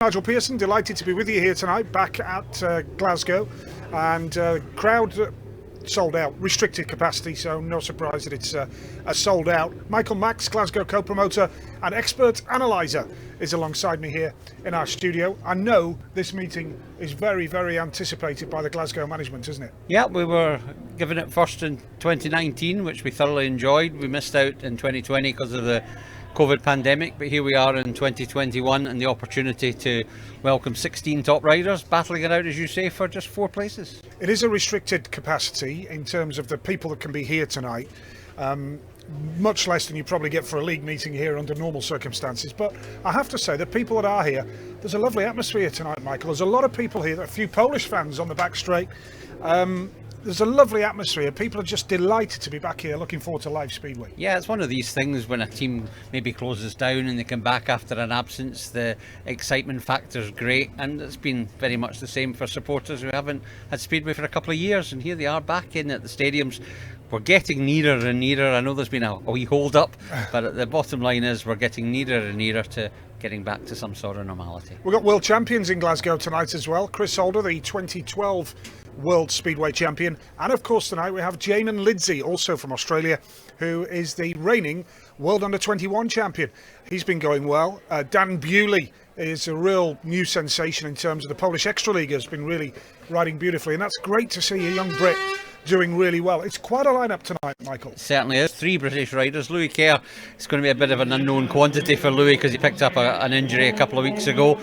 Nigel Pearson, delighted to be with you here tonight, back at Glasgow, and crowd sold out, restricted capacity, so no surprise that it's a sold out. Michael Max, Glasgow co-promoter and expert analyser, is alongside me here in our studio. I know this meeting is very, very anticipated by the Glasgow management, isn't it? Yeah, we were given it first in 2019, which we thoroughly enjoyed. We missed out in 2020 because of the COVID pandemic, but here we are in 2021 and the opportunity to welcome 16 top riders battling it out, as you say, for just 4 places. It is a restricted capacity in terms of the people that can be here tonight, much less than you probably get for a league meeting here under normal circumstances. But I have to say, the people that are here, there's a lovely atmosphere tonight, Michael. There's a lot of people here, a few Polish fans on the back straight. There's a lovely atmosphere. People are just delighted to be back here, looking forward to live Speedway. Yeah, it's one of these things when a team maybe closes down and they come back after an absence, the excitement factor is great, and it's been very much the same for supporters who haven't had Speedway for a couple of years, and here they are back in at the stadiums. We're getting nearer and nearer. I know there's been a wee hold up, but the bottom line is we're getting nearer and nearer to getting back to some sort of normality. We've got world champions in Glasgow tonight as well. Chris Holder, the 2012 World Speedway champion, and of course tonight we have Jamin Lidzi, also from Australia, who is the reigning World Under-21 champion. He's been going well. Dan Bewley is a real new sensation in terms of the Polish Extra League, has been really riding beautifully, and that's great to see a young Brit doing really well. It's quite a lineup tonight, Michael. It certainly is. 3 British riders. Louis Kerr, it's going to be a bit of an unknown quantity for Louis because he picked up an injury a couple of weeks ago.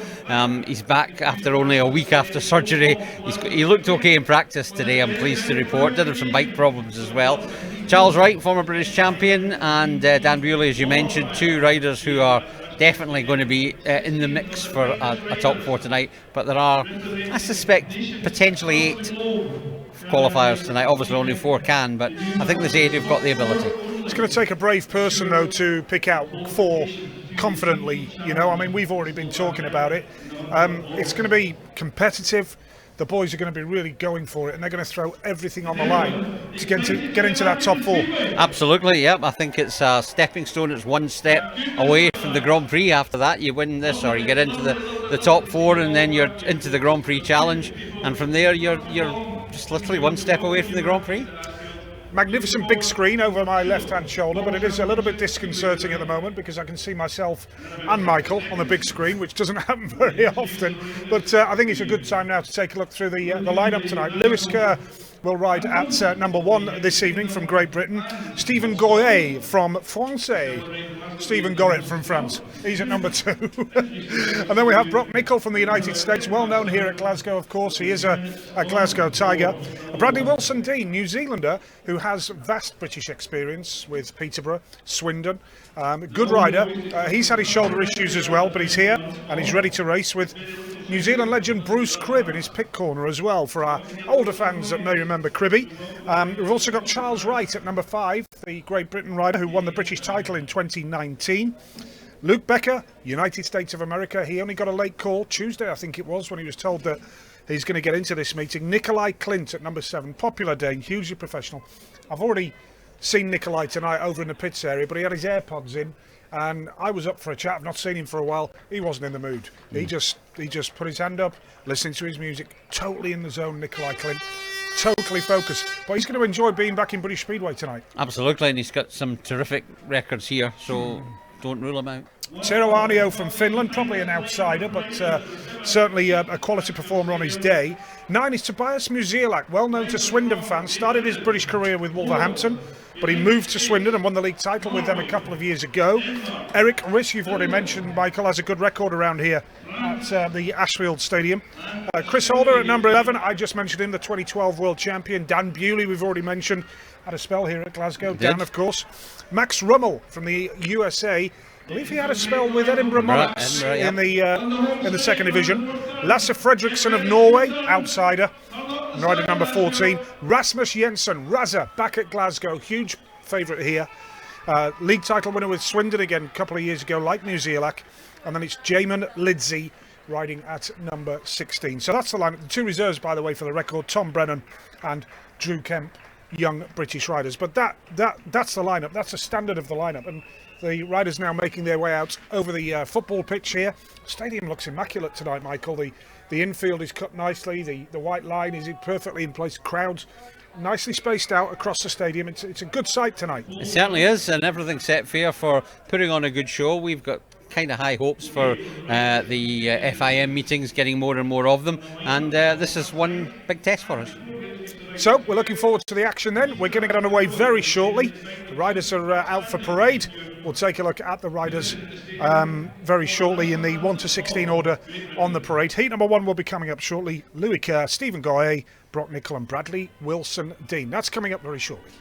He's back after only a week after surgery. He looked okay in practice today, I'm pleased to report. Did have some bike problems as well. Charles Wright, former British champion, and Dan Bewley, as you mentioned, 2 riders who are definitely going to be in the mix for a top 4 tonight. But there are, I suspect, potentially 8 qualifiers tonight. Obviously only 4 can, but I think there's 8 who've got the ability. It's going to take a brave person though to pick out 4 confidently, you know. I mean, we've already been talking about it. It's going to be competitive. The boys are going to be really going for it, and they're going to throw everything on the line to get into that top 4. Absolutely, yep. I think it's a stepping stone. It's 1 step away from the Grand Prix. After that, you win this, or you get into the top 4, and then you're into the Grand Prix challenge, and from there you're just literally 1 step away from the Grand Prix. Magnificent big screen over my left-hand shoulder, but it is a little bit disconcerting at the moment because I can see myself and Michael on the big screen, which doesn't happen very often. But I think it's a good time now to take a look through the lineup tonight. Lewis Kerr will ride at number 1 this evening from Great Britain. Stephen Goret from France. Stephen Goret from France. He's at number 2. And then we have Brock Nicol from the United States, well known here at Glasgow, of course. He is a Glasgow Tiger. Bradley Wilson-Dean, New Zealander, who has vast British experience with Peterborough, Swindon. Good rider. He's had his shoulder issues as well, but he's here and he's ready to race with New Zealand legend Bruce Cribb in his pit corner as well, for our older fans that may remember Cribby. We've also got Charles Wright at number 5, the Great Britain rider who won the British title in 2019. Luke Becker, United States of America. He only got a late call Tuesday, I think it was, when he was told that he's going to get into this meeting. Nikolai Clint at number 7, popular Dane, hugely professional. I've already seen Nikolai tonight over in the pits area, but he had his AirPods in, and I was up for a chat. I've not seen him for a while. He wasn't in the mood. He just put his hand up, listening to his music, totally in the zone. Nikolai Clint, totally focused. But he's going to enjoy being back in British Speedway tonight. Absolutely, and he's got some terrific records here, so don't rule him out. Tero Arnio from Finland, probably an outsider, but certainly a quality performer on his day. 9 is Tobias Musielak, well known to Swindon fans. Started his British career with Wolverhampton, but he moved to Swindon and won the league title with them a couple of years ago. Eric Riss, you've already mentioned, Michael, has a good record around here at the Ashfield Stadium. Chris Holder at number 11, I just mentioned him, the 2012 world champion. Dan Bewley, we've already mentioned, had a spell here at Glasgow. Dan, of course. Max Rummel from the USA. I believe he had a spell with Edinburgh Monarchs in the second division. Lasse Fredriksson of Norway, outsider, rider number 14. Rasmus Jensen, Razza, back at Glasgow, huge favourite here. League title winner with Swindon again a couple of years ago, like Musielak. And then it's Jamin Lidzi riding at number 16. So that's the lineup. The 2 reserves, by the way, for the record, Tom Brennan and Drew Kemp young British riders. But that's the lineup. That's the standard of the lineup. And the riders now making their way out over the football pitch here. The stadium looks immaculate tonight, Michael. The infield is cut nicely. The white line is perfectly in place. Crowds nicely spaced out across the stadium. It's a good sight tonight. It certainly is, and everything's set fair for putting on a good show. We've got kind of high hopes for the FIM meetings, getting more and more of them, and this is one big test for us. So we're looking forward to the action then. We're going to get underway very shortly. The riders are out for parade. We'll take a look at the riders very shortly in the 1 to 16 order on the parade. Heat number 1 will be coming up shortly. Louis Kerr, Stephen Goye, Brock Nicol and Bradley Wilson Dean. That's coming up very shortly.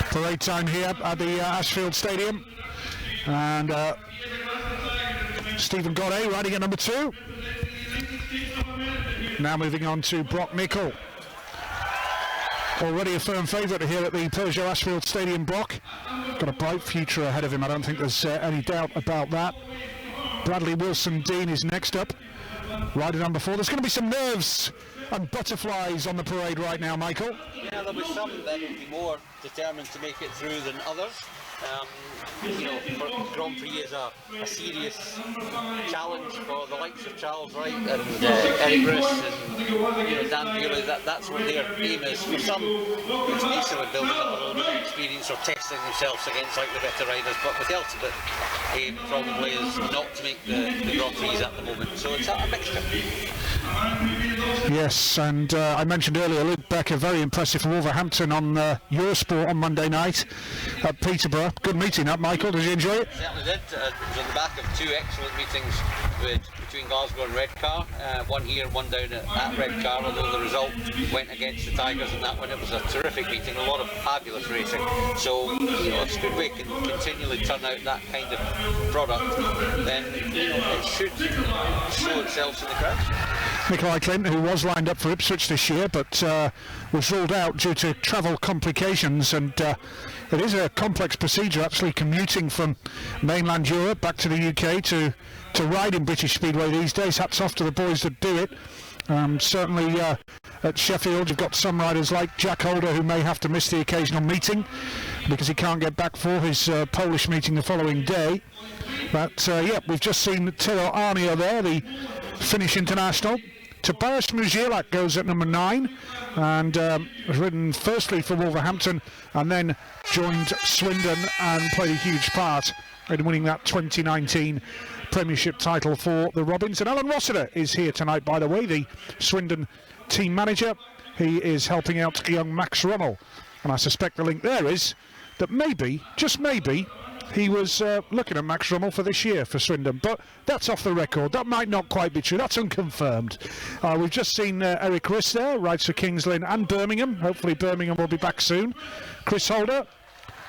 Parade time here at the Ashfield Stadium, and Stephen Goddard riding at number 2. Now moving on to Brock Nicol. Already a firm favourite here at the Peugeot Ashfield Stadium, Brock. Got a bright future ahead of him, I don't think there's any doubt about that. Bradley Wilson Dean is next up, rider number 4. There's going to be some nerves and butterflies on the parade right now, Michael. Yeah, there'll be some that will be more determined to make it through than others. Grand Prix is a serious challenge for the likes of Charles Wright and Eric Riss and Dan Bewley. That's what their aim is. For some, it's basically building up a little bit of experience or testing themselves against like the better riders, but the ultimate aim probably is not to make the Grand Prix at the moment. So it's a mixture. Yes, and I mentioned earlier Luke Becker, very impressive for Wolverhampton on Eurosport on Monday night at Peterborough. Good meeting that, Michael. Did you enjoy it? Certainly did. It was on the back of two excellent meetings between Glasgow and Redcar. One here, one down at Redcar, although the result went against the Tigers in that one. It was a terrific meeting, a lot of fabulous racing. So, if Speedway can continually turn out that kind of product, then it should show itself in the crowds. Nikolai Clint, who was lined up for Ipswich this year, but was ruled out due to travel complications, and it is a complex procedure actually commuting from mainland Europe back to the UK to ride in British Speedway these days. Hats off to the boys that do it. Certainly at Sheffield you've got some riders like Jack Holder who may have to miss the occasional meeting because he can't get back for his Polish meeting the following day. But yeah, we've just seen Tero Arnio there, the Finnish international. Tobias Musielak goes at number 9 and was ridden firstly for Wolverhampton and then joined Swindon and played a huge part in winning that 2019 Premiership title for the Robins. And Alan Rossiter is here tonight, by the way, the Swindon team manager. He is helping out young Max Rummel, and I suspect the link there is that maybe, just maybe, he was looking at Max Rummel for this year for Swindon, but that's off the record. That might not quite be true. That's unconfirmed. We've just seen Eric Riss there, rides for Kings Lynn and Birmingham. Hopefully Birmingham will be back soon. Chris Holder,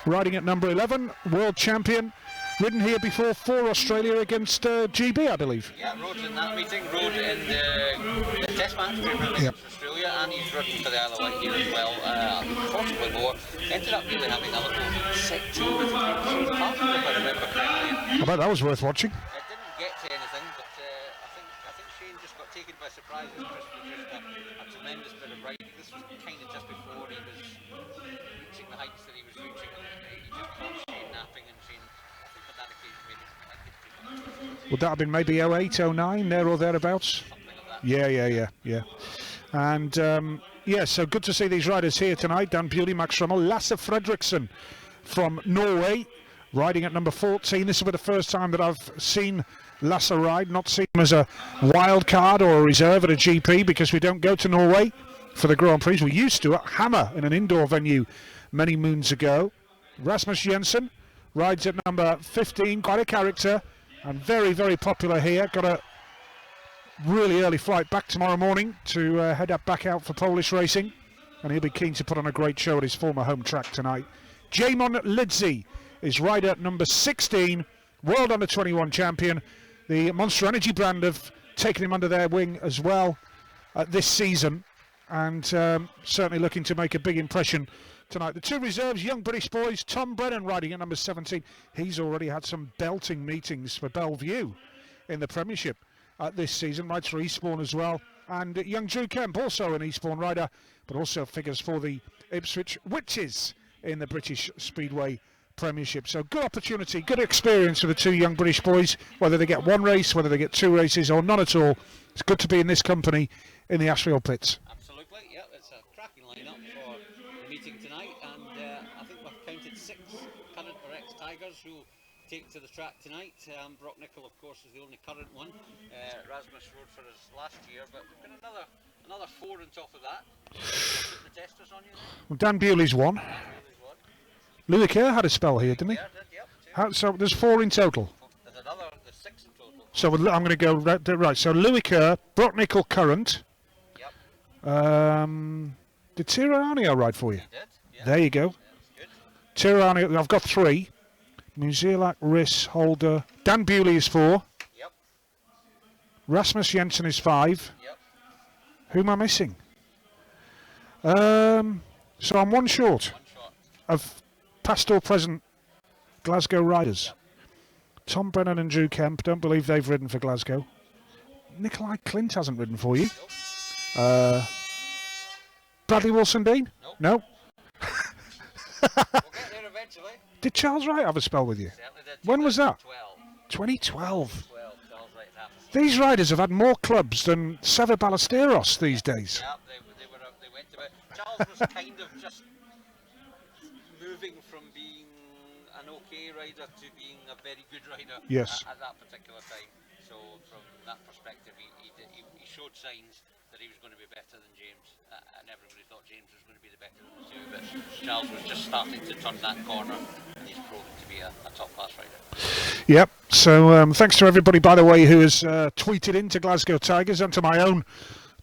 riding at number 11, world champion. Ridden here before for Australia against GB, I believe. Yeah, rode in that meeting, rode in the test match against Australia, and he's ridden for the Isle of Wight here as well, possibly more. Ended up really having a little set to with the partner, if I remember correctly. I bet that was worth watching. It didn't get to anything, but I think Shane just got taken by surprise as Chris produced a tremendous bit of riding. This was kind of just before he was reaching the heights that he was reaching, and he just caught Shane napping, and Shane, that occasion maybe would that have been maybe 08, 09, there or thereabouts? Something like that. Yeah. And yeah, so good to see these riders here tonight. Dan Bewley, Max Rummel, Lasse Fredriksson from Norway, riding at number 14. This will be the first time that I've seen Lasse ride, not seen him as a wild card or a reserve at a GP, because we don't go to Norway for the Grand Prix. We used to at Hammer in an indoor venue many moons ago. Rasmus Jensen rides at number 15, quite a character, and very, very popular here. Got a really early flight back tomorrow morning to head up back out for Polish racing, and he'll be keen to put on a great show at his former home track tonight. Jamon Lidsey is rider at number 16, World Under 21 champion. The Monster Energy brand have taken him under their wing as well this season, and certainly looking to make a big impression tonight. The two reserves, young British boys, Tom Brennan riding at number 17. He's already had some belting meetings for Bellevue in the Premiership this season, rides for Eastbourne as well. And young Drew Kemp, also an Eastbourne rider, but also figures for the Ipswich Witches in the British Speedway Premiership. So good opportunity, good experience for the two young British boys, whether they get one race, whether they get two races or none at all. It's good to be in this company in the Ashfield pits. Absolutely, yeah, it's a cracking lineup for the meeting tonight, and I think we've counted 6 current or ex-Tigers who will take to the track tonight. Brock Nicol, of course, is the only current one. Rasmus rode for us last year, but we've got another 4 on top of that. Put the testers on you there. Well, Dan Bewley's one. Louis Kerr had a spell here, didn't he? Yep, so there's 4 in total. There's 6 in total. So I'm going to go right. So Louis Kerr, Brock Nicol current. Yep. Did Tero Arnio ride for you? He did. Yeah. There you go. Good. Tero Arnio, I've got 3. Musielak, Riss, Holder. Dan Bewley is 4. Yep. Rasmus Jensen is 5. Yep. Who am I missing? So I'm one short of past or present Glasgow riders. Yep. Tom Brennan and Drew Kemp, don't believe they've ridden for Glasgow. Nikolai Clint hasn't ridden for you. Nope. Bradley Wilson-Dean? Nope. No. We'll get there eventually. Did Charles Wright have a spell with you? Certainly did. When was that? 2012. 2012. Charles Wright had half a season. These riders have had more clubs than Sever Ballesteros these days. Yeah, they went to it. Charles was kind of just moving from being an okay rider to being a very good rider Yes. at that particular time. So from that perspective, he showed signs that he was going to be better than James, and everybody thought James was going to be the better of the two, but Charles was just starting to turn that corner, and he's proven to be a top-class rider. Yep, so thanks to everybody, by the way, who has tweeted into Glasgow Tigers and to my own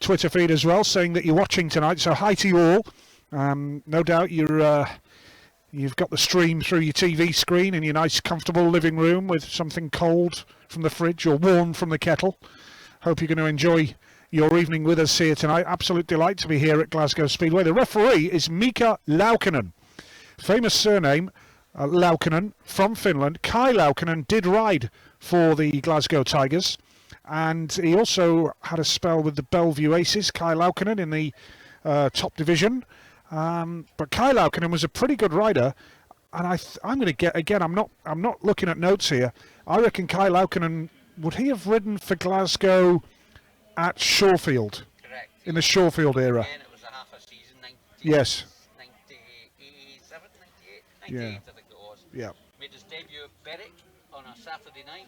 Twitter feed as well, saying that you're watching tonight, so hi to you all. No doubt you've got the stream through your TV screen in your nice comfortable living room with something cold from the fridge or warm from the kettle. Hope you're going to enjoy your evening with us here tonight. Absolute delight to be here at Glasgow Speedway. The referee is Mika Laukkanen. Famous surname, Laukkanen, from Finland. Kai Laukkanen did ride for the Glasgow Tigers, and he also had a spell with the Bellevue Aces, Kai Laukkanen, in the top division. But Kai Laukkanen was a pretty good rider, and I'm going to get, again, I'm not looking at notes here. I reckon Kai Laukkanen, would he have ridden for Glasgow at Shawfield? Correct. In the Shawfield era? Again, it was a half a season, 90, Yes. 97, 98, Yeah. 98 I think it was. Yeah. Made his debut at Berwick on a Saturday night,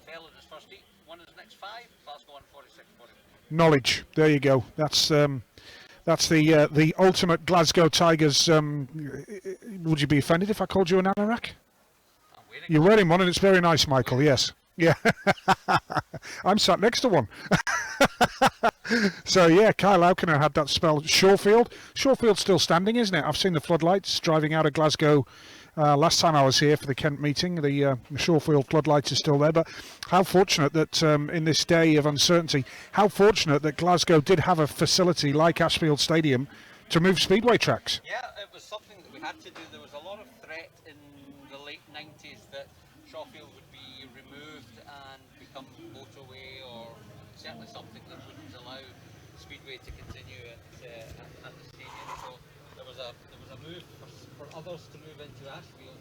fell in his first heat, won his next 5, Glasgow won 46-40. Knowledge. There you go. That's the ultimate Glasgow Tigers. Would you be offended if I called you an anorak? I'm wearing You're wearing one, and it's very nice, Michael. Yes. Yeah. I'm sat next to one. So yeah, Kyle Laukkanen had that spell at Shawfield. Shawfield's still standing, isn't it? I've seen the floodlights driving out of Glasgow last time I was here for the Kent meeting. The Shawfield floodlights are still there. But how fortunate that in this day of uncertainty, how fortunate that Glasgow did have a facility like Ashfield Stadium to move speedway tracks. Yeah, it was something that we had to do. There was a lot of threat in the late 90s that Shawfield would be removed and become motorway, or certainly something that wouldn't allow speedway to continue at the stadium. So there was a move for others to move into Ashfield.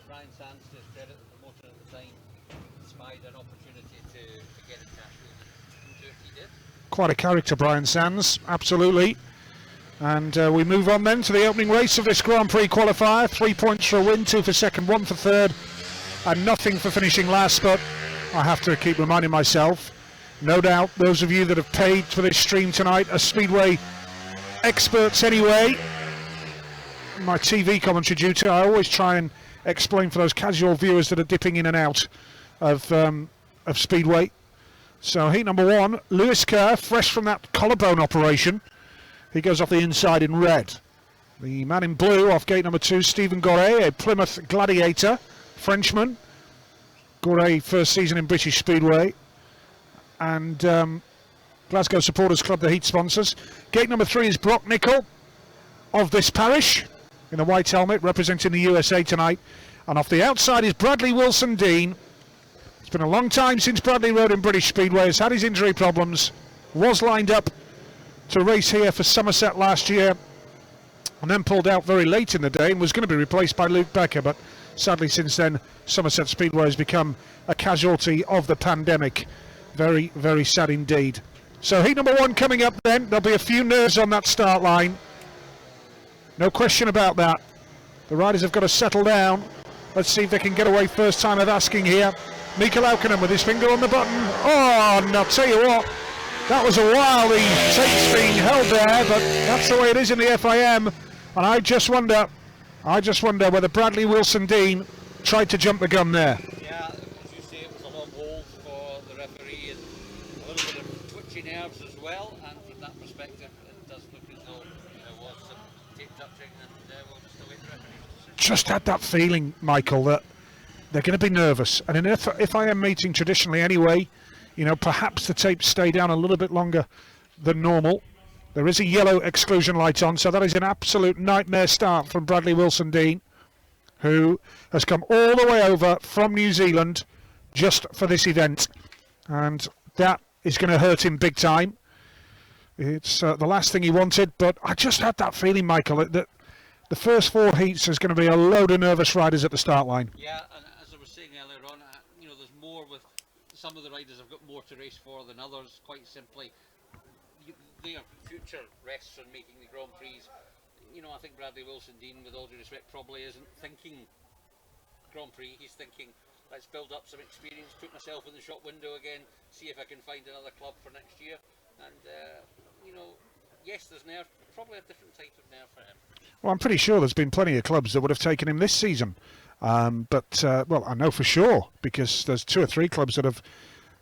Brian Sands, to his credit, the promoter at the time, spied an opportunity to get into Ashfield and do it. He did. Quite a character, Brian Sands, absolutely. And we move on then to the opening race of this Grand Prix qualifier. 3 points for a win, 2 for second, 1 for third, and nothing for finishing last. But I have to keep reminding myself, no doubt those of you that have paid for this stream tonight are Speedway experts anyway. My TV commentary duty, I always try and explain for those casual viewers that are dipping in and out of Speedway. So heat number 1, Lewis Kerr, fresh from that collarbone operation. He goes off the inside in red. The man in blue off gate number 2, Stephen Gorey, a Plymouth Gladiator, Frenchman. Gorey, first season in British Speedway. And Glasgow Supporters Club, the heat sponsors. Gate number 3 is Brock Nicol of this parish in a white helmet, representing the USA tonight. And off the outside is Bradley Wilson-Dean. It's been a long time since Bradley rode in British Speedway, has had his injury problems, was lined up to race here for Somerset last year, and then pulled out very late in the day and was going to be replaced by Luke Becker, but sadly since then Somerset Speedway has become a casualty of the pandemic. Very, very sad indeed. So heat number 1 coming up then. There'll be a few nerves on that start line, no question about that. The riders have got to settle down. Let's see if they can get away first time of asking here. Mika Laukkanen with his finger on the button. Oh, and I'll tell you what, that was a while the tape's being held there, but that's the way it is in the FIM. And I just wonder whether Bradley Wilson-Dean tried to jump the gun there. Yeah, as you say, it was a long hold for the referee and a little bit of twitchy nerves as well. And from that perspective, it does look as though there was some tape touching, and we'll just await the referee's decision. Just had that feeling, Michael, that they're going to be nervous. And in an FIM meeting traditionally anyway, you know, perhaps the tapes stay down a little bit longer than normal. There is a yellow exclusion light on, so that is an absolute nightmare start from Bradley Wilson-Dean, who has come all the way over from New Zealand just for this event. And that is going to hurt him big time. It's the last thing he wanted, but I just had that feeling, Michael, that the first 4 heats is going to be a load of nervous riders at the start line. Yeah, and as I was saying earlier on, there's more with some of the riders have got more to race for than others. Quite simply, their future rests on making the Grand Prix. I think Bradley Wilson-Dean, with all due respect, probably isn't thinking Grand Prix. He's thinking, let's build up some experience, put myself in the shop window again, see if I can find another club for next year. And yes, there's nerve, probably a different type of nerve for him. Well, I'm pretty sure there's been plenty of clubs that would have taken him this season. But I know for sure, because there's 2 or 3 clubs that have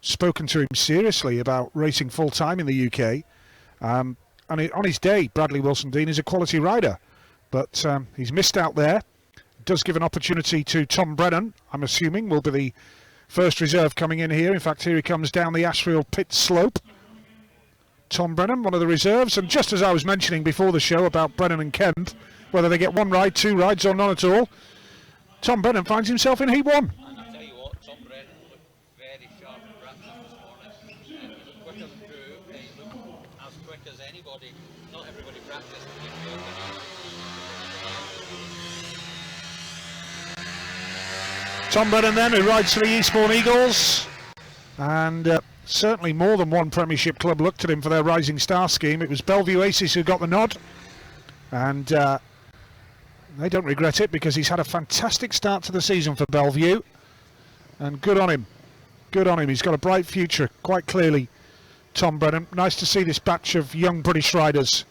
spoken to him seriously about racing full-time in the UK. And on his day, Bradley Wilson-Dean is a quality rider. But he's missed out there. Does give an opportunity to Tom Brennan, I'm assuming, will be the first reserve coming in here. In fact, here he comes down the Ashfield pit slope. Tom Brennan, one of the reserves. And just as I was mentioning before the show about Brennan and Kemp, whether they get 1 ride, 2 rides or none at all, Tom Brennan finds himself in Heat 1. And I tell you what, Tom Brennan looked very sharp in practice this morning. He looked quicker than Drew. He looked as quick as anybody. Not everybody practiced. Tom Brennan then, who rides for the Eastbourne Eagles. And certainly more than one Premiership club looked at him for their Rising Star scheme. It was Bellevue Aces who got the nod. And they don't regret it, because he's had a fantastic start to the season for Bellevue. And good on him. Good on him. He's got a bright future, quite clearly, Tom Brennan. Nice to see this batch of young British riders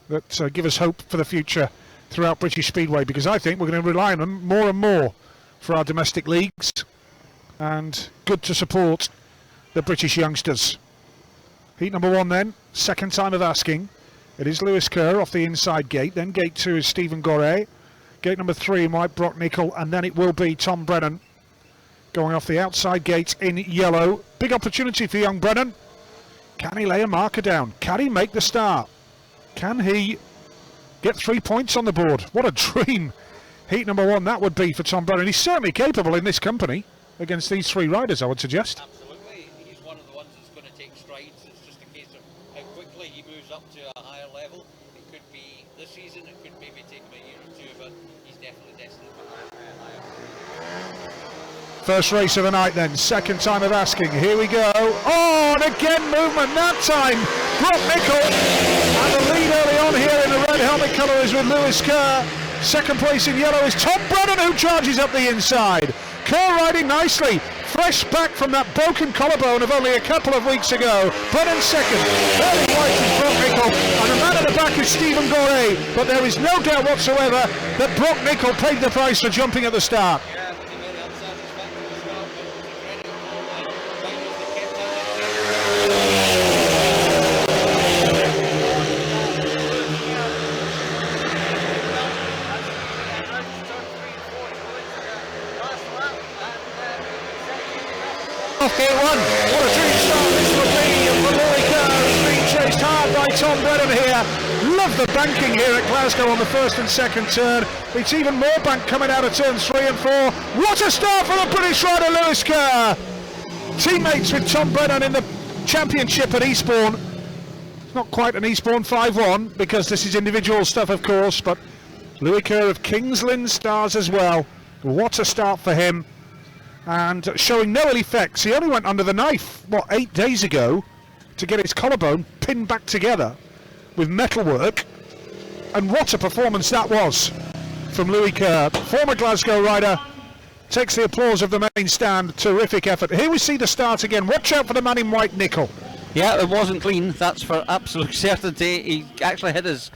that give us hope for the future throughout British Speedway, because I think we're going to rely on them more and more for our domestic leagues. And good to support the British youngsters. Heat number 1 then, second time of asking. It is Lewis Kerr off the inside gate. Then gate 2 is Stephen Gorey. Gate number 3 in white, Brock Nicol. And then it will be Tom Brennan going off the outside gate in yellow. Big opportunity for young Brennan. Can he lay a marker down? Can he make the start? Can he get 3 points on the board? What a dream heat number 1 that would be for Tom Brennan. He's certainly capable in this company against these 3 riders, I would suggest. Absolutely. He's one of the ones that's going to take strides. It's just a case of how quickly he moves up to a higher level. It could be this season, it could maybe take him a year or 2, but he's definitely destined for higher. First race of the night then, second time of asking. Here we go. Oh, and again movement, that time Brock Nicol. And the lead early on here in the red helmet colour is with Lewis Kerr. Second place in yellow is Tom Brennan, who charges up the inside. Kerr riding nicely, fresh back from that broken collarbone of only a couple of weeks ago. Brennan second, early white is Brock Nicol, and the man at the back is Stephen Gorey. But there is no doubt whatsoever that Brock Nicol paid the price for jumping at the start. Gate 1, what a dream start this will be for Louis Kerr, who's being chased hard by Tom Brennan here. Love the banking here at Glasgow on the first and second turn. It's even more bank coming out of turns 3 and 4. What a start for the British rider Lewis Kerr. Teammates with Tom Brennan in the championship at Eastbourne. It's not quite an Eastbourne 5-1 because this is individual stuff, of course, but Louis Kerr of Kings Lynn stars as well. What a start for him. And showing no ill effects. He only went under the knife, 8 days ago, to get his collarbone pinned back together with metalwork. And what a performance that was from Louis Kerr. Former Glasgow rider takes the applause of the main stand. Terrific effort. Here we see the start again. Watch out for the man in white, Nicol. Yeah, it wasn't clean, that's for absolute certainty. He actually hit his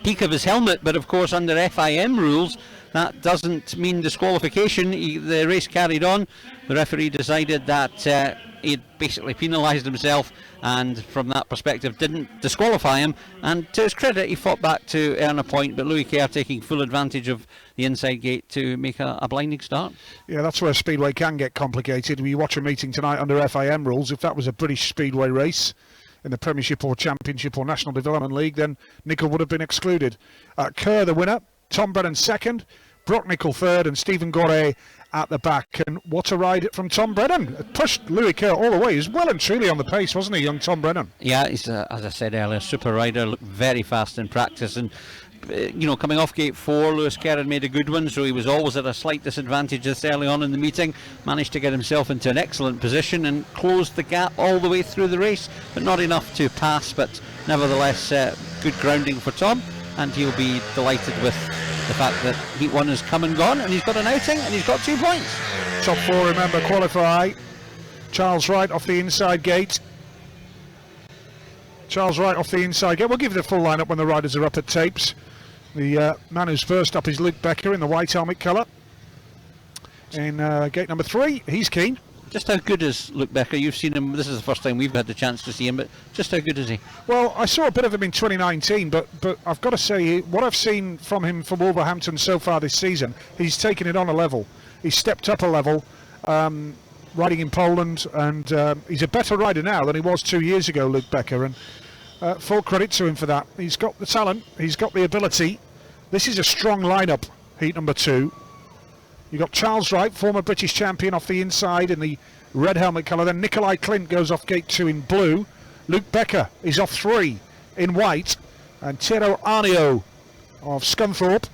peak of his helmet, but of course under FIM rules that doesn't mean disqualification. The race carried on. The referee decided that he'd basically penalised himself, and from that perspective didn't disqualify him, and to his credit he fought back to earn a point, but Louis Kerr taking full advantage of the inside gate to make a blinding start. Yeah, that's where Speedway can get complicated. When you watch a meeting tonight under FIM rules, if that was a British Speedway race in the Premiership or Championship or National Development League, then Nicol would have been excluded. Kerr the winner, Tom Brennan second, Brock Nicol third, and Stephen Gorey at the back. And what a ride from Tom Brennan. It pushed Louis Kerr all the way. He was well and truly on the pace, wasn't he, young Tom Brennan? Yeah, he's, as I said earlier, super rider, looked very fast in practice, and coming off gate 4, Lewis Kerr had made a good one, so he was always at a slight disadvantage this early on in the meeting. Managed to get himself into an excellent position and closed the gap all the way through the race, but not enough to pass. But nevertheless, good grounding for Tom, and he'll be delighted with the fact that Heat 1 has come and gone, and he's got an outing, and he's got 2 points. Top 4, remember, qualify. Charles Wright off the inside gate. Charles Wright off the inside gate. We'll give you the full lineup when the riders are up at tapes. The man who's first up is Luke Becker in the white helmet colour. In gate number 3, he's keen. Just how good is Luke Becker? You've seen him, this is the first time we've had the chance to see him, but just how good is he? Well, I saw a bit of him in 2019, but I've got to say, what I've seen from him for Wolverhampton so far this season, he's taken it on a level. He's stepped up a level, riding in Poland, and he's a better rider now than he was 2 years ago, Luke Becker, and full credit to him for that. He's got the talent, he's got the ability. This is a strong lineup, heat number 2. You've got Charles Wright, former British champion, off the inside in the red helmet colour. Then Nikolai Clint goes off gate 2 in blue. Luke Becker is off 3 in white. And Tero Arnio of Scunthorpe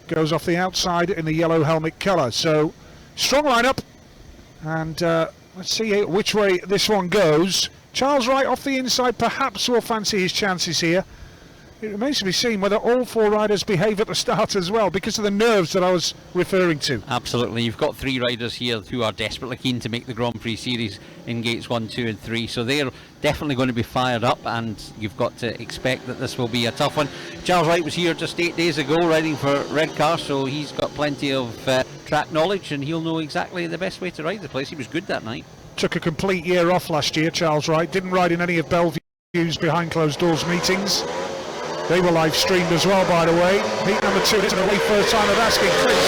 goes off the outside in the yellow helmet colour. So, strong lineup. And let's see which way this one goes. Charles Wright off the inside perhaps will fancy his chances here. It remains to be seen whether all 4 riders behave at the start as well, because of the nerves that I was referring to. Absolutely, you've got 3 riders here who are desperately keen to make the Grand Prix series in gates 1, 2 and 3, so they're definitely going to be fired up, and you've got to expect that this will be a tough one. Charles Wright was here just 8 days ago riding for Redcar, so he's got plenty of track knowledge, and he'll know exactly the best way to ride the place. He was good that night. Took a complete year off last year, Charles Wright. Didn't ride in any of Bellevue's behind closed doors meetings. They were live streamed as well, by the way. Heat number 2, it's the very first time of asking Clint.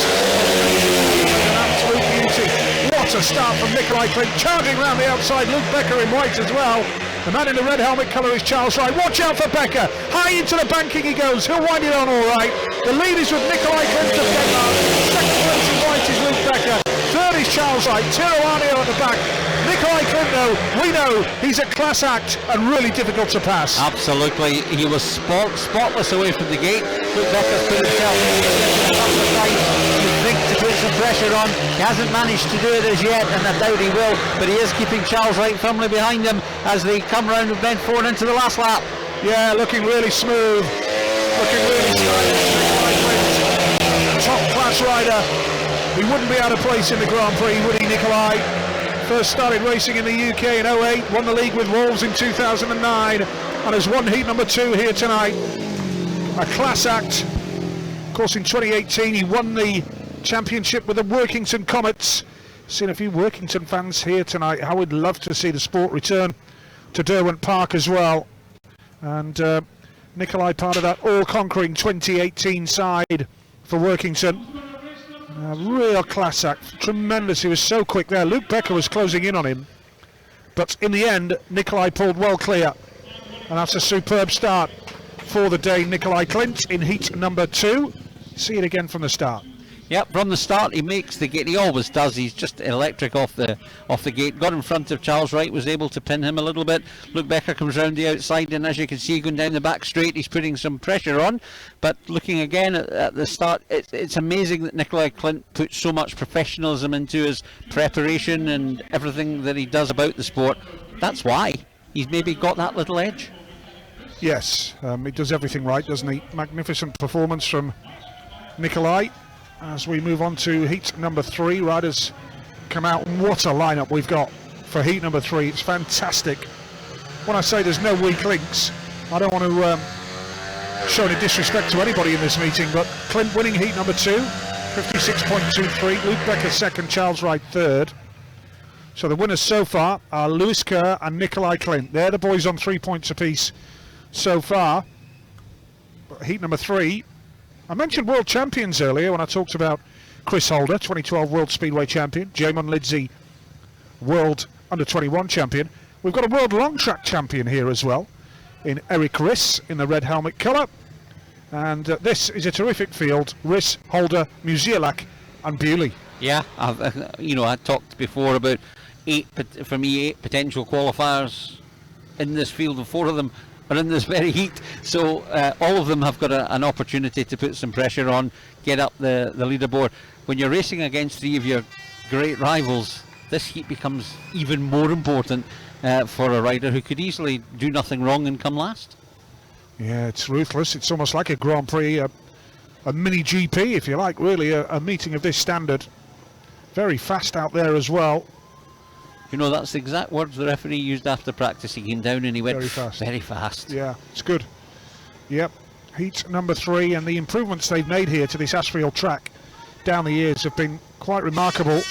An absolute beauty. What a start from Nikolai Clint, charging around the outside. Luke Becker in white as well. The man in the red helmet colour is Charles Wright. Watch out for Becker. High into the banking he goes. He'll wind it on all right. The lead is with Nikolai Clint to Denmark. Second place in white is Luke Becker. Third is Charles Wright. Tero Arnio at the back. Nikolai Clint, though, we know he's a class act and really difficult to pass. Absolutely, he was spotless away from the gate. Luke Becker's put himself in a couple of times. You think to put some pressure on. He hasn't managed to do it as yet, and I doubt he will, but he is keeping Charles Wright firmly behind him as they come round with bend forward into the last lap. Yeah, looking really smooth. Looking really stylish. Nikolai Clint, top class rider. He wouldn't be out of place in the Grand Prix, would he, Nikolai? First started racing in the UK in 08, won the league with Wolves in 2009, and has won heat number 2 here tonight. A class act. Of course, in 2018 he won the championship with the Workington Comets. Seen a few Workington fans here tonight. I would love to see the sport return to Derwent Park as well. And Nikolai part of that all-conquering 2018 side for Workington. A real class act, tremendous. He was so quick there. Luke Becker was closing in on him, but in the end Nikolai pulled well clear, and that's a superb start for the Dane Nikolai Clint in heat number 2. See it again from the start. Yep, from the start he makes the gate. He always does. He's just electric off the gate. Got in front of Charles Wright, was able to pin him a little bit. Luke Becker comes round the outside, and as you can see, going down the back straight, he's putting some pressure on. But looking again at the start, it's amazing that Nikolai Clint puts so much professionalism into his preparation and everything that he does about the sport. That's why he's maybe got that little edge. Yes, he does everything right, doesn't he? Magnificent performance from Nikolai. As we move on to heat number 3, riders come out. What a lineup we've got for heat number 3. It's fantastic. When I say there's no weak links, I don't want to show any disrespect to anybody in this meeting, but Clint winning heat number 2, 56.23. Luke Becker second, Charles Wright third. So the winners so far are Lewis Kerr and Nikolai Clint. They're the boys on 3 points apiece so far. But heat number 3, I mentioned world champions earlier when I talked about Chris Holder, 2012 World Speedway champion, Jamon Lidsey, World Under-21 champion. We've got a World Long Track champion here as well, in Eric Riss in the red helmet colour. And this is a terrific field: Riss, Holder, Musielak and Bewley. Yeah, I talked before about 8 potential qualifiers in this field, and 4 of them are in this very heat, so all of them have got an opportunity to put some pressure on, get up the leaderboard. When you're racing against three of your great rivals, this heat becomes even more important for a rider who could easily do nothing wrong and come last. Yeah, it's ruthless. It's almost like a Grand Prix, a mini GP, if you like, really, a meeting of this standard. Very fast out there as well. You know, that's the exact words the referee used after practice. He came down and he went very fast. Yeah, it's good. Yep, heat number 3, and the improvements they've made here to this Ashfield track down the years have been quite remarkable.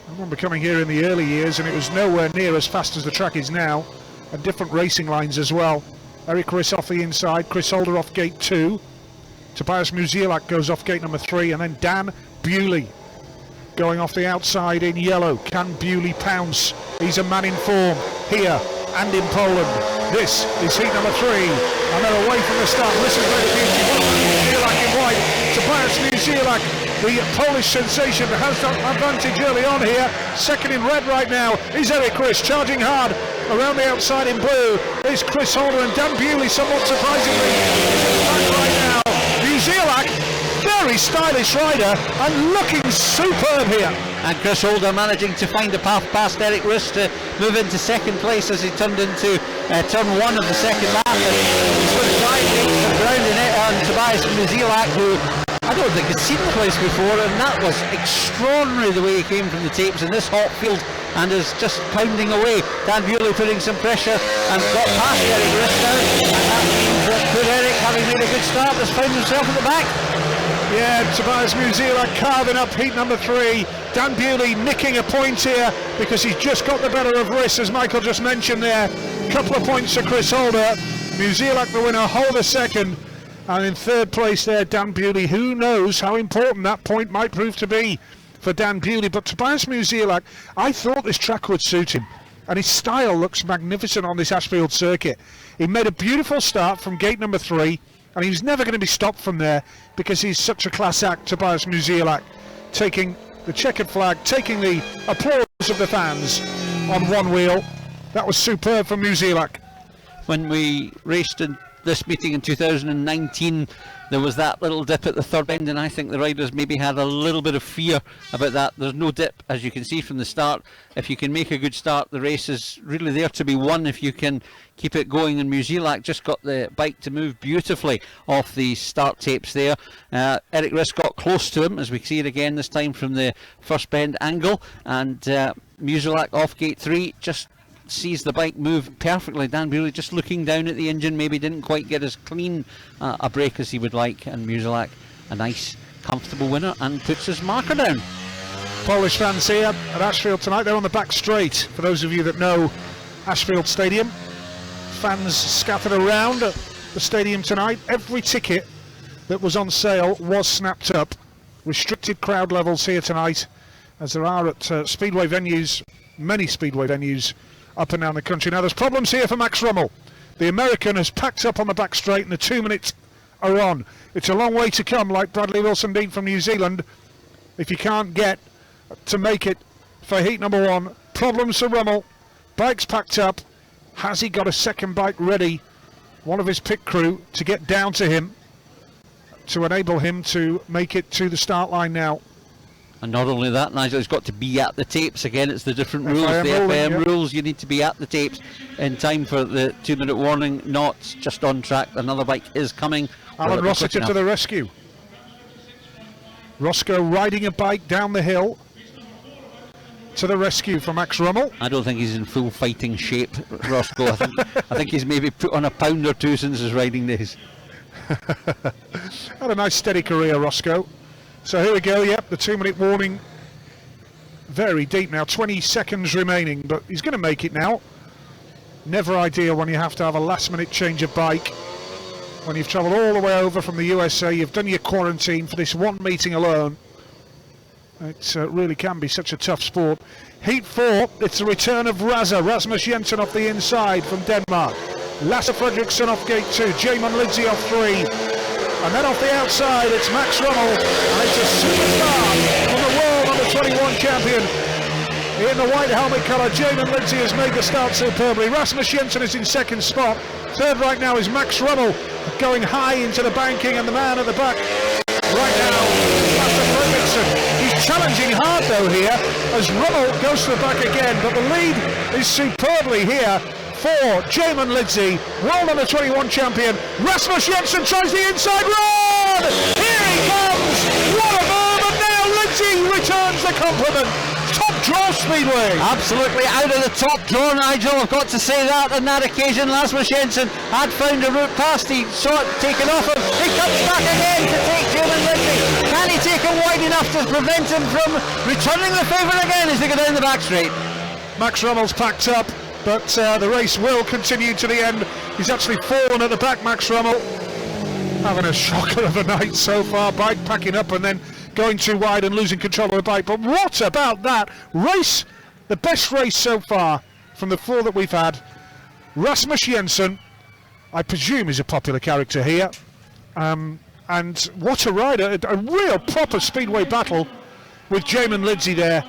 I remember coming here in the early years and it was nowhere near as fast as the track is now, and different racing lines as well. Eric Riss off the inside, Chris Holder off gate 2, Tobias Musielak goes off gate number 3, and then Dan Bewley going off the outside in yellow. Can Bewley pounce? He's a man in form here and in Poland. This is heat number 3, and they're away from the start. Listen to that, Musielak in white. Tobias Musielak, the Polish sensation, has that advantage early on here. Second in red right now is Eric Riss, charging hard around the outside in blue. Is Chris Holder, and Dan Bewley, somewhat surprisingly, is in the back right now. Musielak, very stylish rider and looking superb here. And Chris Holder managing to find a path past Eric Riss to move into second place as he turned into turn 1 of the second lap. And he's going to try and make some ground in it on Tobias Musielak, who I don't think had seen the place before, and that was extraordinary the way he came from the tapes in this hot field and is just pounding away. Dan Bewley putting some pressure and got past Eric Riss now, and that means that poor Eric, having made a good start, has found himself at the back. Yeah, Tobias Musielak carving up heat number 3. Dan Bewley nicking a point here because he's just got the better of Riss, as Michael just mentioned there. Couple of points for Chris Holder. Musielak the winner, Holder second. And in third place there, Dan Bewley. Who knows how important that point might prove to be for Dan Bewley. But Tobias Musielak, I thought this track would suit him. And his style looks magnificent on this Ashfield circuit. He made a beautiful start from gate number 3. And he was never going to be stopped from there because he's such a class act, Tobias Musielak, taking the checkered flag, taking the applause of the fans on one wheel. That was superb for Musielak. When we raced in this meeting in 2019, there was that little dip at the third end, and I think the riders maybe had a little bit of fear about that. There's no dip, as you can see from the start. If you can make a good start, the race is really there to be won if you can keep it going, and Musielak just got the bike to move beautifully off the start tapes there. Eric Riss got close to him, as we see it again this time from the first bend angle, and Musielak off gate 3 just sees the bike move perfectly. Dan Bewley just looking down at the engine, maybe didn't quite get as clean a break as he would like, and Musielak a nice comfortable winner and puts his marker down. Polish fans here at Ashfield tonight, they're on the back straight. For those of you that know Ashfield Stadium, fans scattered around the stadium tonight. Every ticket that was on sale was snapped up. Restricted crowd levels here tonight, as there are at speedway venues, many speedway venues up and down the country. Now there's problems here for Max Rummel. The American has packed up on the back straight and the 2 minutes are on. It's a long way to come, like Bradley Wilson-Dean from New Zealand, if you can't get to make it for heat number 1. Problems for Rummel. Bike's packed up. Has he got a second bike ready? One of his pit crew to get down to him to enable him to make it to the start line now. And not only that, Nigel, he's got to be at the tapes. Again, it's the different rules, FIM the ruling, FIM yep. rules. You need to be at the tapes in time for the 2 minute warning, not just on track. Another bike is coming. Alan Rossiter to the rescue. Roscoe riding a bike down the hill to the rescue for Max Rummel. I don't think he's in full fighting shape, Roscoe. I think he's maybe put on a pound or two since his riding days. Had a nice steady career, Roscoe. So here we go, yep, the 2 minute warning. Very deep now, 20 seconds remaining, but he's going to make it now. Never ideal when you have to have a last minute change of bike. When you've travelled all the way over from the USA, you've done your quarantine for this one meeting alone. It really can be such a tough sport. Heat 4, it's the return of Rasmus Jensen off the inside from Denmark. Lasse Fredriksson off gate 2, Jamon Lindsay off 3. And then off the outside, it's Max Rummel, and it's a superstar from the world under 21 champion. in the white helmet colour. Jamin Lindsay has made the start superbly. Rasmus Jensen is in second spot. Third right now is Max Rummel, going high into the banking, and the man at the back right now is Master Fredriksson. He's challenging hard though here as Rummel goes to the back again, but the lead is superbly here for Jamin Lindsay, World Under 21 champion. Rasmus Jensen tries the inside run! Here he comes! What a move! And now Lindsay returns the compliment. Top draw Speedway! Absolutely out of the top draw, Nigel. I've got to say that on that occasion. Rasmus Jensen had found a route past. He saw it taken off him. He comes back again to take Jamin Lindsay. Can he take him wide enough to prevent him from returning the favour again as they go down the back straight? Max Rummel's packed up, but the race will continue to the end. He's actually fallen at the back, Max Rummel. Having a shocker of a night so far. Bike packing up and then going too wide and losing control of the bike. But what about that race? The best race so far from the four that we've had. Rasmus Jensen, I presume, is a popular character here. And what a rider. A real proper speedway battle with Jamin Lindsay there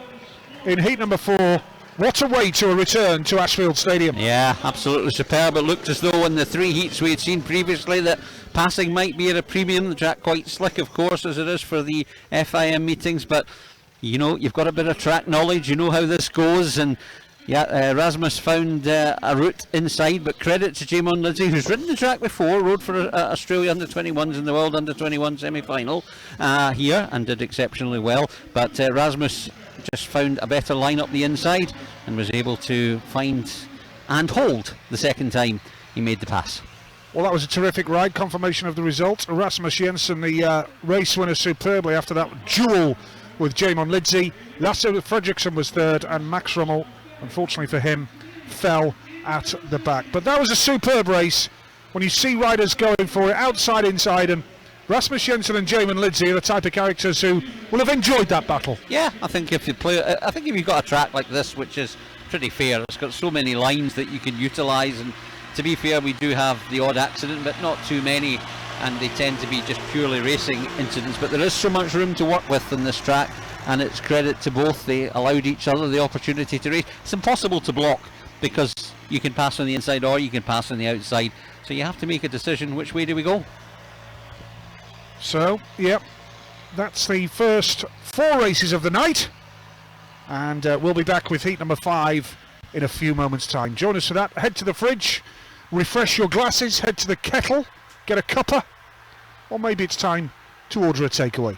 in heat number 4. What a way to a return to Ashfield Stadium. Yeah, absolutely superb. It looked as though in the 3 heats we had seen previously that passing might be at a premium. The track quite slick, of course, as it is for the FIM meetings, but you know, you've got a bit of track knowledge, you know how this goes, and yeah, Rasmus found a route inside, but credit to Jamin Lindsay, who's ridden the track before, rode for Australia Under-21s in the World Under-21 semi-final here, and did exceptionally well, but Rasmus just found a better line up the inside and was able to find and hold the second time he made the pass. Well, that was a terrific ride. Confirmation of the result. Rasmus Jensen, the race winner, superbly after that duel with Jamin Lindsay. Lasse Fredriksson was third, and Max Rummel, unfortunately for him, fell at the back. But that was a superb race when you see riders going for it outside, inside, and Rasmus Jensen and Jamin Lindsay are the type of characters who will have enjoyed that battle. Yeah, I think if you've got a track like this, which is pretty fair, it's got so many lines that you can utilise, and to be fair, we do have the odd accident, but not too many, and they tend to be just purely racing incidents. But there is so much room to work with on this track, and it's credit to both. They allowed each other the opportunity to race. It's impossible to block because you can pass on the inside or you can pass on the outside, so you have to make a decision. Which way do we go? So, yep, that's the first 4 races of the night, and we'll be back with heat number 5 in a few moments' time. Join us for that. Head to the fridge, refresh your glasses, head to the kettle, get a cuppa, or maybe it's time to order a takeaway.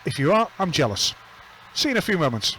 If you are, I'm jealous. See you in a few moments.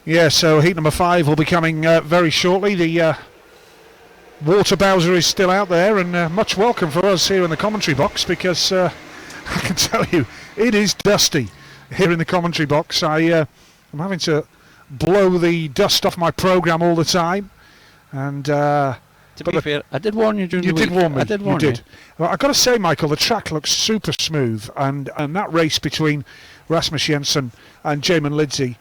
Yeah, so heat number 5 will be coming very shortly. The water bowser is still out there, and much welcome for us here in the commentary box, because I can tell you it is dusty here in the commentary box. I'm having to blow the dust off my programme all the time, and to be fair, I did warn you during the week. You did warn me. I did warn you. Well, I've got to say, Michael, the track looks super smooth, and that race between Rasmus Jensen and Jamin Lidsey,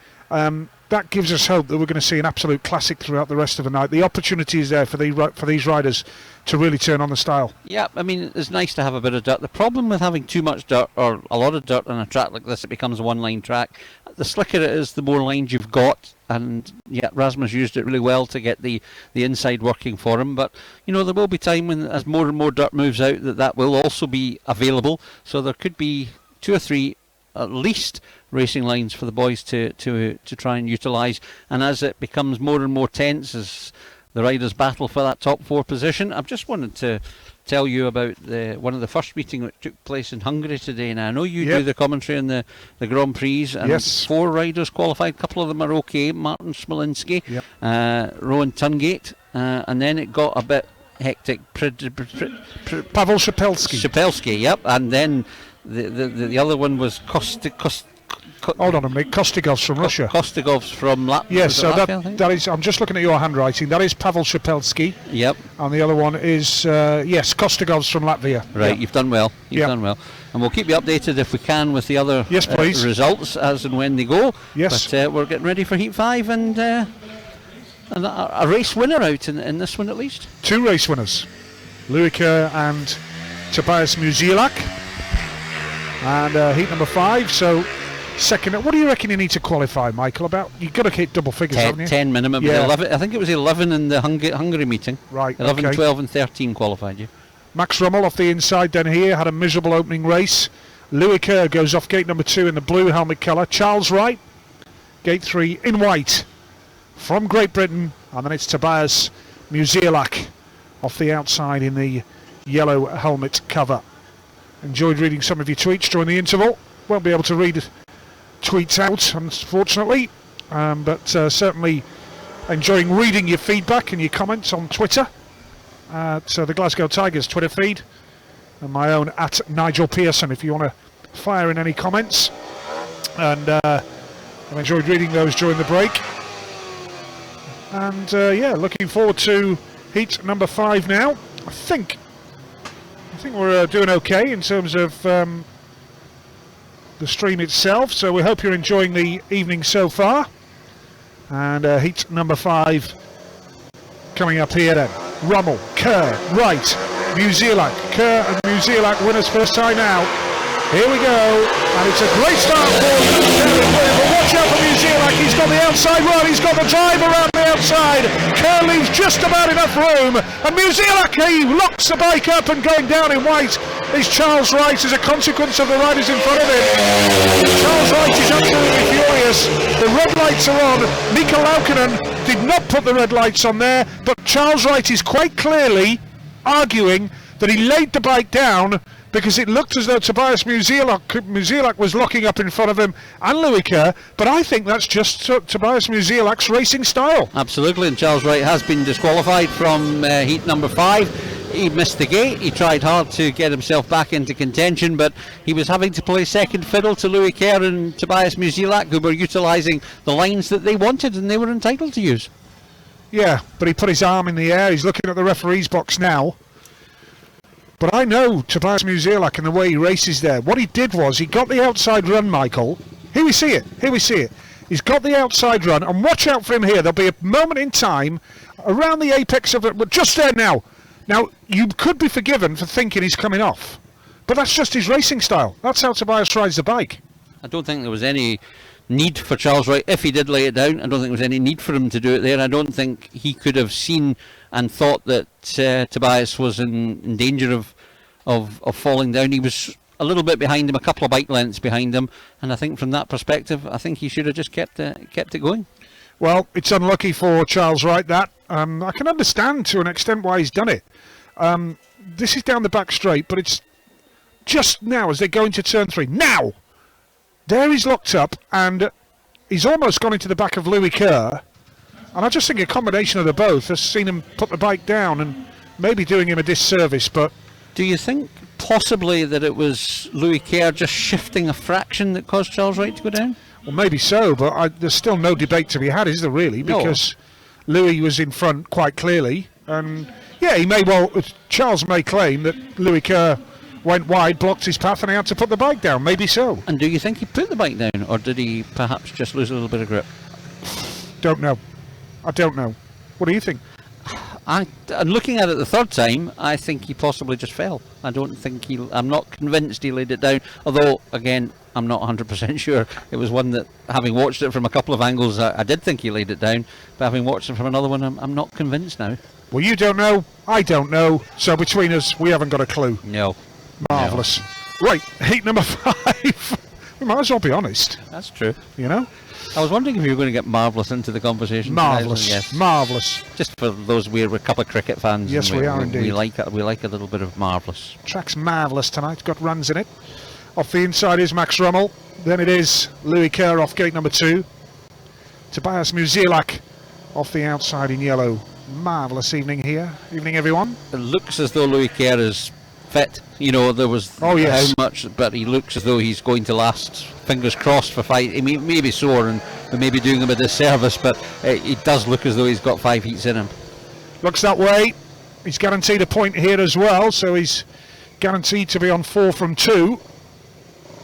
that gives us hope that we're going to see an absolute classic throughout the rest of the night. The opportunity is there for these riders to really turn on the style. Yeah, I mean, it's nice to have a bit of dirt. The problem with having too much dirt, or a lot of dirt on a track like this, it becomes a one-line track. The slicker it is, the more lines you've got, and yeah, Rasmus used it really well to get the inside working for him. But you know, there will be time when, as more and more dirt moves out, that will also be available. So there could be 2 or 3 at least racing lines for the boys to try and utilise. And as it becomes more and more tense, as the riders battle for that top 4 position, I've just wanted to tell you about one of the first meetings that took place in Hungary today. Now I know you do the commentary on the Grand Prix, and 4 riders qualified. A couple of them are okay. Martin Smolinski, Rowan Tungate, and then it got a bit hectic. Pavel Shapelsky. Yep, and then the other one was hold on a minute, Kostigov's from Russia. Kostigov's from Latvia. Yes, so that is, I'm just looking at your handwriting, that is Pavel Shapelsky. Yep. And the other one is, yes, Kostigov's from Latvia. Right, yep. You've done well. You've done well. And we'll keep you updated if we can with the other results as and when they go. Yes. But we're getting ready for Heat 5, and a race winner out in this one at least. 2 race winners, Luke and Tobias Musielak. And heat number 5, so second. What do you reckon you need to qualify, Michael? You've got to hit double figures, haven't you? 10 minimum. Yeah. 11, I think it was 11 in the Hungary meeting. Right. 11, okay. 12 and 13 qualified you. Max Rummel off the inside then here, had a miserable opening race. Louis Kerr goes off gate number 2 in the blue helmet colour. Charles Wright, gate 3 in white from Great Britain. And then it's Tobias Musielak off the outside in the yellow helmet cover. Enjoyed reading some of your tweets during the interval. Won't be able to read tweets out, unfortunately, but certainly enjoying reading your feedback and your comments on Twitter. So the Glasgow Tigers Twitter feed, and my own at Nigel Pearson if you want to fire in any comments. And I've enjoyed reading those during the break. And yeah, looking forward to heat number 5 now. I think we're doing okay in terms of the stream itself, so we hope you're enjoying the evening so far. And heat number 5 coming up here then. Rummel, Kerr, Wright, Musielak. Kerr and Musielak winners first time now. Here we go, and it's a great start for but watch out for Musielak. He's got the outside run, he's got the drive around the outside. Kerr leaves just about enough room, and Musielak, he locks the bike up, and going down in white is Charles Wright as a consequence of the riders in front of him. Charles Wright is absolutely furious. The red lights are on. Mika Laukkanen did not put the red lights on there, but Charles Wright is quite clearly arguing that he laid the bike down because it looked as though Tobias Musielak was locking up in front of him and Louis Kerr, but I think that's just Tobias Musielak's racing style. Absolutely, and Charles Wright has been disqualified from heat number 5. He missed the gate. He tried hard to get himself back into contention, but he was having to play second fiddle to Louis Kerr and Tobias Musielak, who were utilising the lines that they wanted and they were entitled to use. Yeah, but he put his arm in the air. He's looking at the referee's box now. But I know Tobias Musielak and the way he races there. What he did was he got the outside run, Michael. Here we see it. He's got the outside run, and watch out for him here. There'll be a moment in time around the apex of it, but just there now. Now, you could be forgiven for thinking he's coming off, but that's just his racing style. That's how Tobias rides the bike. I don't think there was any need for Charles Wright. If he did lay it down, I don't think there was any need for him to do it there. I don't think he could have seen and thought that Tobias was in danger of falling down. He was a little bit behind him, a couple of bike lengths behind him, and I think from that perspective, I think he should have just kept it going. Well, it's unlucky for Charles Wright that. I can understand to an extent why he's done it. This is down the back straight, but it's just now as they go into turn 3. Now! There he's locked up, and he's almost gone into the back of Louis Kerr, and I just think a combination of the both has seen him put the bike down and maybe doing him a disservice. But do you think possibly that it was Louis Kerr just shifting a fraction that caused Charles Wright to go down? Well, maybe so, but there's still no debate to be had, is there really? Because Louis was in front quite clearly, and yeah, he may well. Charles may claim that Louis Kerr went wide, blocked his path, and he had to put the bike down. Maybe so. And do you think he put the bike down, or did he perhaps just lose a little bit of grip? Don't know. I don't know. What do you think? And looking at it the third time, I think he possibly just fell. I'm not convinced he laid it down, although again I'm not 100% sure. It was one that, having watched it from a couple of angles, I did think he laid it down, but having watched it from another one, I'm not convinced now. Well, you don't know, I don't know, so between us we haven't got a clue. No. Marvellous. No. Right, heat number 5. We might as well be honest. That's true. You know? I was wondering if you were going to get marvellous into the conversation. Marvellous, yes. Marvellous. Just for those, we're a couple of cricket fans. Yes, we are indeed. We like a little bit of marvellous. Track's marvellous tonight, got runs in it. Off the inside is Max Rummel, then it is Louis Kerr off gate number 2. Tobias Musielak off the outside in yellow. Marvellous evening here. Evening, everyone. It looks as though Louis Kerr is fit. You know, there was how much, but he looks as though he's going to last. Fingers crossed for 5. He may be sore and we may be doing him a disservice, but it does look as though he's got 5 heats in him. Looks that way. He's guaranteed a point here as well, so he's guaranteed to be on 4 from 2.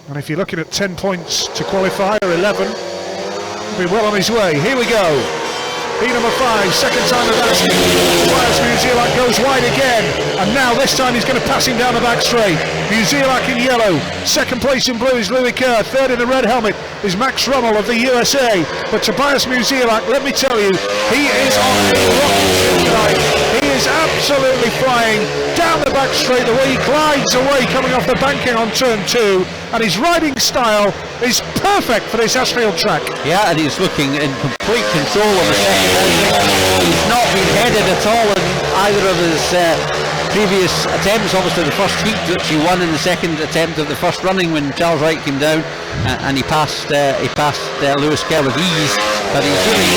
And if you're looking at 10 points to qualify, or 11, he'll be well on his way. Here we go. Heat number 5, second time of asking. Tobias Musielak goes wide again, and now this time he's going to pass him down the back straight. Musielak in yellow, second place in blue is Louis Kerr, third in the red helmet is Max Rummel of the USA. But Tobias Musielak, let me tell you, he is on a rocket ship tonight. He is absolutely flying down the back straight, the way he glides away coming off the banking on turn 2, and his riding style is perfect for this Ashfield track. Yeah, and he's looking in complete control of the second running. He's not been headed at all in either of his previous attempts. Obviously the first heat, which he won in the second attempt of the first running when Charles Wright came down, and he passed Lewis Kerr with ease, but he's really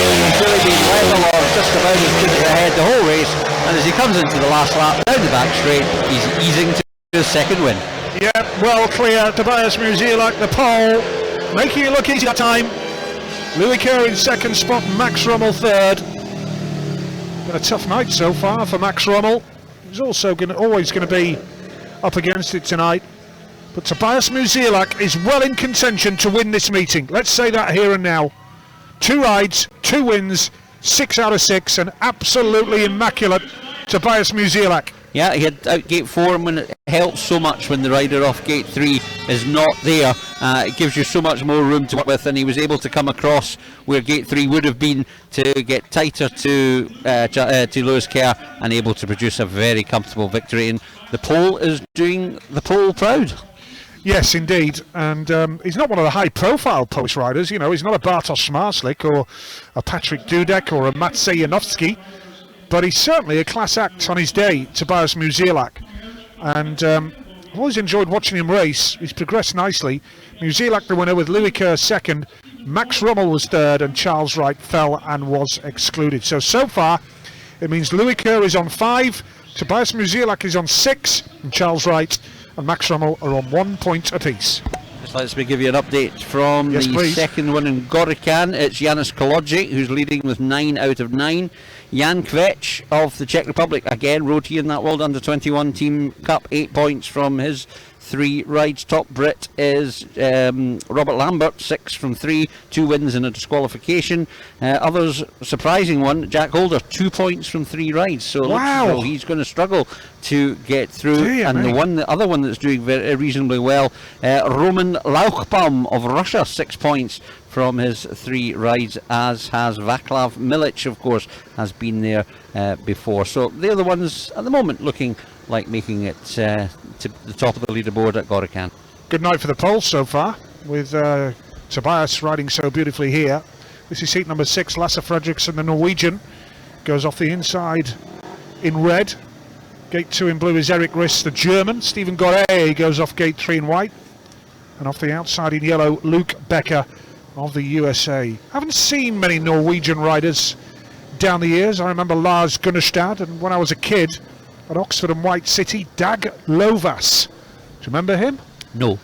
been level or just about as good as ahead the whole race, and as he comes into the last lap down the back straight, he's easing to his second win. Yeah, well clear. Tobias Musielak, the pole, making it look easy that time. Louis Kerr in second spot, Max Rummel third. Been a tough night so far for Max Rummel. He's also always going to be up against it tonight. But Tobias Musielak is well in contention to win this meeting. Let's say that here and now. 2 rides, 2 wins, 6 out of 6, and absolutely immaculate Tobias Musielak. Yeah, he had out gate 4, and when it helps so much when the rider off gate 3 is not there, it gives you so much more room to work with, and he was able to come across where gate 3 would have been to get tighter to Lewis Kerr, and able to produce a very comfortable victory. And the pole is doing the pole proud. Yes, indeed, and he's not one of the high-profile Polish riders. You know, he's not a Bartosz Marslik or a Patrick Dudek or a Maciej Janowski. But he's certainly a class act on his day, Tobias Musielak. And I've always enjoyed watching him race. He's progressed nicely. Musielak the winner with Louis Kerr second. Max Rummel was third, and Charles Wright fell and was excluded. So far, it means Louis Kerr is on 5, Tobias Musielak is on 6, and Charles Wright and Max Rummel are on 1 point apiece. Just let me give you an update from the second one in Gorican. It's Janusz Kolodziej who's leading with 9 out of 9. Jan Kvech of the Czech Republic, again rode he in that World Under-21 Team Cup, 8 points from his 3 rides. Top Brit is Robert Lambert, 6 from 3, 2 wins and a disqualification. Others, surprising one, Jack Holder, 2 points from 3 rides. So wow, so he's going to struggle to get through. And the other one that's doing very reasonably well, Roman Lauchbaum of Russia, 6 points from his 3 rides, as has Vaclav Milic, of course, has been there before. So they're the ones at the moment looking like making it to the top of the leaderboard at Gorican. Good night for the pole so far, with Tobias riding so beautifully here. This is seat number 6, Lasse Fredriksson, the Norwegian, goes off the inside in red. Gate 2 in blue is Eric Riss, the German. Stephen Gorey goes off gate 3 in white. And off the outside in yellow, Luke Becker, of the USA. Haven't seen many Norwegian riders down the years. I remember Lars Gunnestad, and when I was a kid at Oxford and White City, Dag Lovas. Do you remember him? No.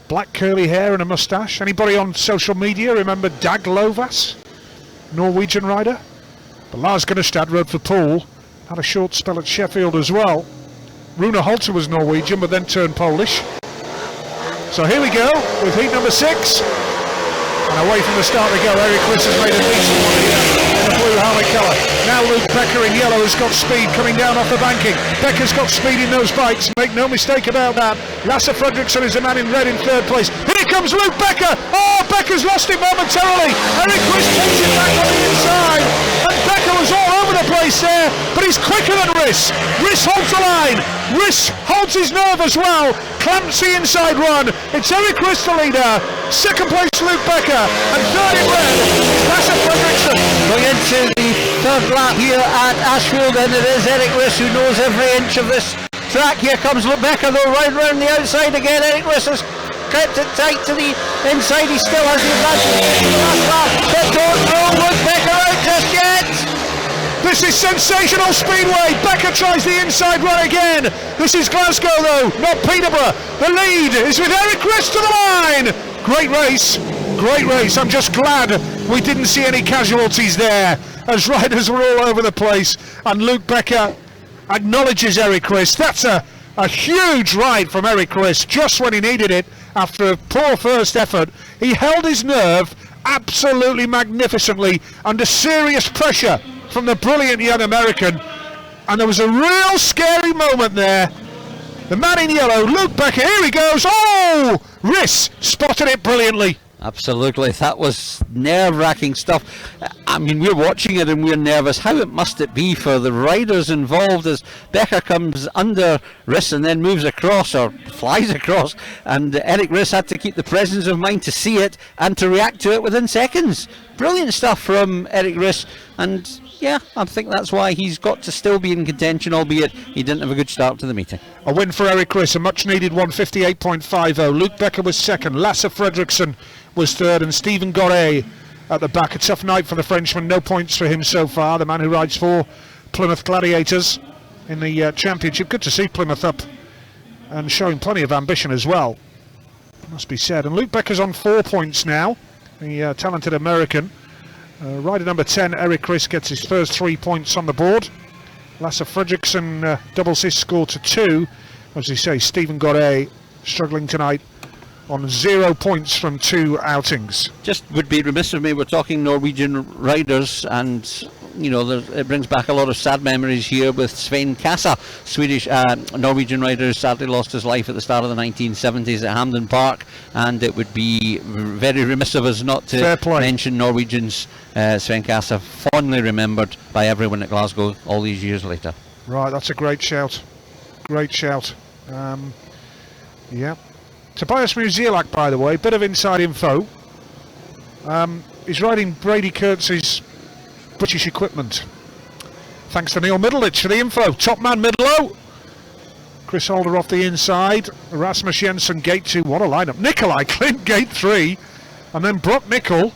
Black curly hair and a moustache. Anybody on social media remember Dag Lovas? Norwegian rider. But Lars Gunnestad rode for Pool. Had a short spell at Sheffield as well. Rune Holte was Norwegian but then turned Polish. So here we go with heat number 6. And away from the start they go. Eric Riss has made a decent one here in the blue helmet colour. Now Luke Becker in yellow has got speed coming down off the banking. Becker's got speed in those bikes, make no mistake about that. Lasse Fredriksson is the man in red in 3rd place. Here comes Luke Becker. Oh, Becker's lost it momentarily. Eric Riss takes it back on the inside. And Becker was all over the place there, but he's quicker than Riss. Riss holds the line. Riss holds his nerve as well. Clamps the inside run. It's Eric Riss the leader. 2nd place Luke Becker. And 3rd in red is Lasse Fredriksson. Going into the 3rd lap here at Ashfield, and it is Eric Riss who knows every inch of this track. Here comes Luke Becker though, right round the outside again. Eric Riss has kept it tight to the inside. He still has the advantage in the last lap, but don't throw Luke Becker out just yet. This is sensational speedway. Becker tries the inside run again. This is Glasgow though, not Peterborough. The lead is with Eric Riss to the line. Great race, great race. I'm just glad we didn't see any casualties there as riders were all over the place. And Luke Becker acknowledges Eric Riss. That's a huge ride from Eric Riss just when he needed it after a poor first effort. He held his nerve absolutely magnificently under serious pressure from the brilliant young American, and there was a real scary moment there. The man in yellow, Luke Becker, here he goes. Oh! Riss spotted it brilliantly. Absolutely, that was nerve-wracking stuff. I mean, we're watching it and we're nervous. How must it be for the riders involved as Becker comes under Riss and then moves across or flies across, and Eric Riss had to keep the presence of mind to see it and to react to it within seconds. Brilliant stuff from Eric Riss, and yeah, I think that's why he's got to still be in contention, albeit he didn't have a good start to the meeting. A win for Eric Riss, a much needed 158.50. Luke Becker was 2nd, Lasse Fredriksson was 3rd, and Stephen Goré at the back. A tough night for the Frenchman, no points for him so far, the man who rides for Plymouth Gladiators in the championship. Good to see Plymouth up and showing plenty of ambition as well, must be said. And Luke Becker's on 4 points now, the talented American. Rider number 10, Eric Riss, gets his first 3 points on the board. Lasse Fredriksson doubles his score to 2. As you say, Stephen Goré struggling tonight on 0 points from 2 outings. Just would be remiss of me, we're talking Norwegian riders, and you know, it brings back a lot of sad memories here with Sven Kassa, Swedish Norwegian rider, sadly lost his life at the start of the 1970s at Hampden Park, and it would be very remiss of us not to mention Norwegians. Sven Kassa, fondly remembered by everyone at Glasgow all these years later. Right, that's a great shout. Great shout. Yeah. Tobias Musielak, by the way, bit of inside info. He's riding Brady Kurtz's British equipment. Thanks to Neil Middleditch for the info. Top man Midlow. Chris Holder off the inside. Rasmus Jensen gate 2. What a lineup. Nikolai Klint gate 3. And then Brock Nickel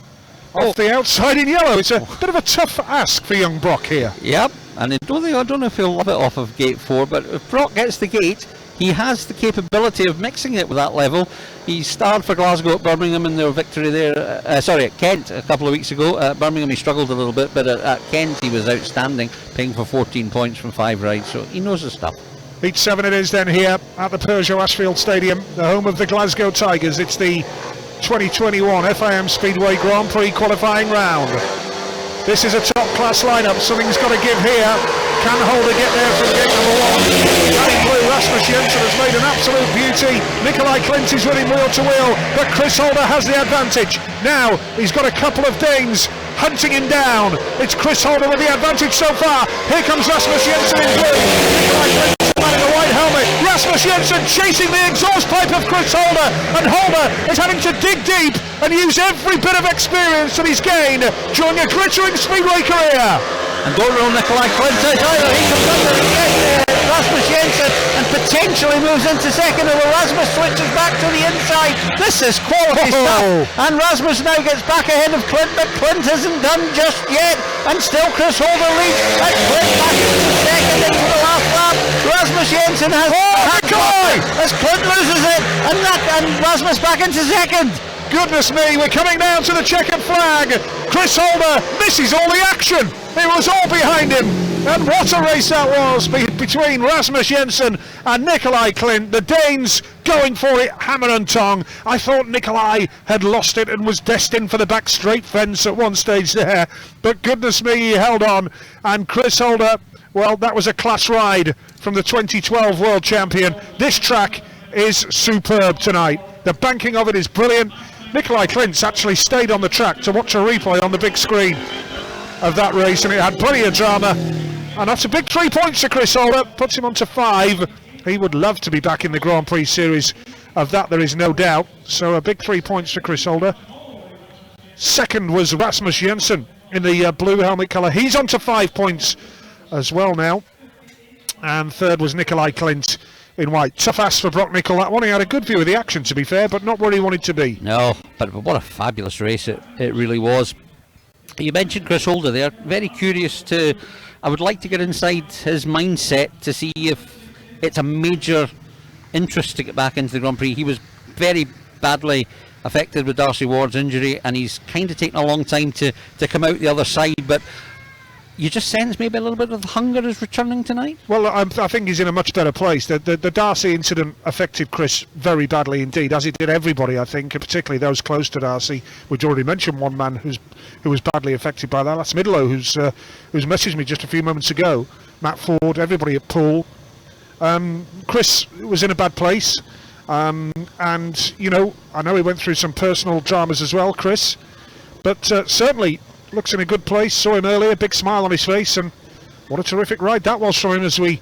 off the outside in yellow. It's a bit of a tough ask for young Brock here. Yep. And I don't know if he'll love it off of gate 4, but if Brock gets the gate, he has the capability of mixing it with that level. He starred for Glasgow at Birmingham in their victory there, at Kent a couple of weeks ago. At Birmingham he struggled a little bit, but at Kent he was outstanding, paying for 14 points from 5 rides, so he knows his stuff. Heat 7 it is then here at the Peugeot Ashfield Stadium, the home of the Glasgow Tigers. It's the 2021 FIM Speedway Grand Prix qualifying round. This is a top-class lineup. Something's got to give here. Can Holder get there from gate number 1? Danny Blue, Rasmus Jensen has made an absolute beauty. Nikolai Klint is with him wheel to wheel, but Chris Holder has the advantage. Now he's got a couple of Danes hunting him down. It's Chris Holder with the advantage so far. Here comes Rasmus Jensen in blue. Nikolai Klint is the man in the white helmet. Rasmus Jensen chasing the exhaust pipe of Chris Holder, and Holder is having to dig deep and use every bit of experience that he's gained during a glittering speedway career. And don't rule Nikolai Klint out either. He comes up with Rasmus Jensen and potentially moves into second, and Rasmus switches back to the inside. This is quality stuff. And Rasmus now gets back ahead of Klint, but Klint isn't done just yet. And still Chris Holder leads. And Klint back into second into the last lap. Rasmus Jensen has as Klint loses it, and Rasmus back into second. Goodness me, we're coming down to the checkered flag. Chris Holder misses all the action. It was all behind him. And what a race that was between Rasmus Jensen and Nikolai Klint. The Danes going for it hammer and tongue. I thought Nikolai had lost it and was destined for the back straight fence at one stage there. But goodness me, he held on. And Chris Holder, well, that was a class ride from the 2012 world champion. This track is superb tonight. The banking of it is brilliant. Nikolai Klint's actually stayed on the track to watch a replay on the big screen of that race, and it had plenty of drama. And that's a big 3 points to Chris Holder, puts him on to 5. He would love to be back in the Grand Prix series, of that there is no doubt. So a big 3 points to Chris Holder. Second was Rasmus Jensen in the blue helmet colour. He's on to 5 points as well now. And third was Nikolai Klint in white. Tough ass for Brock Nickel, that one. He had a good view of the action, to be fair, but not where he wanted to be. No, but what a fabulous race it really was. You mentioned Chris Holder there. Very curious I would like to get inside his mindset to see if it's a major interest to get back into the Grand Prix. He was very badly affected with Darcy Ward's injury, and he's kind of taken a long time to come out the other side, but you just sense maybe a little bit of hunger is returning tonight? Well, I think he's in a much better place. The Darcy incident affected Chris very badly indeed, as it did everybody, I think, and particularly those close to Darcy. We'd already mentioned one man who was badly affected by that. That's Midlow, who's messaged me just a few moments ago. Matt Ford, everybody at Poole. Chris was in a bad place, and, you know, I know he went through some personal dramas as well, Chris, but certainly looks in a good place. Saw him earlier, big smile on his face, and what a terrific ride that was from him as we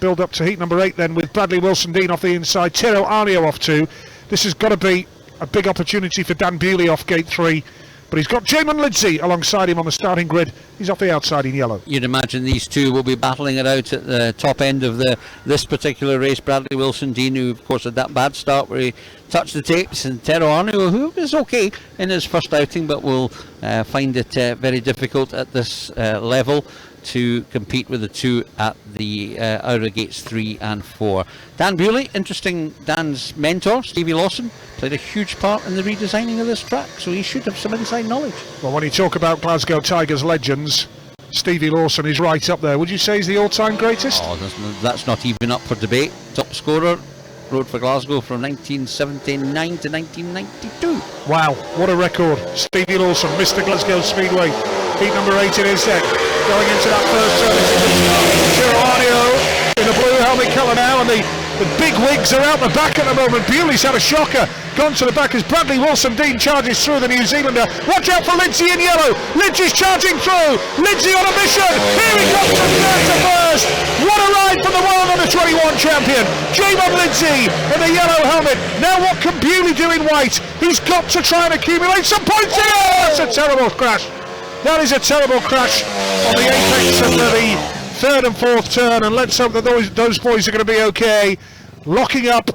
build up to heat number 8 then, with Bradley Wilson-Dean off the inside, Tero Arnio off 2. This has got to be a big opportunity for Dan Bewley off gate 3, but he's got Jamin Lindsay alongside him on the starting grid. He's off the outside in yellow. You'd imagine these two will be battling it out at the top end of this particular race. Bradley Wilson-Dean, who of course had that bad start where he touched the tapes, and Tero Arnio, who is okay in his first outing, but will find it very difficult at this level to compete with the two at the outer gates 3 and 4. Dan Bewley, interesting. Dan's mentor, Stevie Lawson, played a huge part in the redesigning of this track, so he should have some inside knowledge. Well, when you talk about Glasgow Tigers legends, Stevie Lawson is right up there. Would you say he's the all-time greatest? Oh, that's not even up for debate. Top scorer, rode for Glasgow from 1979 to 1992. Wow, what a record. Stevie Lawson, Mr. Glasgow Speedway. Heat number 8 in his deck. Going into that first turn. Tero Arnio in the blue helmet colour now, and the big wigs are out the back at the moment. Bewley's had a shocker. Gone to the back as Bradley Wilson-Dean charges through the New Zealander. Watch out for Lindsay in yellow. Lindsay's charging through. Lindsay on a mission. Here he comes from third to first. What a ride from the World Under 21 champion. Jamin Lindsay in the yellow helmet. Now what can Bewley do in white? He's got to try and accumulate some points here. That's a terrible crash. That is a terrible crash on the apex of the third and fourth turn, and let's hope that those boys are going to be okay. Locking up,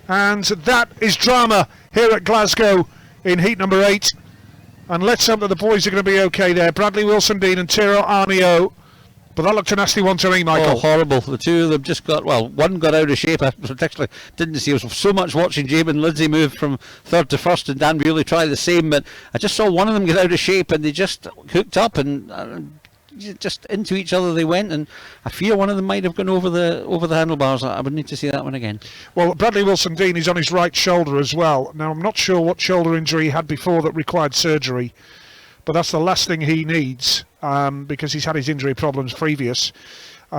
and that is drama here at Glasgow in heat number 8. And let's hope that the boys are going to be okay there. Bradley Wilson-Dean and Tero Arnio. But that looked a nasty one to me, Michael. Oh, horrible. The two of them just got, well, one got out of shape. I particularly didn't see. I was so much watching Jamin Lindsay move from third to first, and Dan Bewley try the same, but I just saw one of them get out of shape, and they just hooked up, and just into each other they went, and I fear one of them might have gone over the handlebars. I would need to see that one again. Well, Bradley Wilson-Dean is on his right shoulder as well. Now, I'm not sure what shoulder injury he had before that required surgery, but that's the last thing he needs, because he's had his injury problems previous. They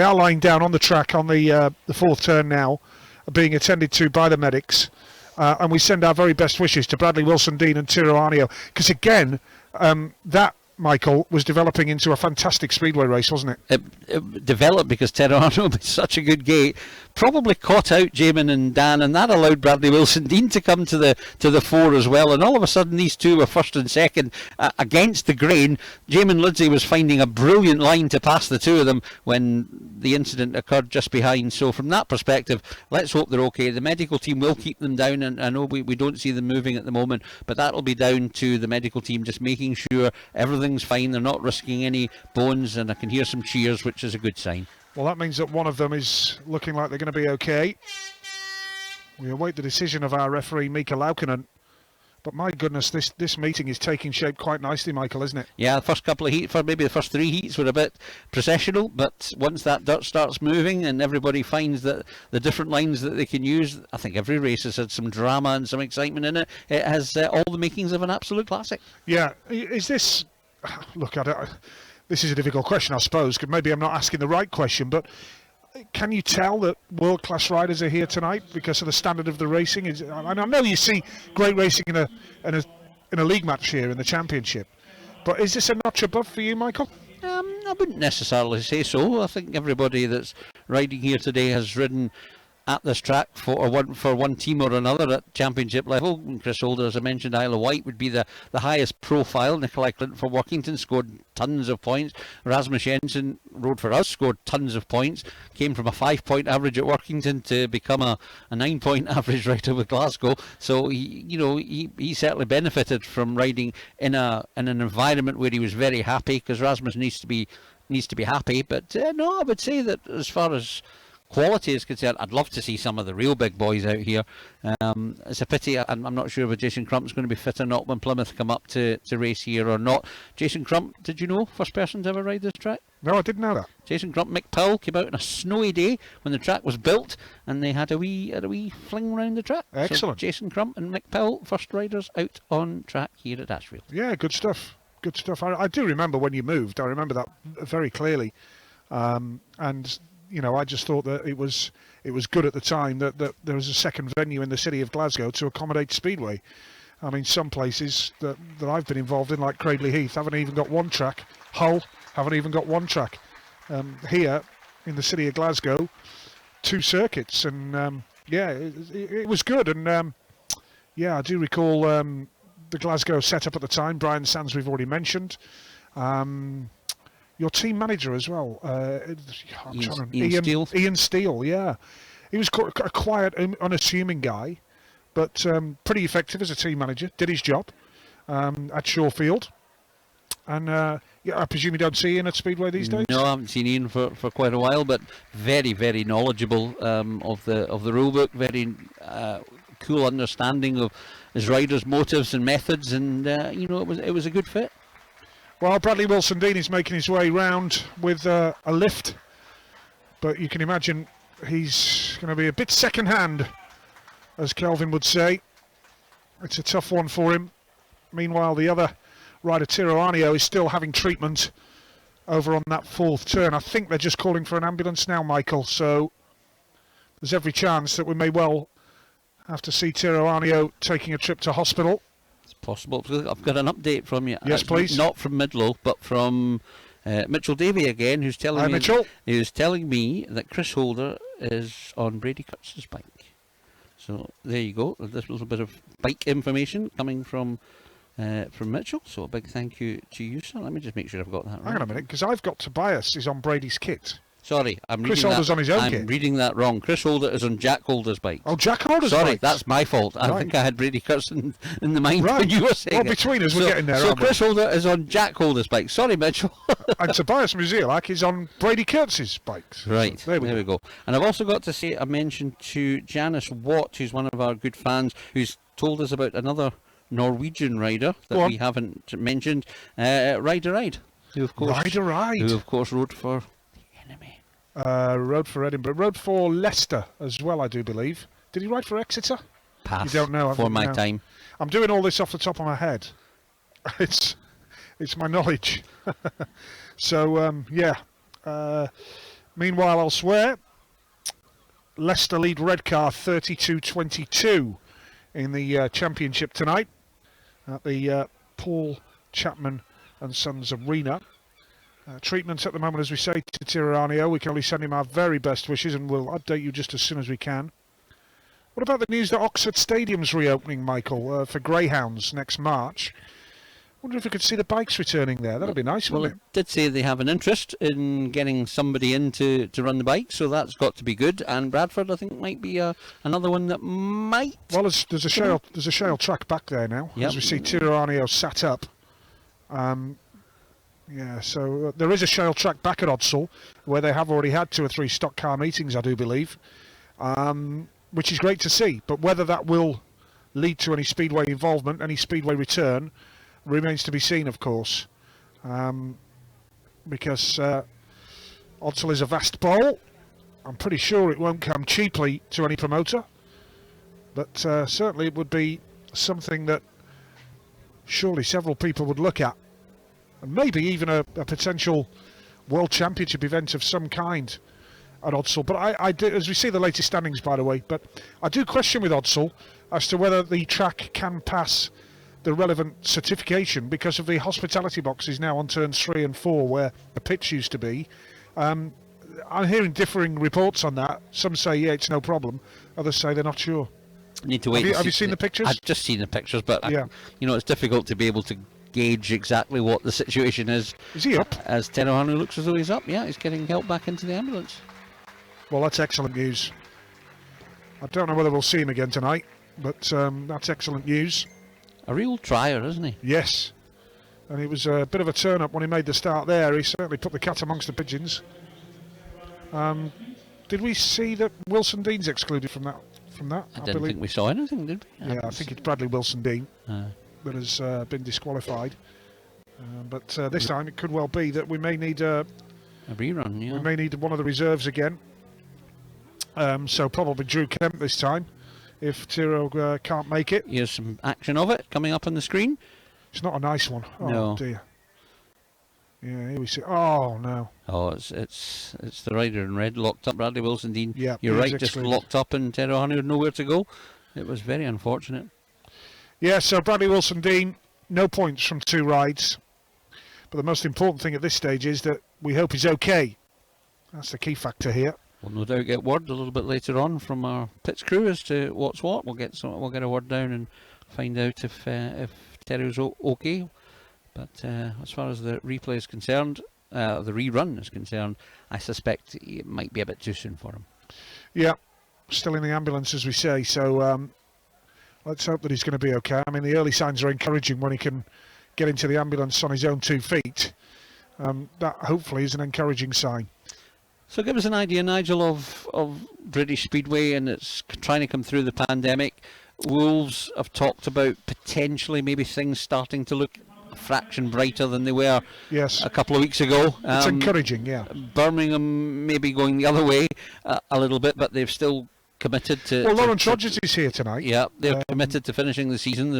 are lying down on the track on the fourth turn now, being attended to by the medics, and we send our very best wishes to Bradley Wilson-Dean and Tero Arnio, because again, that Michael, was developing into a fantastic speedway race, wasn't it? It developed because Terrano was such a good gate, probably caught out Jamin and Dan, and that allowed Bradley Wilson-Dean to come to the fore as well. And all of a sudden, these two were first and second against the grain. Jamin Lindsay was finding a brilliant line to pass the two of them when the incident occurred just behind. So from that perspective, let's hope they're okay. The medical team will keep them down, and I know we don't see them moving at the moment, but that'll be down to the medical team just making sure everything's fine. They're not risking any bones, and I can hear some cheers, which is a good sign. Well, that means that one of them is looking like they're going to be okay. We await the decision of our referee, Mika Laukkanen. But my goodness, this meeting is taking shape quite nicely, Michael, isn't it? Yeah, the first couple of heats, maybe the first 3 heats were a bit processional, but once that dirt starts moving and everybody finds that the different lines that they can use, I think every race has had some drama and some excitement in it. It has all the makings of an absolute classic. Yeah, is this... Look, this is a difficult question, I suppose, because maybe I'm not asking the right question, but can you tell that world-class riders are here tonight because of the standard of the racing? I know you see great racing in a league match here in the championship, but is this a notch above for you, Michael? I wouldn't necessarily say so. I think everybody that's riding here today has ridden at this track for one team or another at championship level. Chris Holder, as I mentioned, Isle of Wight would be the highest profile. Nikolai Clint for Workington scored tons of points. Rasmus Jensen rode for us, scored tons of points. Came from a 5-point average at Workington to become a 9-point average rider with Glasgow. So he certainly benefited from riding in an environment where he was very happy, because Rasmus needs to be happy. But no, I would say that as far as quality is concerned, I'd love to see some of the real big boys out here. It's a pity I'm not sure if Jason Crump's going to be fit or not when Plymouth come up to race here or not. Jason Crump, did you know, first person to ever ride this track? No, I didn't know that. Jason Crump, Mick Powell came out on a snowy day when the track was built, and they had a wee fling around the track. Excellent. So Jason Crump and Mick Powell, first riders out on track here at Ashfield. Yeah, good stuff. Good stuff. I do remember when you moved. I remember that very clearly, and I just thought that it was good at the time that there was a second venue in the city of Glasgow to accommodate Speedway. I mean, some places that I've been involved in, like Cradley Heath, haven't even got one track. Hull haven't even got one track. Here in the city of Glasgow, 2 circuits, and it was good. And I do recall the Glasgow setup at the time. Brian Sands, we've already mentioned. Your team manager as well, Ian Steele, yeah. He was a quiet, unassuming guy, but pretty effective as a team manager, did his job at Shawfield. And I presume you don't see Ian at Speedway these days? No, I haven't seen Ian for quite a while, but very, very knowledgeable of the rule book, very cool understanding of his riders' motives and methods, and it was a good fit. Well, Bradley Wilson-Dean is making his way round with a lift, but you can imagine he's going to be a bit second-hand, as Kelvin would say. It's a tough one for him. Meanwhile, the other rider, Tiro Arnio, is still having treatment over on that 4th turn. I think they're just calling for an ambulance now, Michael, so there's every chance that we may well have to see Tiro Arnio taking a trip to hospital. Possible. I've got an update from you. Yes, please. Not from Midlow, but from Mitchell Davey again, who's telling me that Chris Holder is on Brady Kurtz's bike. So there you go. This little bit of bike information coming from Mitchell. So a big thank you to you, sir. Let me just make sure I've got that right. Hang on a minute, because I've got Tobias is on Brady's kit. Sorry, Chris Holder's on his own kit. I'm reading that wrong. Chris Holder is on Jack Holder's bike. Oh, Jack Holder's bike. Sorry, that's my fault. I think I had Brady Kurtzen in the mind when you were saying it. Well, between us, we're getting there, So Chris Holder is on Jack Holder's bike. Sorry, Mitchell. And Tobias Musielak is on Brady Kurtz's bikes. Right, so there we go. And I've also got to say a mention to Janice Watt, who's one of our good fans, who's told us about another Norwegian rider that we haven't mentioned, Ride, who of course rode for the enemy. Rode for Edinburgh, rode for Leicester as well, I do believe. Did he ride for Exeter? Pass. You don't know. For my time. I'm doing all this off the top of my head. It's my knowledge. So meanwhile, elsewhere, Leicester lead Redcar 32-22 in the championship tonight at the Paul Chapman and Sons Arena. Treatment at the moment, as we say, to Tirranio. We can only send him our very best wishes, and we'll update you just as soon as we can. What about the news that Oxford Stadium's reopening, Michael, for Greyhounds next March? Wonder if we could see the bikes returning there. That'd be nice, wouldn't it? Well, it did say they have an interest in getting somebody in to run the bike, so that's got to be good. And Bradford, I think, might be another one that might. Well, there's a shale track back there now, as we see Tirranio sat up. Yeah, so there is a shale track back at Odsal, where they have already had 2 or 3 stock car meetings, I do believe, which is great to see. But whether that will lead to any speedway involvement, any speedway return, remains to be seen, of course, because Odsal is a vast bowl. I'm pretty sure it won't come cheaply to any promoter, but certainly it would be something that surely several people would look at, and maybe even a potential World Championship event of some kind at Odsal. But I do, as we see the latest standings, by the way, but I do question with Odsal as to whether the track can pass the relevant certification because of the hospitality boxes now on turns 3 and 4 where the pitch used to be. I'm hearing differing reports on that. Some say, yeah, it's no problem. Others say they're not sure. Need to wait. Have you seen the pictures? I've just seen the pictures, but yeah. It's difficult to be able to gauge exactly what the situation is. Is he up? As Terohanu looks as though he's up. Yeah, he's getting help back into the ambulance. Well, that's excellent news. I don't know whether we'll see him again tonight, but that's excellent news. A real trier, isn't he? Yes. And it was a bit of a turn-up when he made the start there. He certainly put the cat amongst the pigeons. Did we see that Wilson Dean's excluded from that? I didn't think we saw anything, did we? Yeah, I think it's Bradley Wilson Dean that has been disqualified. But this time it could well be that we may need a rerun. Yeah. We may need one of the reserves again. So probably Drew Kemp this time, if Tiro can't make it. Here's some action of it coming up on the screen. It's not a nice one. Oh no. Dear. Yeah, here we see. Oh no. Oh, it's the rider in red locked up. Bradley Wilson Dean. Yeah, you're right. Just locked up, and Terohanu had nowhere to go. It was very unfortunate. Yeah. So Bradley Wilson Dean, no points from 2 rides. But the most important thing at this stage is that we hope he's okay. That's the key factor here. We'll no doubt get word a little bit later on from our pits crew as to what's what. We'll get a word down and find out if Terry's okay. But as far as the replay is concerned, the rerun is concerned, I suspect it might be a bit too soon for him. Yeah, still in the ambulance, as we say. So let's hope that he's going to be okay. I mean, the early signs are encouraging when he can get into the ambulance on his own 2 feet. That hopefully is an encouraging sign. So give us an idea, Nigel, of British Speedway, and it's trying to come through the pandemic. Wolves have talked about potentially maybe things starting to look a fraction brighter than they were a couple of weeks ago. It's encouraging, yeah. Birmingham maybe going the other way a little bit, but they've still committed to... Well, Lawrence Rogers is here tonight. Yeah, they're committed to finishing the season.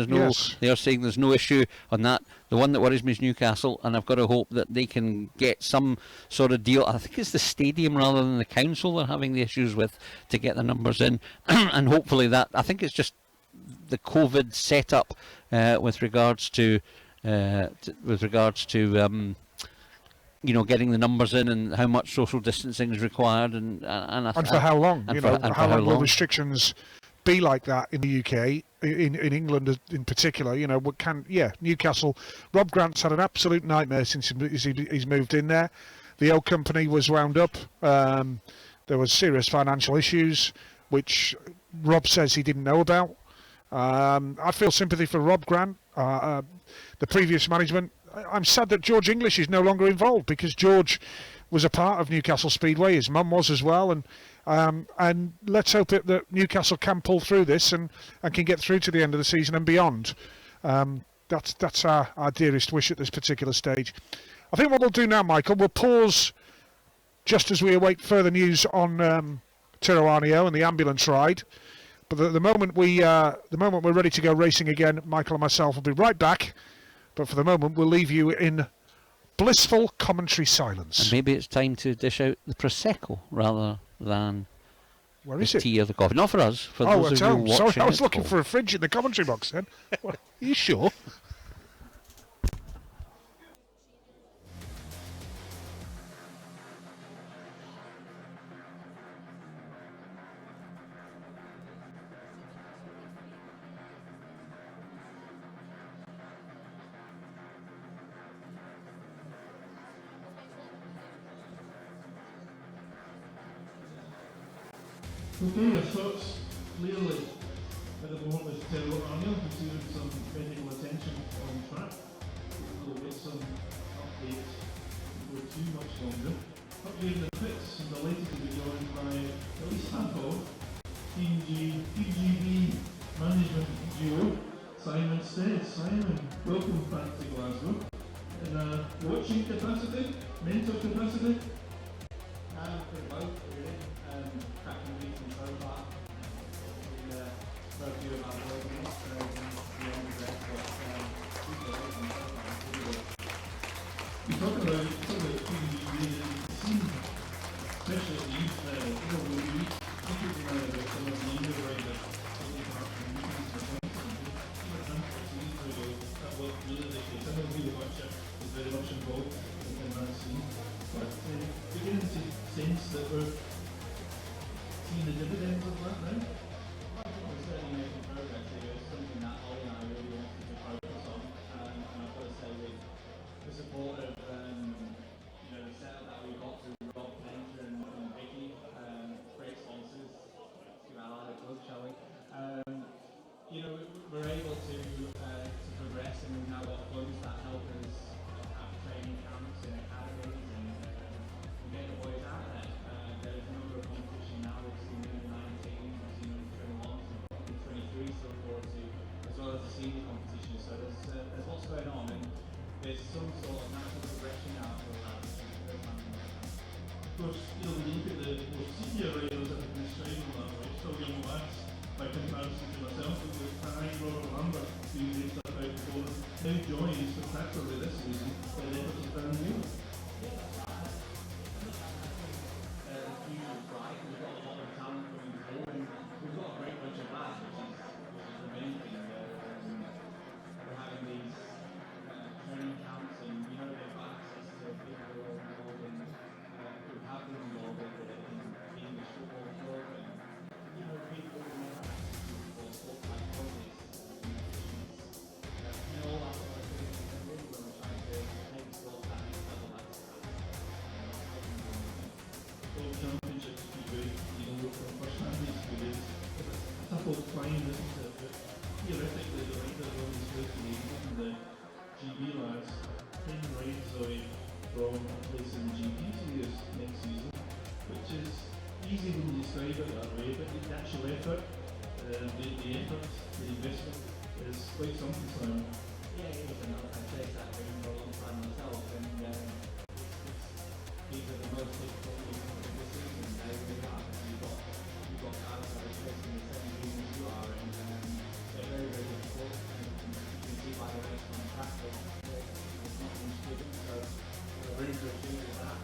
They are saying there's no issue on that. The one that worries me is Newcastle, and I've got to hope that they can get some sort of deal. I think it's the stadium rather than the council they're having the issues with to get the numbers in, and hopefully that... I think it's just the COVID setup with regards to getting the numbers in and how much social distancing is required and for how long? How long will restrictions be like that in the UK, in England in particular? Newcastle. Rob Grant's had an absolute nightmare since he's moved in there. The old company was wound up. There was serious financial issues, which Rob says he didn't know about. I feel sympathy for Rob Grant, the previous management. I'm sad that George English is no longer involved, because George was a part of Newcastle Speedway. His mum was as well, and let's hope that Newcastle can pull through this and can get through to the end of the season and beyond. That's our dearest wish at this particular stage. I think what we'll do now, Michael, we'll pause just as we await further news on Tirranio and the ambulance ride. But the moment we're ready to go racing again, Michael and myself will be right back. But for the moment, we'll leave you in blissful commentary silence. And maybe it's time to dish out the Prosecco rather than the tea or the coffee. Not for us, for those of you watching. Sorry, I was looking for a fridge in the commentary box then. Well, are you sure? Okay, your thoughts clearly at the moment with Terrell Arnold receiving some medical attention on track. We'll get some updates before too much longer. Updating the pits, I'm delighted to be joined by at least half of Team PGB management duo, Simon Stead. Simon, welcome back to Glasgow. In a watching capacity, mental capacity? For both, really. Cracking week from so far. Spoke to you about working up, so the end of it, but You talk about PGB scene, especially at the youth level. We talked about some of the younger riders taking part in meetings for points. That worked really nicely. Some of you watch it is very much involved in that scene. But beginning to sense that we're seeing the dividends of that now. we're certainly making progress here. It's something that Ollie and I really wanted to focus on. And I've got to say, with the support of the setup that we got through Rob Painter and Vicky, great sponsors, to ally the club, shall we? We're able to progress, and we've now got funds that help us have training camps and academies and get the boys out there. There's a number of competition now. We've seen under 19, we've seen under 21, under 23 still forward to, as well as the senior competition. So there's lots going on, and there's some sort of natural progression now for lads. Of course, when you look at the more senior riders that have been striving that way, still young lads by comparison to myself, with Ty, Robert Lambert, who raced that out before, now joined spectacularly this season by the efforts of Dan Neal. We've got a lot of talent coming through, and we've got a great bunch of lads, which is the main thing. We're having these training camps, and they've got access to people who are involved in, who have been involved in the English football club, and people who never have access to football, sports like colleges, all that sort of thing. And really, when we're trying to take sports to that next level, that's World Championships would be great, from first-hand experience. It's a tough old climb, isn't it? But theoretically, the riders on the split and the GB lads can ride Zoe from a place in the GB series next season, which is easy when you describe it that way, but the actual effort, the effort, the investment is quite something, Simon. Yeah, it is, and I've chased that dream for a long time myself, and these are the most difficult weeks of the season. They really are. You've got guys that are chasing the same dream as you are, and they're very, very difficult. And you can see by the race on the track that it's not much given, so we're really to achieve that.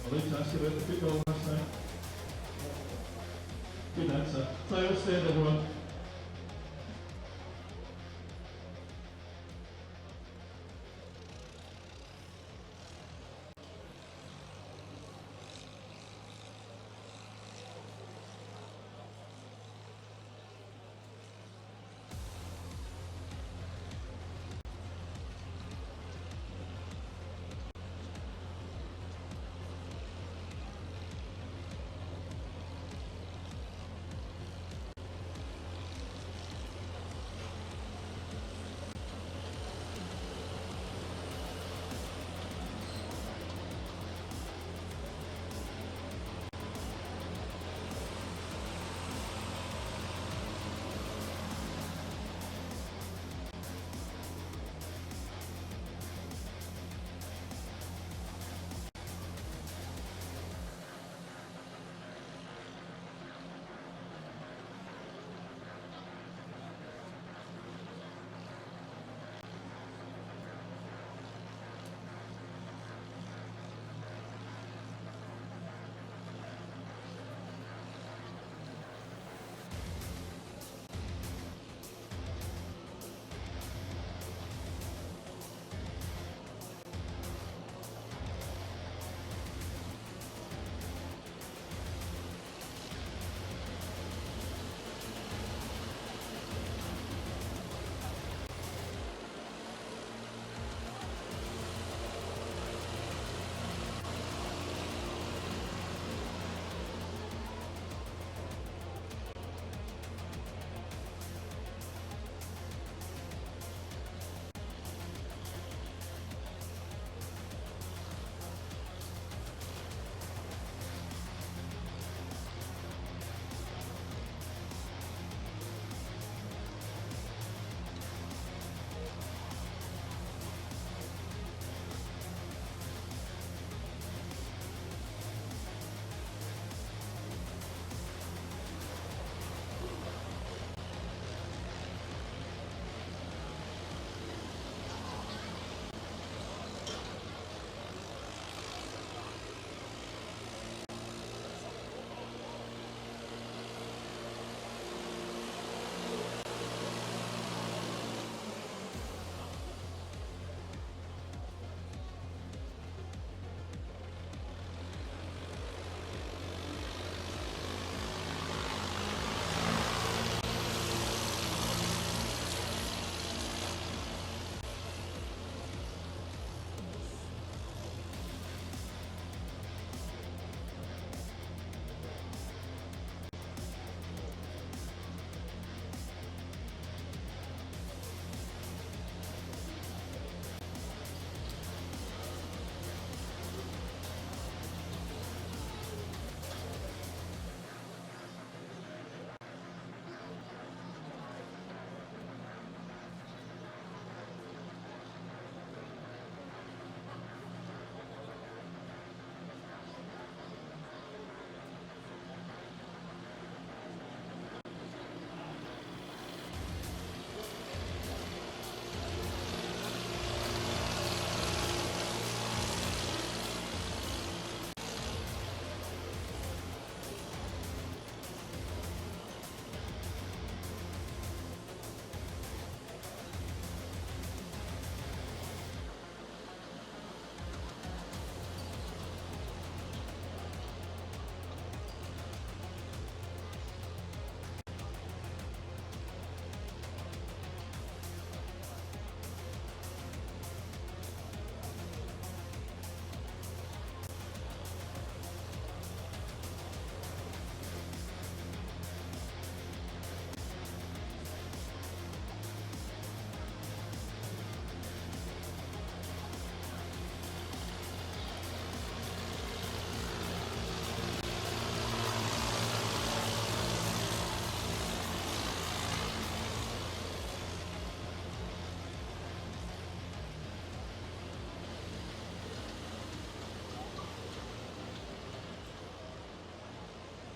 I'd like to ask you about the football last night. Good answer. Simon Stead, everyone.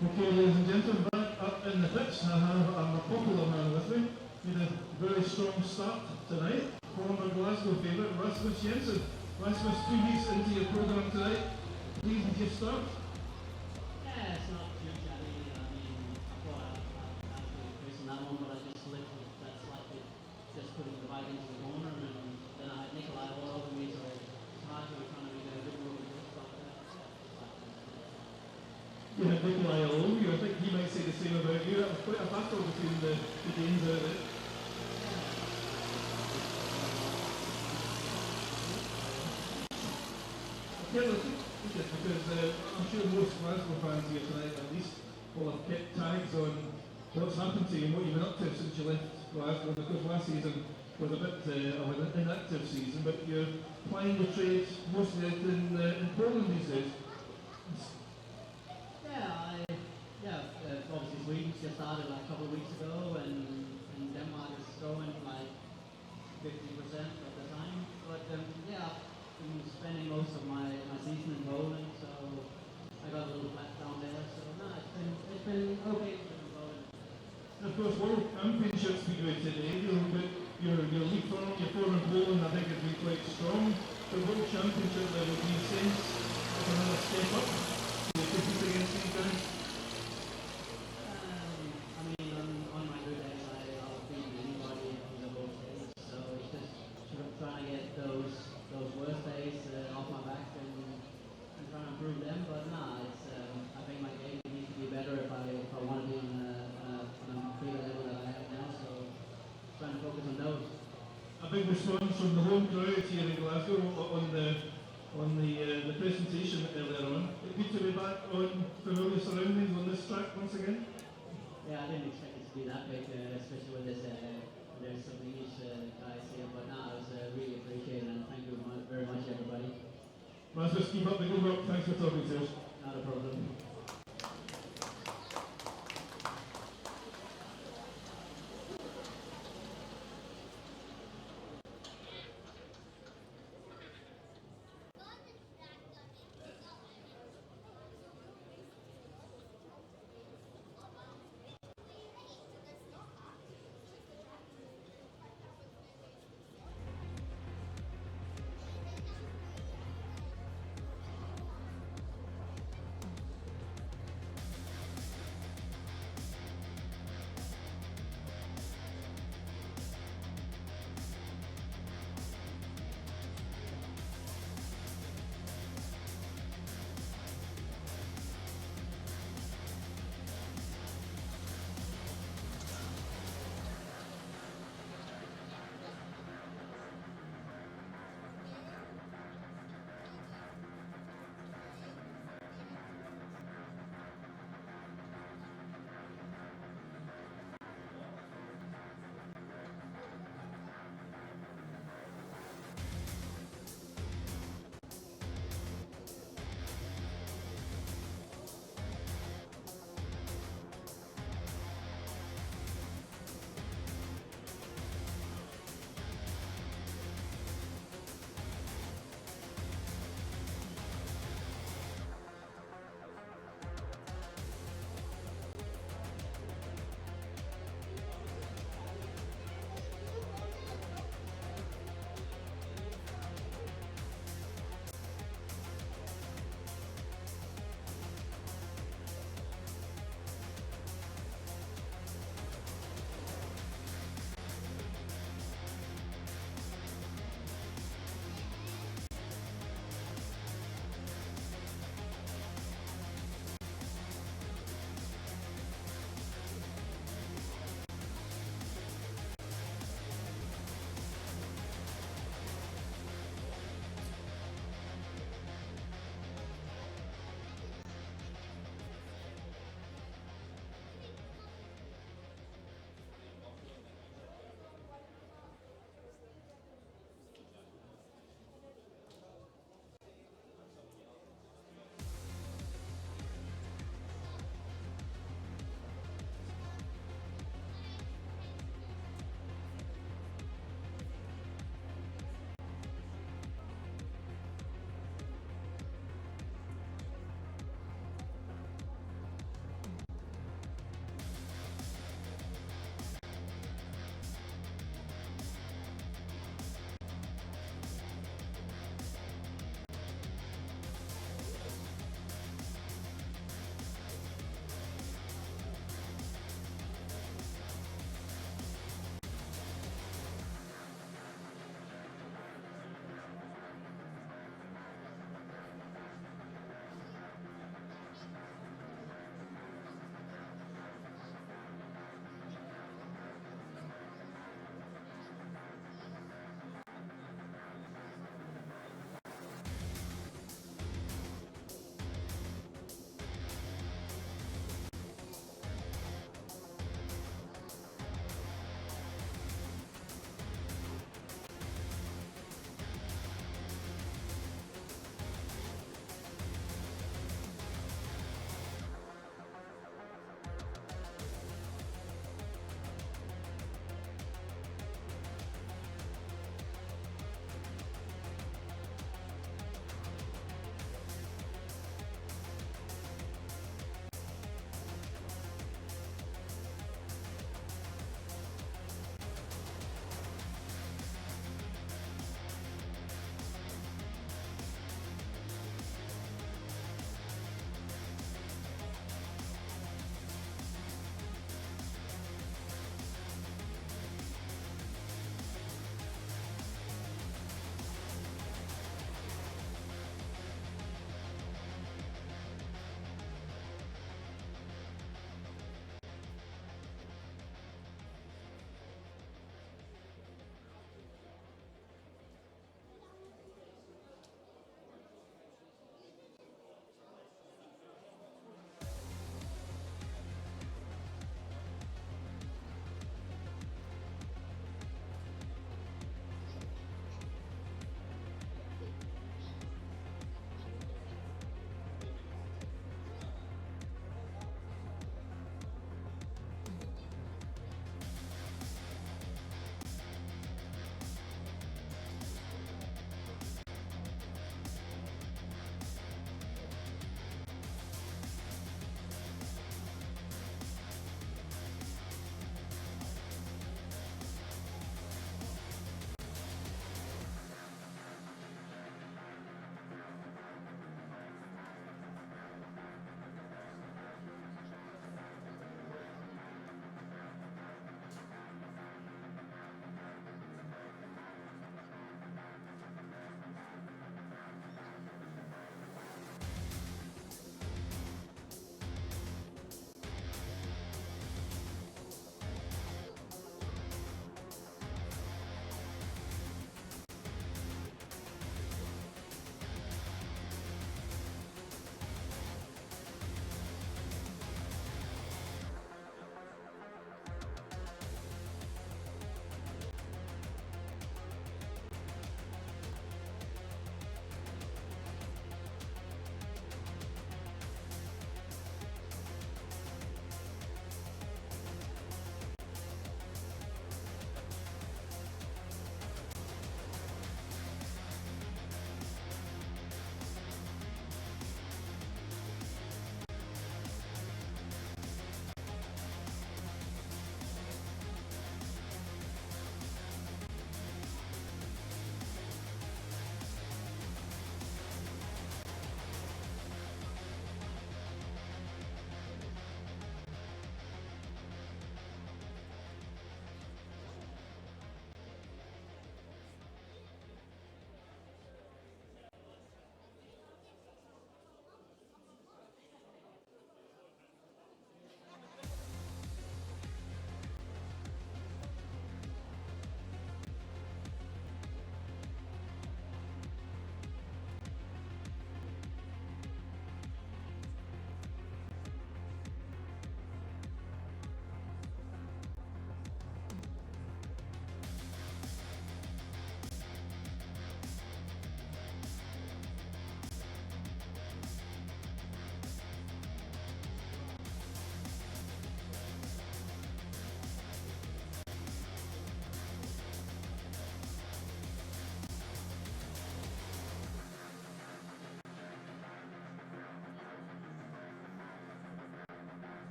Okay, ladies and gentlemen, back up in the pitch, I have a popular man with me. Made a very strong start tonight. Former Glasgow favourite, Rasmus Jensen. Rasmus, 2 weeks into your programme tonight. Pleased with your start? Yeah, it's not too shabby. I mean, I thought I'd be Pearson that one, but I just lifted that slightly, just putting the bike into the corner, and then I had Nikolai all over me, so it's hard to trying to make it a bit more robust, but You had Nikolai all over you. I think he might say the same about you. That was quite a battle between the Danes out there. Yeah, look, because I'm sure most Glasgow fans here tonight at least will have kept tags on what's happened to you and what you've been up to since you left Glasgow, because last season was a bit of an inactive season, but you're plying the trade mostly out in Poland these days. obviously Sweden just started like a couple of weeks ago, and Denmark is growing like 50% of the time. But I've been spending most of my season in Poland, so I got a little flat down there. So it's been okay in Poland. And of course, World Championships be great today. Your league form, your form in Poland, I think has been quite strong. The World Championship level, do you sense it's another step up to compete against these guys? On my good days, I'll beat anybody in the both days. So it's just sort of trying to get those worst days off my back and trying to improve them. But I think my game needs to be better if I want to be on a bigger level that I have now. So trying to focus on those. A big response from the home crowd here in Glasgow on the presentation earlier on. Good to be back on familiar surroundings on this track once again. Yeah, I didn't expect it to be that big, especially when there's some English guys here. But I was really appreciated, and thank you very much, everybody. Rasmus, keep up the good work. Thanks for talking to us. Not a problem.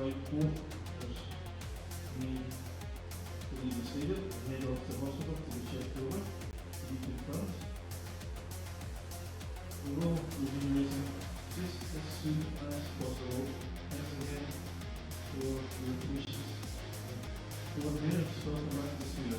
arrive home, there's me to leave the stadium and head off to the hospital to be checked over, to be confirmed. We will resume racing just as soon as possible. Thanks again for your patience. Over here, welcome back to the studio.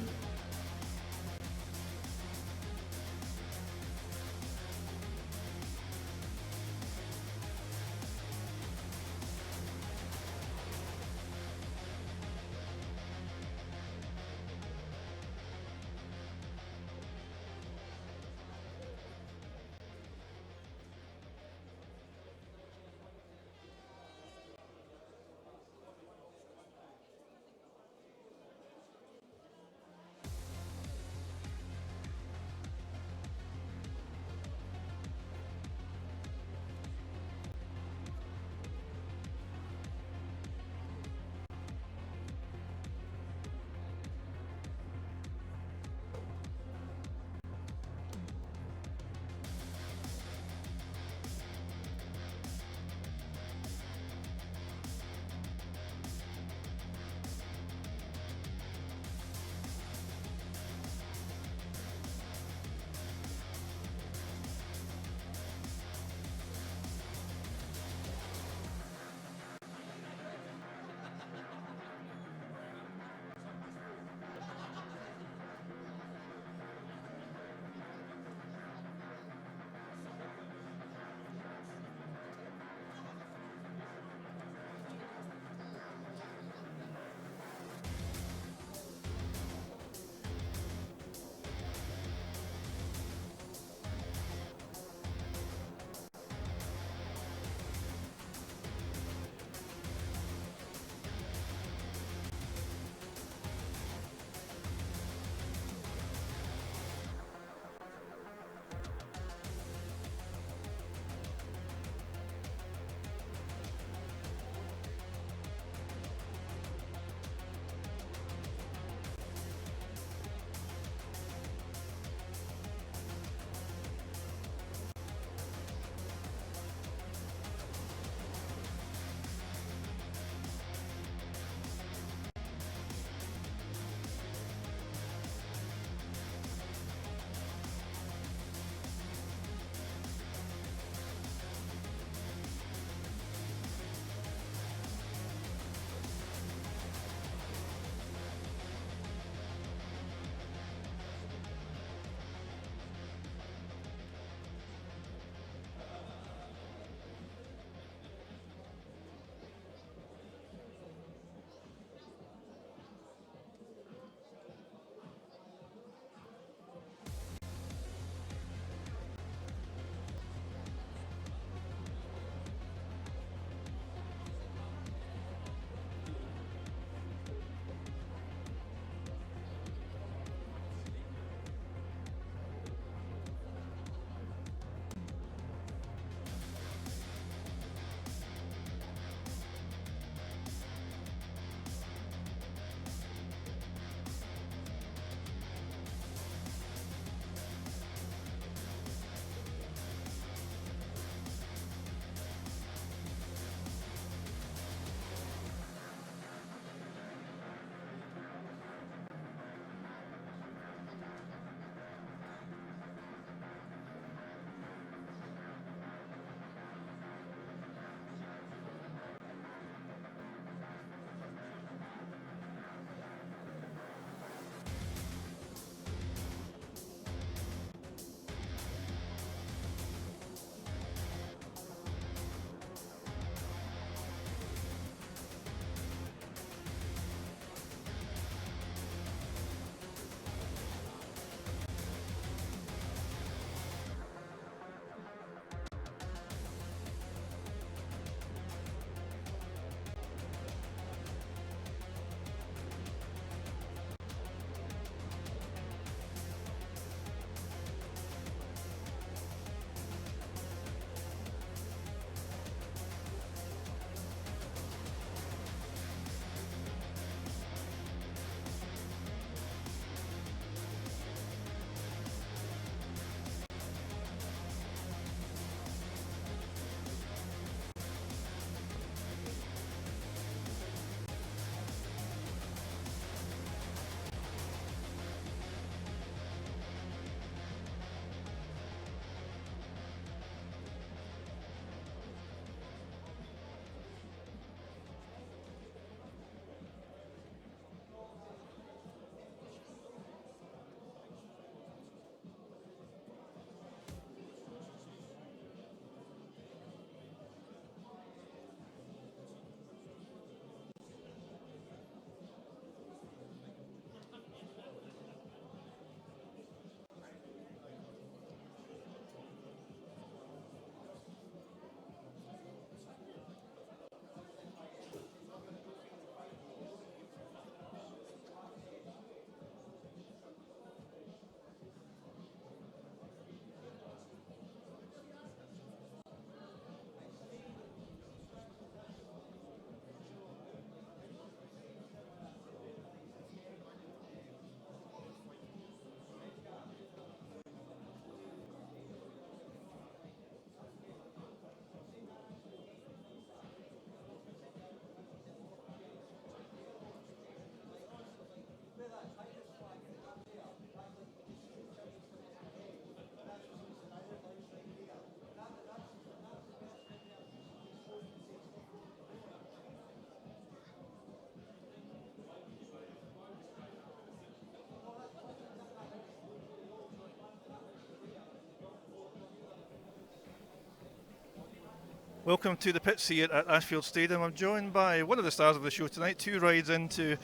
Welcome to the pits here at Ashfield Stadium. I'm joined by one of the stars of the show tonight, 2 rides into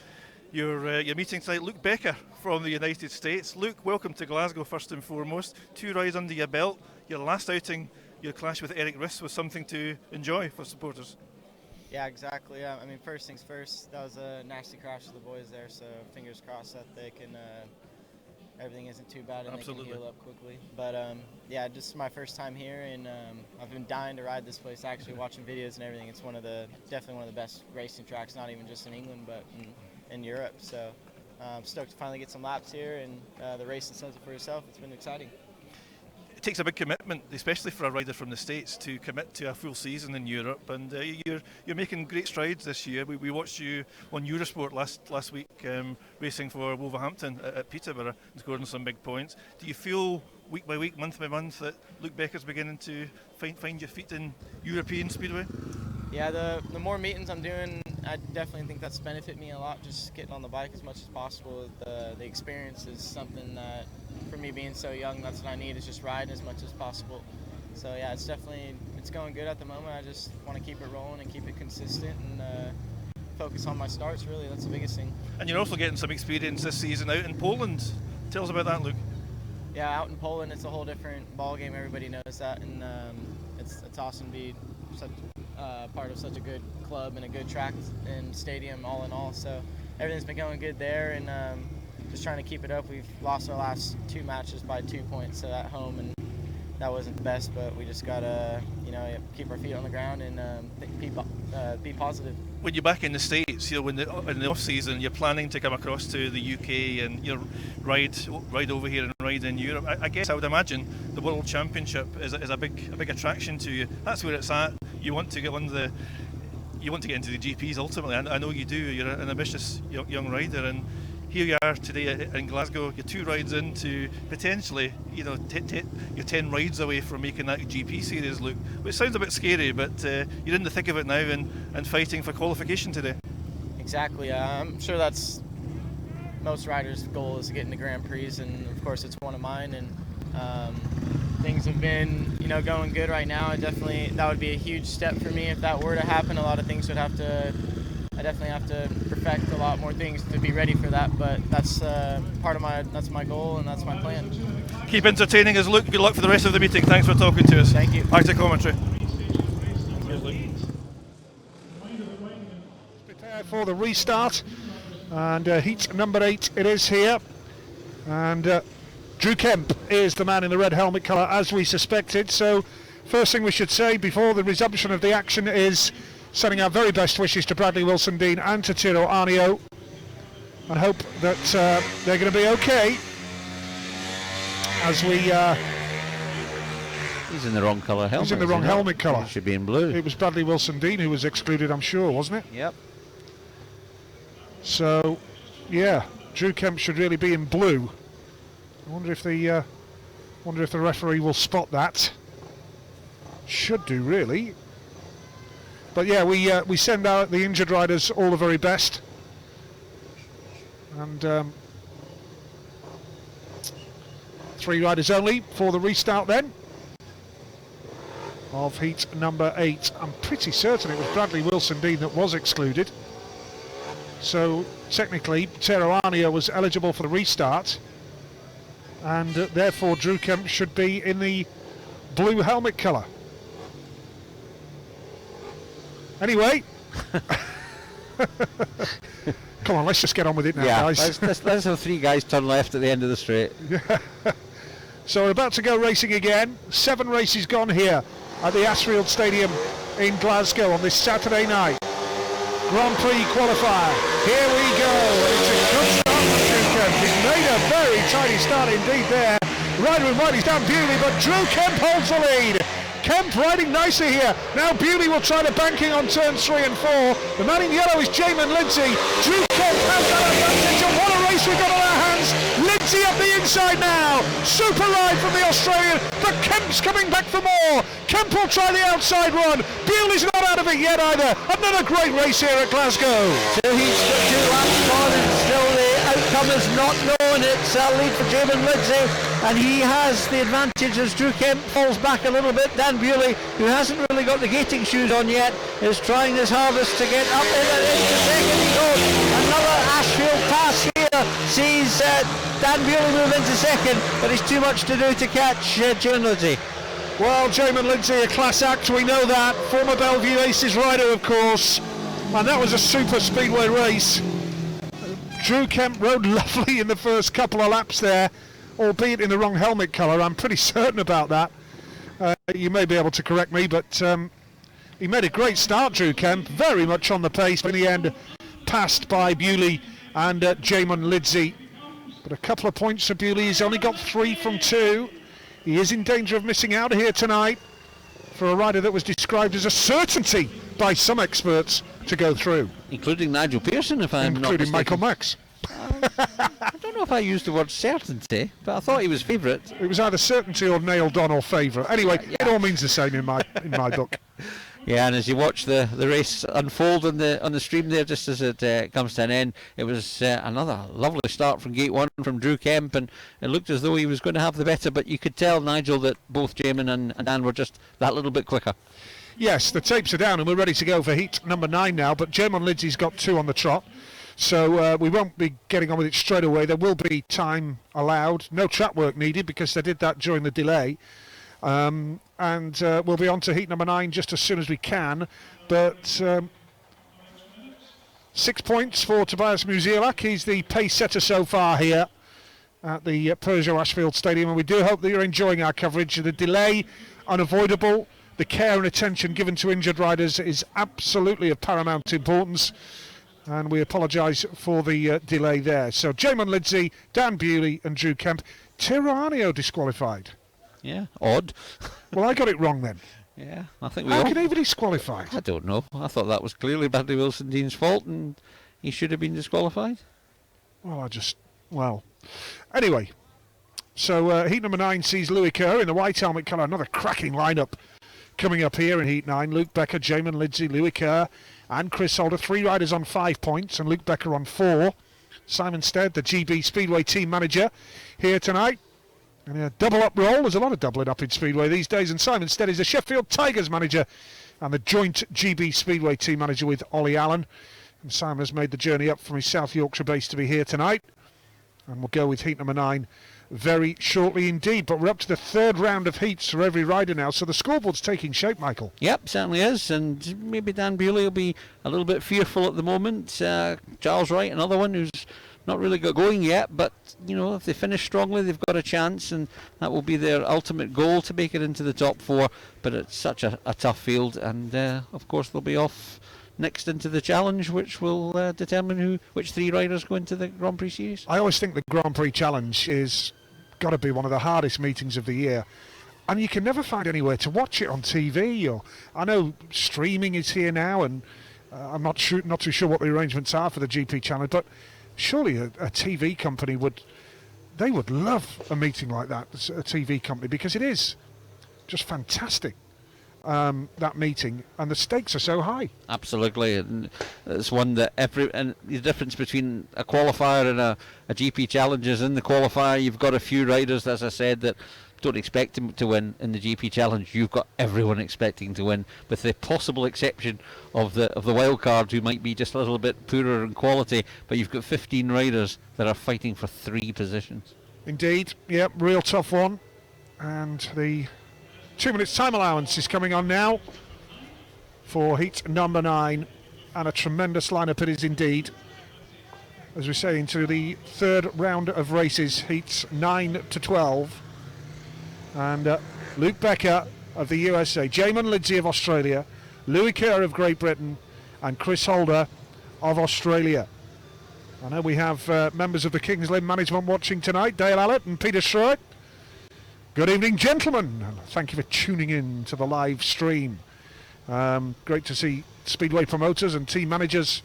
your meeting tonight, Luke Becker from the United States. Luke, welcome to Glasgow first and foremost. 2 rides under your belt. Your last outing, your clash with Eric Riss, was something to enjoy for supporters. Yeah, exactly. I mean, first things first, that was a nasty crash with the boys there, so fingers crossed that they can, everything isn't too bad and Absolutely. They can heal up quickly. But yeah, just my first time here, and I've been dying to ride this place, actually watching videos and everything. It's definitely one of the best racing tracks, not even just in England, but in Europe. So I'm stoked to finally get some laps here, and the racing says it for itself. It's been exciting. It takes a big commitment, especially for a rider from the States, to commit to a full season in Europe, and you're making great strides this year. We watched you on Eurosport last week racing for Wolverhampton at Peterborough and scoring some big points. Do you feel week by week, month by month, that Luke Becker's beginning to find your feet in European speedway? Yeah, the more meetings I'm doing, I definitely think that's benefited me a lot, just getting on the bike as much as possible. The experience is something that, for me being so young, that's what I need, is just riding as much as possible. So yeah, it's going good at the moment. I just want to keep it rolling and keep it consistent and focus on my starts, really. That's the biggest thing. And you're also getting some experience this season out in Poland. Tell us about that, Luke. Yeah, out in Poland, it's a whole different ball game. Everybody knows that, and it's awesome to be part of such a good club and a good track and stadium all in all. So everything's been going good there, and just trying to keep it up. We've lost our last 2 matches by 2 points at home, and that wasn't the best, but we just gotta keep our feet on the ground and be positive. When you're back in the States, when in the off season, you're planning to come across to the UK and ride over here and ride in Europe. I guess I would imagine the World Championship is a big attraction to you. That's where it's at. You want to get into the GPs ultimately. I know you do. You're an ambitious young rider, and here you are today in Glasgow. You're 2 rides into potentially, you're 10 rides away from making that GP series, Luke. Which sounds a bit scary, but you're in the thick of it now and fighting for qualification today. Exactly. I'm sure that's most riders' goal, is to get into Grand Prix, and of course it's one of mine. And things have been, going good right now. That would be a huge step for me if that were to happen. A lot of things I definitely have to perfect a lot more things to be ready for that, but that's that's my goal and that's my plan. Keep entertaining us, Luke. Good luck for the rest of the meeting. Thanks for talking to us. Thank you. Back to commentary. Prepare for the restart, and heat number 8 it is here, and Drew Kemp is the man in the red helmet colour, as we suspected. So first thing we should say before the resumption of the action is sending our very best wishes to Bradley Wilson-Dean and to Tiro Arnio, and hope that they're going to be okay as we... He's in the wrong colour helmet. He's in the wrong helmet colour. It should be in blue. It was Bradley Wilson-Dean who was excluded, I'm sure, wasn't it? Yep. So, yeah, Drew Kemp should really be in blue. I wonder if the referee will spot that. Should do, really. But yeah, we send out the injured riders all the very best, and 3 riders only for the restart then of heat number 8. I'm pretty certain it was Bradley Wilson-Dean that was excluded, so technically Tero Arnio was eligible for the restart, and therefore Drew Kemp should be in the blue helmet colour. Anyway, come on, let's just get on with it now, guys. Let's have 3 guys turn left at the end of the straight. So we're about to go racing again. 7 races gone here at the Ashfield Stadium in Glasgow on this Saturday night. Grand Prix qualifier. Here we go. It's a good start for Drew Kemp. He's made a very tidy start indeed there. Rider in white, he's down Bewley, but Drew Kemp holds the lead. Kemp riding nicely here. Now Bewley will try the banking on turns 3 and 4. The man in yellow is Jamin Lindsay. Drew Kemp has that advantage, and what a race we've got on our hands. Lindsay up the inside now. Super ride from the Australian, but Kemp's coming back for more. Kemp will try the outside run. Bewley's not out of it yet either. Another great race here at Glasgow. So he's 2 laps gone, and still the outcome outcome is not known. It's a lead for Jamin Lindsay, and he has the advantage as Drew Kemp falls back a little bit. Dan Bewley, who hasn't really got the gating shoes on yet, is trying his hardest to get up in and into second. He goes. Another Ashfield pass here sees Dan Bewley move into second, but it's too much to do to catch Jamin Lindsay. Well, Jamin Lindsay, a class act, we know that. Former Bellevue Aces rider, of course. And that was a super speedway race. Drew Kemp rode lovely in the first couple of laps there, albeit in the wrong helmet colour. I'm pretty certain about that. You may be able to correct me, but he made a great start, Drew Kemp. Very much on the pace, but in the end, passed by Bewley and Jamin Lindsay. But a couple of points for Bewley. He's only got 3 from 2. He is in danger of missing out here tonight for a rider that was described as a certainty by some experts to go through. Including Nigel Pearson, if I'm not mistaken. Including Michael Max. I don't know if I used the word certainty, but I thought he was favourite. It was either certainty or nailed on or favourite. Anyway, It all means the same in my book. Yeah, and as you watch the race unfold on the stream there, just as it comes to an end, it was another lovely start from gate 1 from Drew Kemp, and it looked as though he was going to have the better, but you could tell, Nigel, that both Jamin and Dan were just that little bit quicker. Yes, the tapes are down and we're ready to go for heat number 9 now, but Jamin Lindsay's got 2 on the trot, so we won't be getting on with it straight away. There will be time allowed, no track work needed because they did that during the delay. And we'll be on to heat number 9 just as soon as we can. But 6 points for Tobias Musielak. He's the pace setter so far here at the Peugeot Ashfield Stadium, and we do hope that you're enjoying our coverage. The delay, unavoidable. The care and attention given to injured riders is absolutely of paramount importance, and we apologise for the delay there. So Jamin Lindsay, Dan Bewley and Drew Kemp. Tiranio disqualified. Yeah, odd. Well, I got it wrong then. Yeah, I think we How all... can he be disqualified? I don't know. I thought that was clearly Bradley Wilson-Dean's fault and he should have been disqualified. Well, anyway. So heat number 9 sees Louis Kerr in the white helmet colour. Another cracking lineup coming up here in heat 9. Luke Becker, Jamin Lindsay, Louis Kerr and Chris Holder. 3 riders on 5 points and Luke Becker on 4. Simon Stead, the GB Speedway team manager, here tonight. And a double-up role. There's a lot of doubling up in Speedway these days, and Simon Stead is the Sheffield Tigers manager and the joint GB Speedway team manager with Ollie Allen. And Simon has made the journey up from his South Yorkshire base to be here tonight. And we'll go with heat number 9 very shortly indeed. But we're up to the 3rd round of heats for every rider now, so the scoreboard's taking shape, Michael. Yep, certainly is, and maybe Dan Bewley will be a little bit fearful at the moment. Charles Wright, another one who's not really got going yet, but you know, if they finish strongly they've got a chance, and that will be their ultimate goal, to make it into the top 4. But it's such a tough field, and of course they'll be off next into the challenge, which will determine which 3 riders go into the Grand Prix series. I always think the Grand Prix challenge is got to be one of the hardest meetings of the year, and you can never find anywhere to watch it on TV. Or I know streaming is here now, and I'm not too sure what the arrangements are for the GP challenge, but surely a TV company would love a meeting like that, a TV company, because it is just fantastic, that meeting, and the stakes are so high. Absolutely, and it's one that and the difference between a qualifier and a GP challenge is in the qualifier you've got a few riders, as I said, that don't expect him to win. In the GP challenge you've got everyone expecting to win, with the possible exception of the wild card who might be just a little bit poorer in quality, but you've got 15 riders that are fighting for 3 positions. Indeed, yep, real tough one. And the 2 minutes time allowance is coming on now for heat number 9, and a tremendous lineup it is indeed, as we say, into the 3rd round of races, heats 9 to 12. And Luke Becker of the USA, Jamin Lindsay of Australia, Louis Kerr of Great Britain and Chris Holder of Australia. I know we have members of the King's Lynn management watching tonight, Dale Allett and Peter Shrewett. Good evening, gentlemen, and thank you for tuning in to the live stream. Great to see Speedway promoters and team managers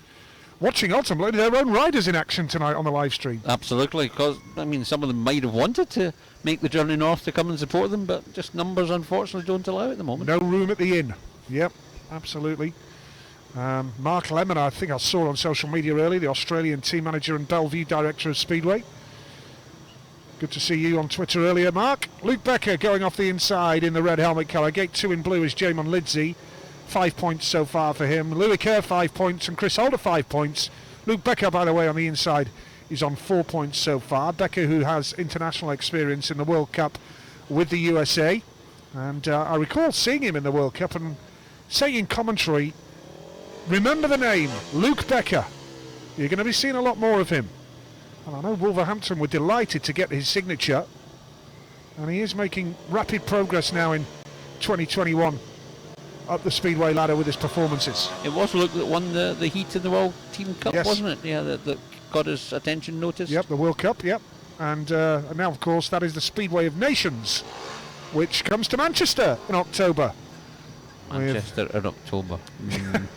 watching ultimately their own riders in action tonight on the live stream. Absolutely, because I mean some of them might have wanted to make the journey north to come and support them, but just numbers unfortunately don't allow it at the moment. No room at the inn. Yep, absolutely. Mark Lemon, I think I saw on social media earlier, the Australian team manager and Bellevue director of Speedway. Good to see you on Twitter earlier, Mark. Luke Becker going off the inside in the red helmet colour. Gate 2 in blue is Jamon Lidsey. 5 points so far for him. Louis Kerr 5 points and Chris Holder 5 points. Luke Becker, by the way, on the inside is on 4 points so far. Becker, who has international experience in the World Cup with the USA. And I recall seeing him in the World Cup and saying in commentary, remember the name, Luke Becker. You're going to be seeing a lot more of him. And I know Wolverhampton were delighted to get his signature. And he is making rapid progress now in 2021 up the Speedway ladder with his performances. It was Luke that won the heat in the World Team Cup, yes. Wasn't it? Yeah, that got his attention noticed. Yep, the World Cup, yep. And now, of course, that is the Speedway of Nations, which comes to Manchester in October. Manchester in October.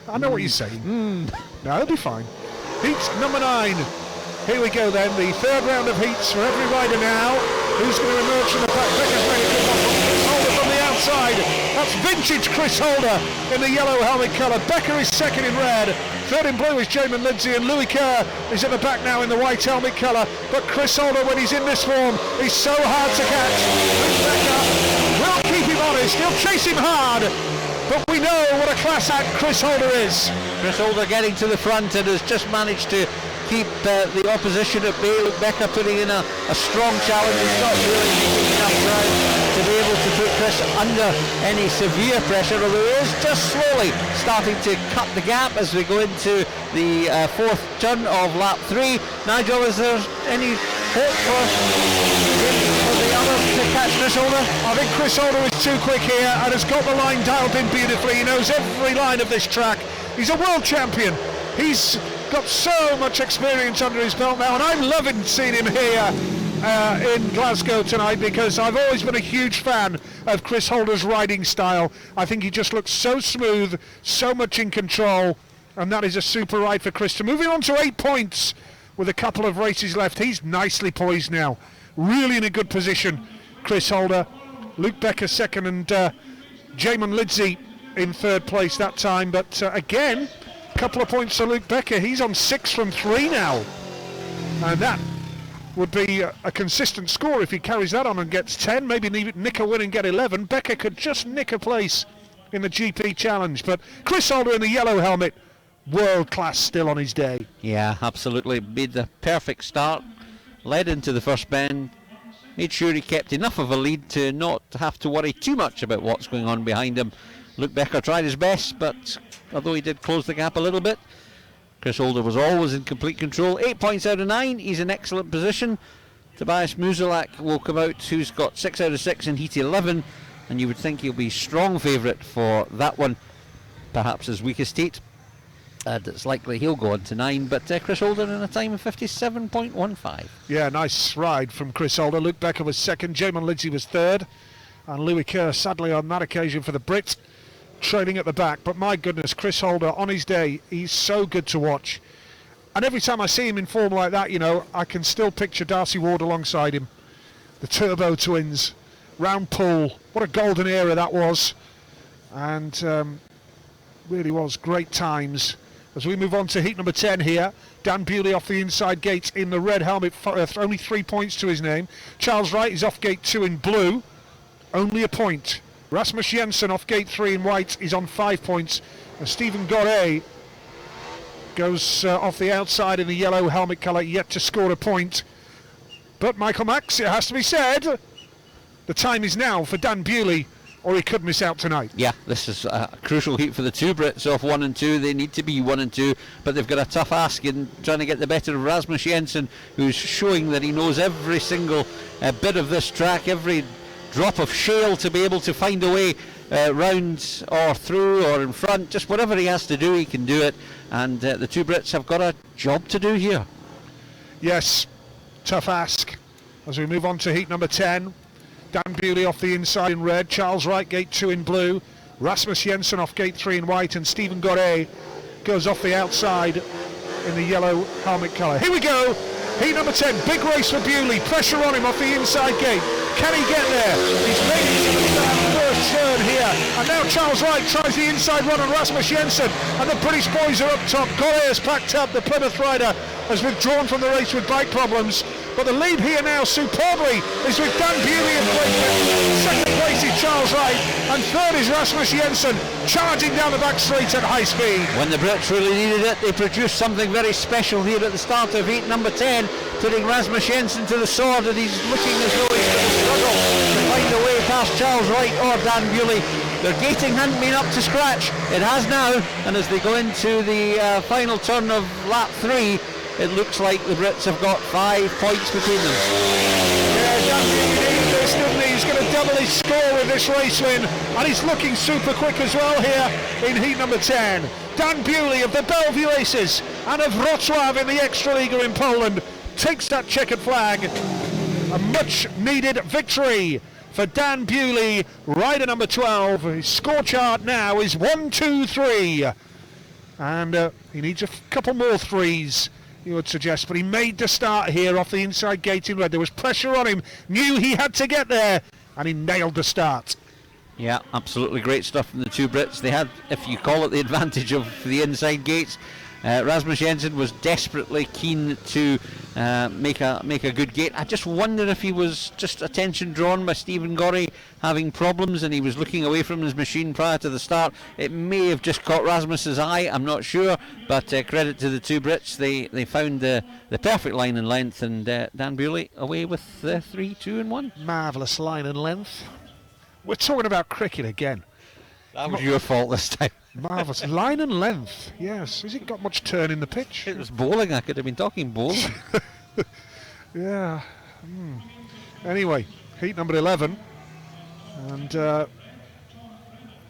I know what you're saying. No, it'll be fine. Heat number 9. Here we go then, the third round of heats for every rider now. Who's going to emerge from the back? Becker's made a good one from Chris Holder from the outside. That's vintage Chris Holder in the yellow helmet colour. Becker is second in red. Third in blue is Jamon Lidsey, and Louis Kerr is at the back now in the white helmet colour. But Chris Holder, when he's in this form, he's so hard to catch. Luke Becker will keep him honest. He'll chase him hard. But we know what a class act Chris Holder is. Chris Holder getting to the front and has just managed to keep the opposition at bay. Luke Becker putting in a strong challenge. He's not really making enough ground to be able to put Chris under any severe pressure, although he is just slowly starting to cut the gap as we go into the fourth turn of lap 3. Nigel, is there any hope for the others to catch Chris Holder? I think Chris Holder is too quick here and has got the line dialed in beautifully. He knows every line of this track. He's a world champion. He's got so much experience under his belt now, and I'm loving seeing him here in Glasgow tonight, because I've always been a huge fan of Chris Holder's riding style. I think he just looks so smooth, so much in control, and that is a super ride for Chris. So moving on to 8 points with a couple of races left. He's nicely poised now, really in a good position, Chris Holder. Luke Becker second, and Jamon Lidsey in third place that time, but again, couple of points to Luke Becker. He's on 6 from 3 now, and that would be a consistent score if he carries that on and gets 10, maybe nick a win and get 11. Becker could just nick a place in the GP challenge, but Chris Holder in the yellow helmet, world class still on his day. Yeah, absolutely. Made the perfect start, led into the first bend, made sure he kept enough of a lead to not have to worry too much about what's going on behind him. Luke Becker tried his best, but although he did close the gap a little bit, Chris Holder was always in complete control. 8 points out of 9, he's in excellent position. Tobias Musielak will come out, who's got 6 out of 6 in heat 11, and you would think he'll be strong favourite for that one, perhaps his weakest heat. And it's likely he'll go on to 9, but Chris Holder in a time of 57.15. Yeah, nice ride from Chris Holder. Luke Becker was second, Jamon Lidsey was third, and Louis Kerr sadly on that occasion for the Brit, trailing at the back. But my goodness, Chris Holder on his day, he's so good to watch, and every time I see him in form like that, you know, I can still picture Darcy Ward alongside him, the Turbo Twins, round pool. What a golden era that was, and really was great times. As we move on to heat number 10 here, Dan Bewley off the inside gate in the red helmet, only 3 points to his name. Charles Wright is off gate 2 in blue, only a point. Rasmus Jensen off gate 3 in white is on 5 points, and Stephen Goret goes off the outside in the yellow helmet colour, yet to score a point. But Michael Max, it has to be said, the time is now for Dan Bewley, or he could miss out tonight. Yeah, this is a crucial heat for the two Brits off 1 and 2. They need to be 1 and 2, but they've got a tough ask in trying to get the better of Rasmus Jensen, who's showing that he knows every single bit of this track, every drop of shale, to be able to find a way round or through or in front. Just whatever he has to do, he can do it, and the two Brits have got a job to do here. Yes, tough ask. As we move on to heat number 10, Dan Bewley off the inside in red, Charles Wright gate 2 in blue, Rasmus Jensen off gate 3 in white, and Stephen Goret goes off the outside in the yellow helmet colour. Here we go, heat number 10, big race for Bewley, pressure on him off the inside gate. Can he get there? He's made it to the first third here. And now Charles Wright tries the inside run on Rasmus Jensen. And the British boys are up top. Golly has packed up. The Plymouth rider has withdrawn from the race with bike problems. But the lead here now superbly is with Dan Bewley in placement. Second place is Charles Wright. And third is Rasmus Jensen, charging down the back straight at high speed. When the Brits really needed it, they produced something very special here at the start of heat number 10, putting Rasmus Jensen to the sword, and he's looking as though he's going to struggle to find a way past Charles Wright or Dan Bewley. Their gating hadn't been up to scratch. It has now, and as they go into the final turn of lap 3, it looks like the Brits have got 5 points between them. Yeah, Dan Bewley needed this, didn't he? He's going to double his score with this race win, and he's looking super quick as well here in heat number 10. Dan Bewley of the Bellevue Aces and of Wrocław in the Extraliga in Poland takes that checkered flag. A much needed victory for Dan Bewley, rider number 12. His score chart now is 1, 2, 3. And he needs a couple more threes, you would suggest, but he made the start here off the inside gate in red. There was pressure on him, knew he had to get there, and he nailed the start. Yeah, absolutely great stuff from the two Brits. They had, if you call it, the advantage of the inside gates. Rasmus Jensen was desperately keen to make a good gate. I just wonder if he was just attention drawn by Stephen Gorry having problems and he was looking away from his machine prior to the start. It may have just caught Rasmus's eye, I'm not sure, but credit to the two Brits. They found the perfect line and length, and Dan Bewley away with 3, 2 and 1. Marvellous line and length. We're talking about cricket again. That was your fault this time. Marvellous line and length, yes. Has it got much turn in the pitch? It was bowling. I could have been talking bowling. Yeah. Anyway, heat number 11, and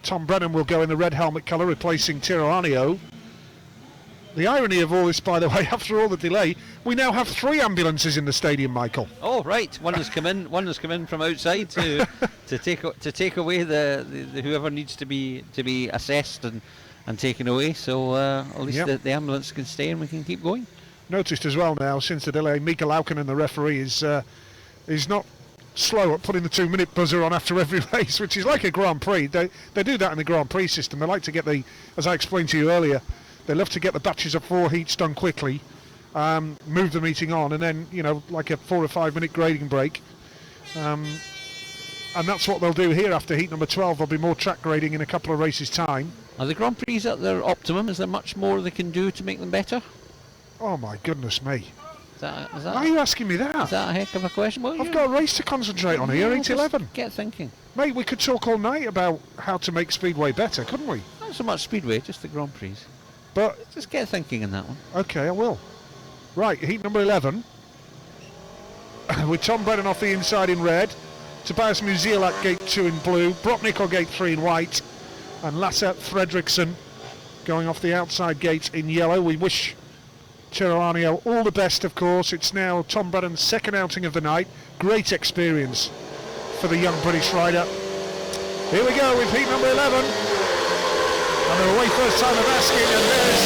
Tom Brennan will go in the red helmet colour, replacing Tirolano. The irony of all this, by the way, after all the delay, we now have 3 ambulances in the stadium, Michael. Oh right, one has come in. One has come in from outside to take away the whoever needs to be assessed and taken away. So at least the ambulance can stay and we can keep going. Noticed as well now, since the delay, Mika Laukkanen, the referee, is not slow at putting the 2-minute buzzer on after every race, which is like a Grand Prix. They do that in the Grand Prix system. They like to get as I explained to you earlier, they love to get the batches of 4 heats done quickly, move the meeting on, and then, like a 4 or 5 minute grading break. And that's what they'll do here after heat number 12. There'll be more track grading in a couple of races' time. Are the Grand Prix at their optimum? Is there much more they can do to make them better? Oh my goodness me. Why are you asking me that? Is that a heck of a question? Well, I've got a race to concentrate on here, 8-11. Get thinking. Mate, we could talk all night about how to make Speedway better, couldn't we? Not so much Speedway, just the Grand Prix. But just get thinking in that one. Okay, I will. Right, heat number 11. With Tom Brennan off the inside in red. Tobias Musielak gate 2 in blue. Brock Nicol gate 3 in white. And Lasse Fredriksson going off the outside gate in yellow. We wish Tirolano all the best, of course. It's now Tom Brennan's second outing of the night. Great experience for the young British rider. Here we go with heat number 11. And they're away first time of asking, and there's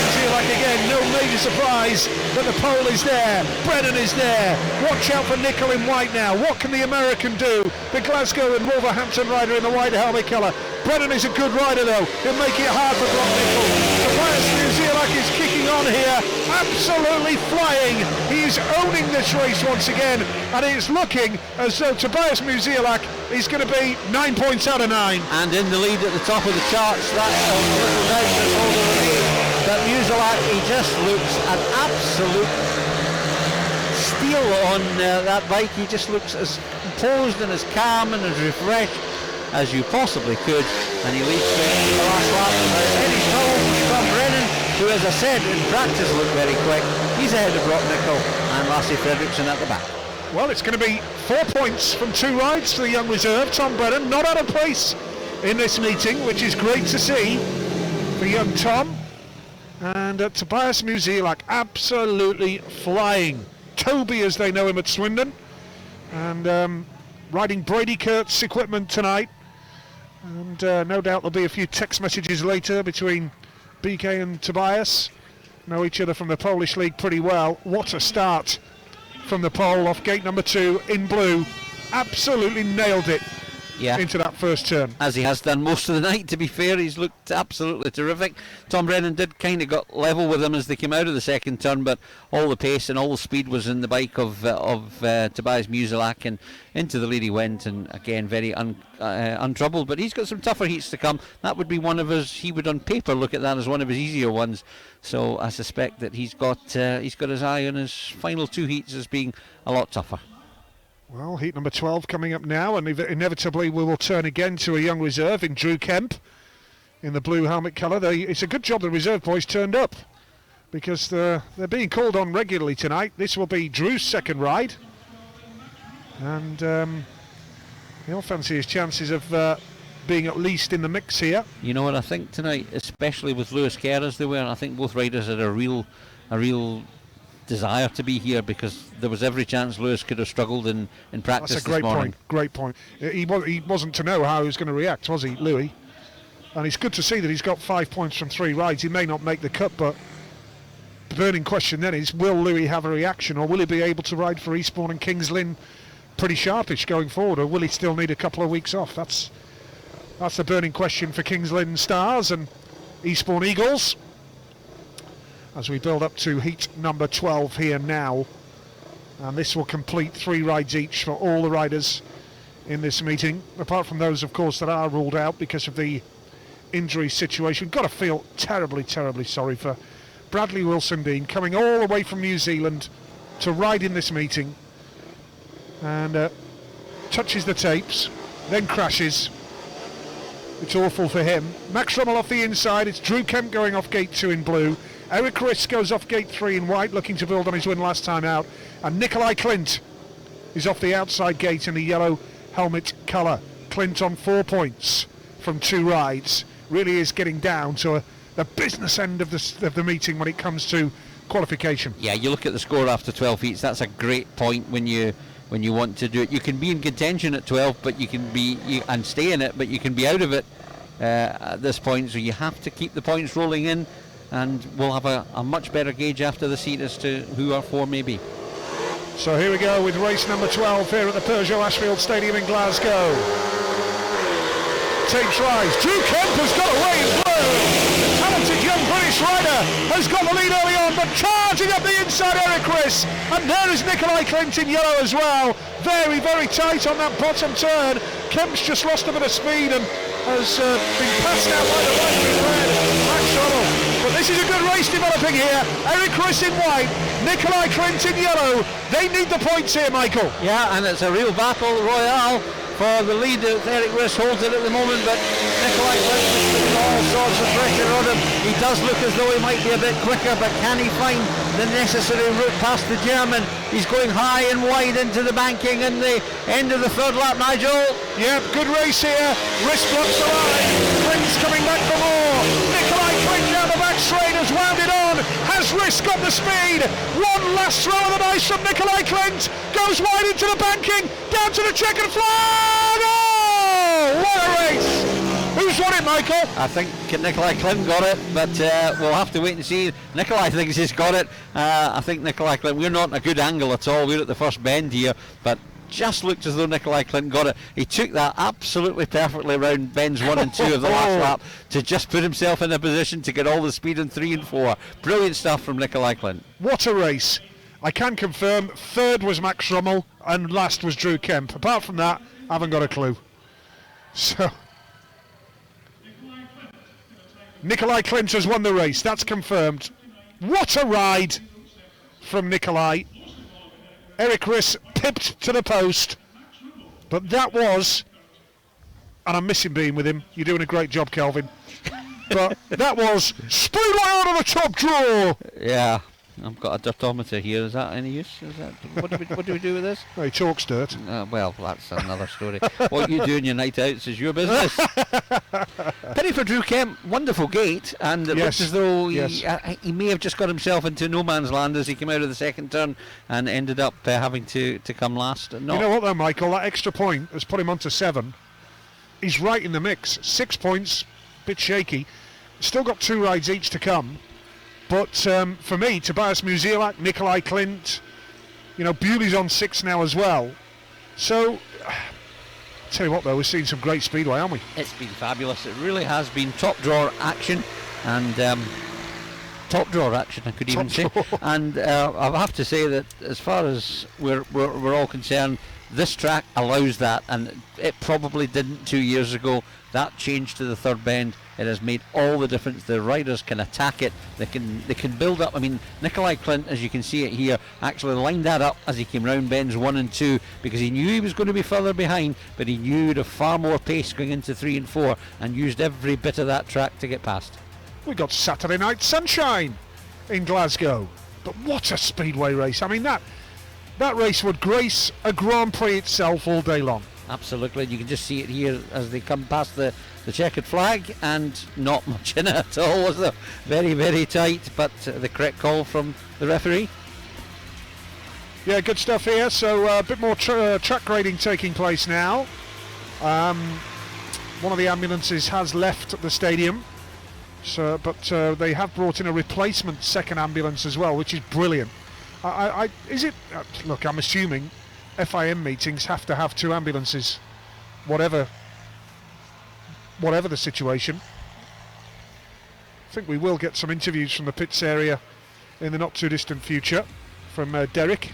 Musielak again. No major surprise that the pole is there. Brennan is there. Watch out for Nicol in white now. What can the American do? The Glasgow and Wolverhampton rider in the white helmet colour. Brennan is a good rider though. He'll make it hard for Brock Nicol. Tobias Musielak is kicking on here. Absolutely flying. He's owning this race once again. And it's looking as though Tobias Musielak is going to be 9 points out of 9. And in the lead at the top of the charts, that's a little doubt that's all the remains. But Musielak, he just looks an absolute steel on that bike. He just looks as composed and as calm and as refreshed as you possibly could. And he leads the last lap without any trouble from Brennan, who, as I said, in practice looked very quick. He's ahead of Brock Nicol and Lasse Fredriksson at the back. Well, it's going to be 4 points from 2 rides for the young reserve. Tom Brennan not out of place in this meeting, which is great to see for young Tom. And Tobias Musielak absolutely flying. Toby, as they know him at Swindon. And riding Brady Kurt's equipment tonight. And no doubt there'll be a few text messages later between BK and Tobias. Know each other from the Polish league pretty well. What a start from the pole off gate number 2 in blue. Absolutely nailed it. into that first turn. As he has done most of the night, to be fair. He's looked absolutely terrific. Tom Brennan did kind of got level with him as they came out of the second turn, but all the pace and all the speed was in the bike of Tobias Musielak, and into the lead he went, and again very untroubled. But he's got some tougher heats to come. That would be one of his, he would on paper look at that as one of his easier ones. So I suspect that he's got his eye on his final 2 heats as being a lot tougher. Well, heat number 12 coming up now, and inevitably we will turn again to a young reserve in Drew Kemp in the blue helmet colour. It's a good job the reserve boys turned up, because they're being called on regularly tonight. This will be Drew's second ride, and he'll fancy his chances of being at least in the mix here. You know what I think tonight, especially with Lewis Kerr as they were, I think both riders had a real desire to be here, because there was every chance Lewis could have struggled in practice. That's a great point. Great point. He wasn't to know how he was going to react, was he, Louis? And it's good to see that he's got 5 points from 3 rides. He may not make the cut, but the burning question then is, will Louis have a reaction, or will he be able to ride for Eastbourne and Kings Lynn pretty sharpish going forward, or will he still need a couple of weeks off? That's the burning question for Kings Lynn Stars and Eastbourne Eagles, as we build up to heat number 12 here now, and this will complete 3 rides each for all the riders in this meeting, apart from those of course that are ruled out because of the injury situation. Got to feel terribly sorry for Bradley Wilson-Dean, coming all the way from New Zealand to ride in this meeting, and touches the tapes, then crashes. It's awful for him. Max Rummel off the inside. It's Drew Kemp going off gate 2 in blue. Eric Riss goes off gate 3 in white, looking to build on his win last time out. And Nikolai Clint is off the outside gate in the yellow helmet colour. Clint on 4 points from 2 rides. Really is getting down to the business end of the meeting when it comes to qualification. Yeah, you look at the score after 12 heats. That's a great point when you want to do it. You can be in contention at 12, but you can be and stay in it, but you can be out of it at this point. So you have to keep the points rolling in, and we'll have a much better gauge after the seat as to who our 4 may be. So here we go with race number 12 here at the Peugeot Ashfield Stadium in Glasgow. Tapes rise. Drew Kemp has got away in blue. The talented young British rider has got the lead early on, but charging up the inside, Eric Riss. And there is Nikolai Clint in yellow as well. Very tight on that bottom turn. Kemp's just lost a bit of speed and has been passed out by the right red. Max Rummel. But this is a good race developing here. Eric Riss in white, Nikolai Clint in yellow. They need the points here, Michael. Yeah, and it's a real battle royale for the lead. Eric Riss holds it at the moment, but Nikolai Clint is putting all sorts of pressure on him. He does look as though he might be a bit quicker, but can he find the necessary route past the German? He's going high and wide into the banking and the end of the third lap, Nigel. Yep, good race here. Riss blocks the line. Clint's coming back for more. Nikolai Clint down the back straight has wound it on. Has Riss got the speed? One last throw of the dice from Nikolai Clint. Goes wide into the banking. Down to the checkered flag. Oh, what a race. Who's won it, Michael? I think Nikolai Clint got it, but we'll have to wait and see. Nikolai thinks he's got it. I think Nikolai Clint, we're not in a good angle at all. We're at the first bend here, but just looked as though Nikolai Clint got it. He took that absolutely perfectly around bends 1 and 2 of the last lap to just put himself in a position to get all the speed in 3 and 4. Brilliant stuff from Nikolai Clint. What a race. I can confirm third was Max Rummel and last was Drew Kemp. Apart from that, I haven't got a clue. So Nikolai Clint has won the race, that's confirmed. What a ride from Nikolai. Eric Riss pipped to the post, but that was, and I'm missing being with him, you're doing a great job, Kelvin, but that was speedway out of the top draw. Yeah, I've got a dirtometer here. Is that any use? Is that what do we do with this? Well, he talks dirt. Well, that's another story. What you do in your night outs is your business. Pity for Drew Kemp. Wonderful gate, and it looks as though he may have just got himself into no man's land as he came out of the second turn and ended up having to come last. You know what though, Michael? That extra point has put him on to 7. He's right in the mix. 6 points, bit shaky. Still got 2 rides each to come. But for me, Tobias Musielak, Nikolai Clint, Bewley's on 6 now as well. So tell you what, though, we've seen some great speedway, haven't we? It's been fabulous. It really has been top drawer action, and top drawer action, I could even say. And I have to say that as far as we're all concerned, this track allows that, and it probably didn't 2 years ago. That change to the third bend, it has made all the difference. The riders can attack it, they can build up. I mean, Nikolai Clint, as you can see it here, actually lined that up as he came round bends 1 and 2, because he knew he was going to be further behind, but he knew he'd have far more pace going into 3 and 4, and used every bit of that track to get past. We got Saturday night sunshine in Glasgow, but what a speedway race. I mean, that race would grace a Grand Prix itself all day long. Absolutely, you can just see it here as they come past the checkered flag, and not much in it at all, was there? Very, very tight, but the correct call from the referee. Yeah, good stuff here. So a bit more track grading taking place now. One of the ambulances has left the stadium, but they have brought in a replacement second ambulance as well, which is brilliant. Look, I'm assuming FIM meetings have to have 2 ambulances, whatever the situation. I think we will get some interviews from the pits area in the not too distant future from Derek.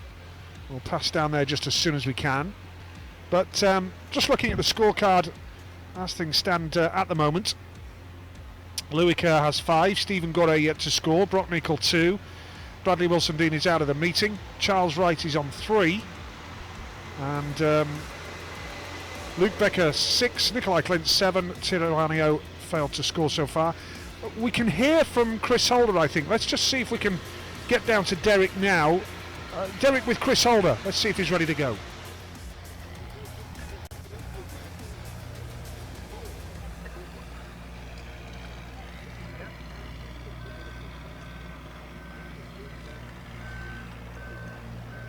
We'll pass down there just as soon as we can. But just looking at the scorecard as things stand at the moment, Louis Kerr has 5, Stephen Gore yet to score, Brock Nicol 2, Bradley Wilson-Dean is out of the meeting, Charles Wright is on 3, and Luke Becker 6, Nikolai Clint 7, Tiranio failed to score so far. We can hear from Chris Holder, I think. Let's just see if we can get down to Derek now. Derek with Chris Holder, let's see if he's ready to go.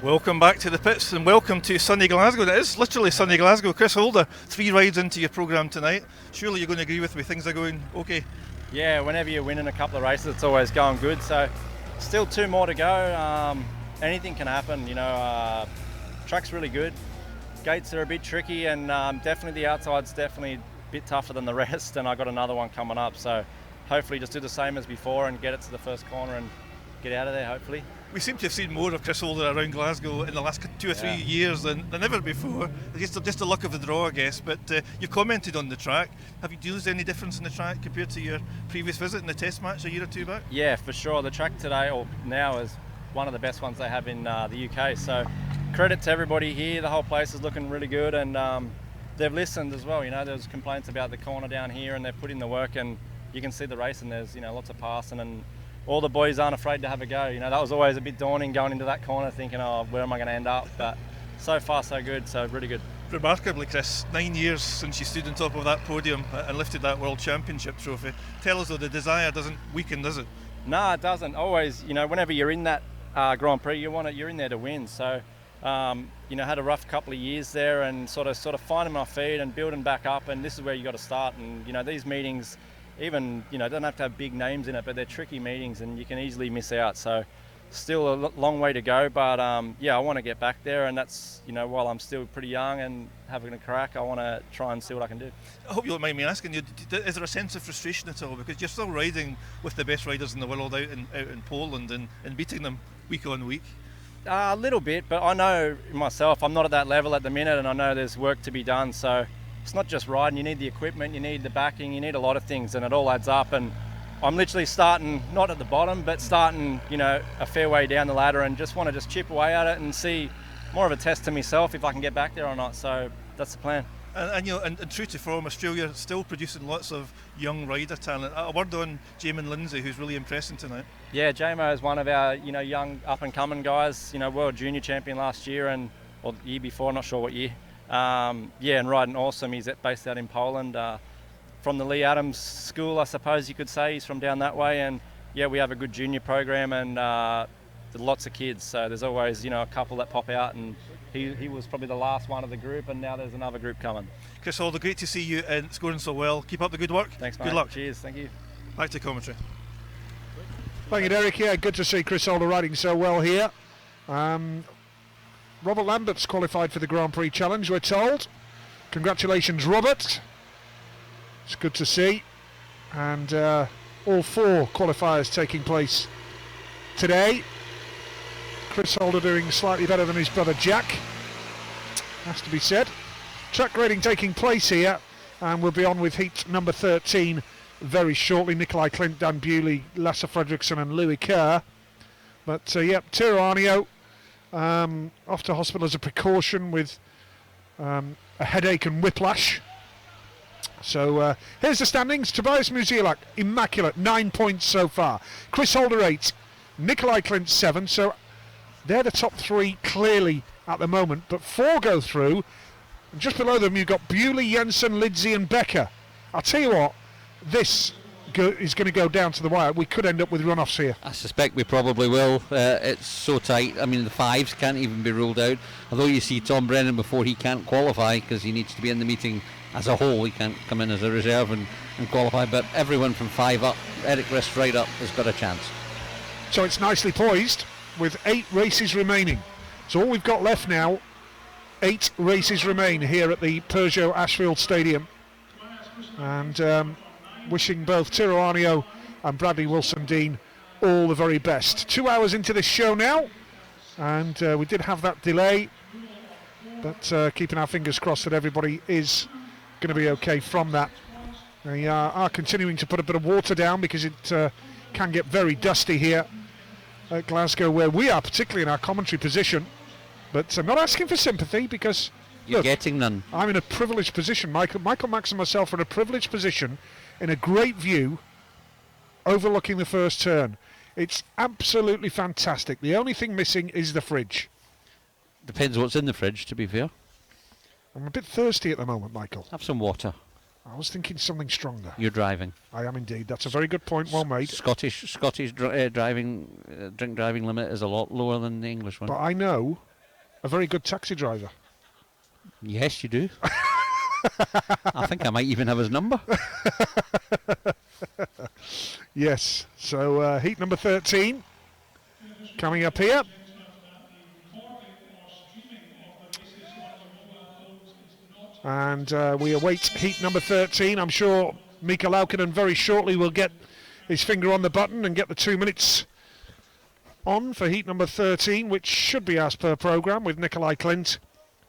Welcome back to the pits, and welcome to sunny Glasgow. It is literally sunny Glasgow. Chris Holder, 3 rides into your programme tonight. Surely you're going to agree with me, things are going okay? Yeah, whenever you're winning a couple of races, it's always going good. So still 2 more to go. Anything can happen, track's really good. Gates are a bit tricky, and definitely the outside's definitely a bit tougher than the rest, and I got another one coming up. So hopefully just do the same as before and get it to the first corner and get out of there, hopefully. We seem to have seen more of Chris Holder around Glasgow in the last 2 or 3 years than ever before. It's just the luck of the draw, I guess. But you've commented on the track. Have you noticed any difference in the track compared to your previous visit in the test match a year or 2 back? Yeah, for sure. The track today, or now, is one of the best ones they have in the UK. So credit to everybody here. The whole place is looking really good, and they've listened as well. There's complaints about the corner down here, and they've put in the work, and you can see the race, and there's lots of passing, and all the boys aren't afraid to have a go. That was always a bit daunting going into that corner, thinking, oh, where am I going to end up? But so far so good, so really good. Remarkably, Chris, 9 years since you stood on top of that podium and lifted that World Championship trophy. Tell us though, the desire doesn't weaken, does it? No, it doesn't. Always, whenever you're in that Grand Prix, you're in there to win. So, had a rough couple of years there, and sort of finding my feet and building back up. And this is where you got to start. And these meetings, even don't have to have big names in it, but they're tricky meetings, and you can easily miss out. So, still a long way to go. But I want to get back there, and that's while I'm still pretty young and having a crack, I want to try and see what I can do. I hope you don't mind me asking you, is there a sense of frustration at all? Because you're still riding with the best riders in the world out in Poland and beating them week on week. A little bit, but I know myself I'm not at that level at the minute, and I know there's work to be done. So it's not just riding, you need the equipment, you need the backing, you need a lot of things, and it all adds up. And I'm literally starting not at the bottom, but starting a fair way down the ladder, and just want to chip away at it and see, more of a test to myself if I can get back there or not. So that's the plan. And true to form, Australia still producing lots of young rider talent. A word on Jamin Lindsay, who's really impressing tonight. Yeah, Jamo is one of our young up and coming guys. World Junior Champion last year, or the year before, not sure what year. And riding awesome. He's based out in Poland, from the Lee Adams school, I suppose you could say. He's from down that way, and we have a good junior program, and lots of kids. So there's always a couple that pop out, and he was probably the last one of the group, and now there's another group coming. Chris Holder, great to see you and scoring so well. Keep up the good work. Thanks, mate. Good luck. Cheers. Thank you. Back to commentary. Thank you, Derek. Yeah, good to see Chris Holder riding so well here. Robert Lambert's qualified for the Grand Prix Challenge, we're told. Congratulations, Robert. It's good to see. And all 4 qualifiers taking place today. Chris Holder doing slightly better than his brother Jack, has to be said. Track grading taking place here, and we'll be on with heat number 13 very shortly. Nikolai Klint, Dan Bewley, Lasse Fredriksson and Louis Kerr. But Tiro Arnio off to hospital as a precaution with a headache and whiplash. So here's the standings. Tobias Musielak, immaculate, 9 points so far. Chris Holder 8, Nikolai Klint 7. So they're the top 3 clearly at the moment, but 4 go through. And just below them you've got Bewley, Jensen, Lidsey and Becker. I'll tell you what, this is going to go down to the wire. We could end up with runoffs here. I suspect we probably will. It's so tight. I mean, the 5s can't even be ruled out. Although you see Tom Brennan before, he can't qualify because he needs to be in the meeting as a whole. He can't come in as a reserve and qualify. But everyone from 5 up, Eric Rist right up, has got a chance. So it's nicely poised with 8 races remaining. So all we've got left now, 8 races remain here at the Peugeot Ashfield Stadium. And wishing both Tiro Arnio and Bradley Wilson-Dean all the very best. 2 hours into this show now, and we did have that delay, but keeping our fingers crossed that everybody is going to be okay from that. They are continuing to put a bit of water down because it can get very dusty here at Glasgow, where we are, particularly in our commentary position. But I'm not asking for sympathy because you're getting none. I'm in a privileged position. Michael Max and myself are in a privileged position in a great view overlooking the first turn. It's absolutely fantastic. The only thing missing is the fridge. Depends what's in the fridge, to be fair. I'm a bit thirsty at the moment, Michael. Have some water. I was thinking something stronger. You're driving. I am indeed. That's a very good point, well made. Scottish driving drink driving limit is a lot lower than the English one. But I know a very good taxi driver. Yes, you do. I think I might even have his number. Yes. So heat number 13 coming up here. And we await heat number 13. I'm sure Mika Laukinen very shortly will get his finger on the button and get the 2 minutes on for heat number 13, which should be as per programme, with Nikolai Klint,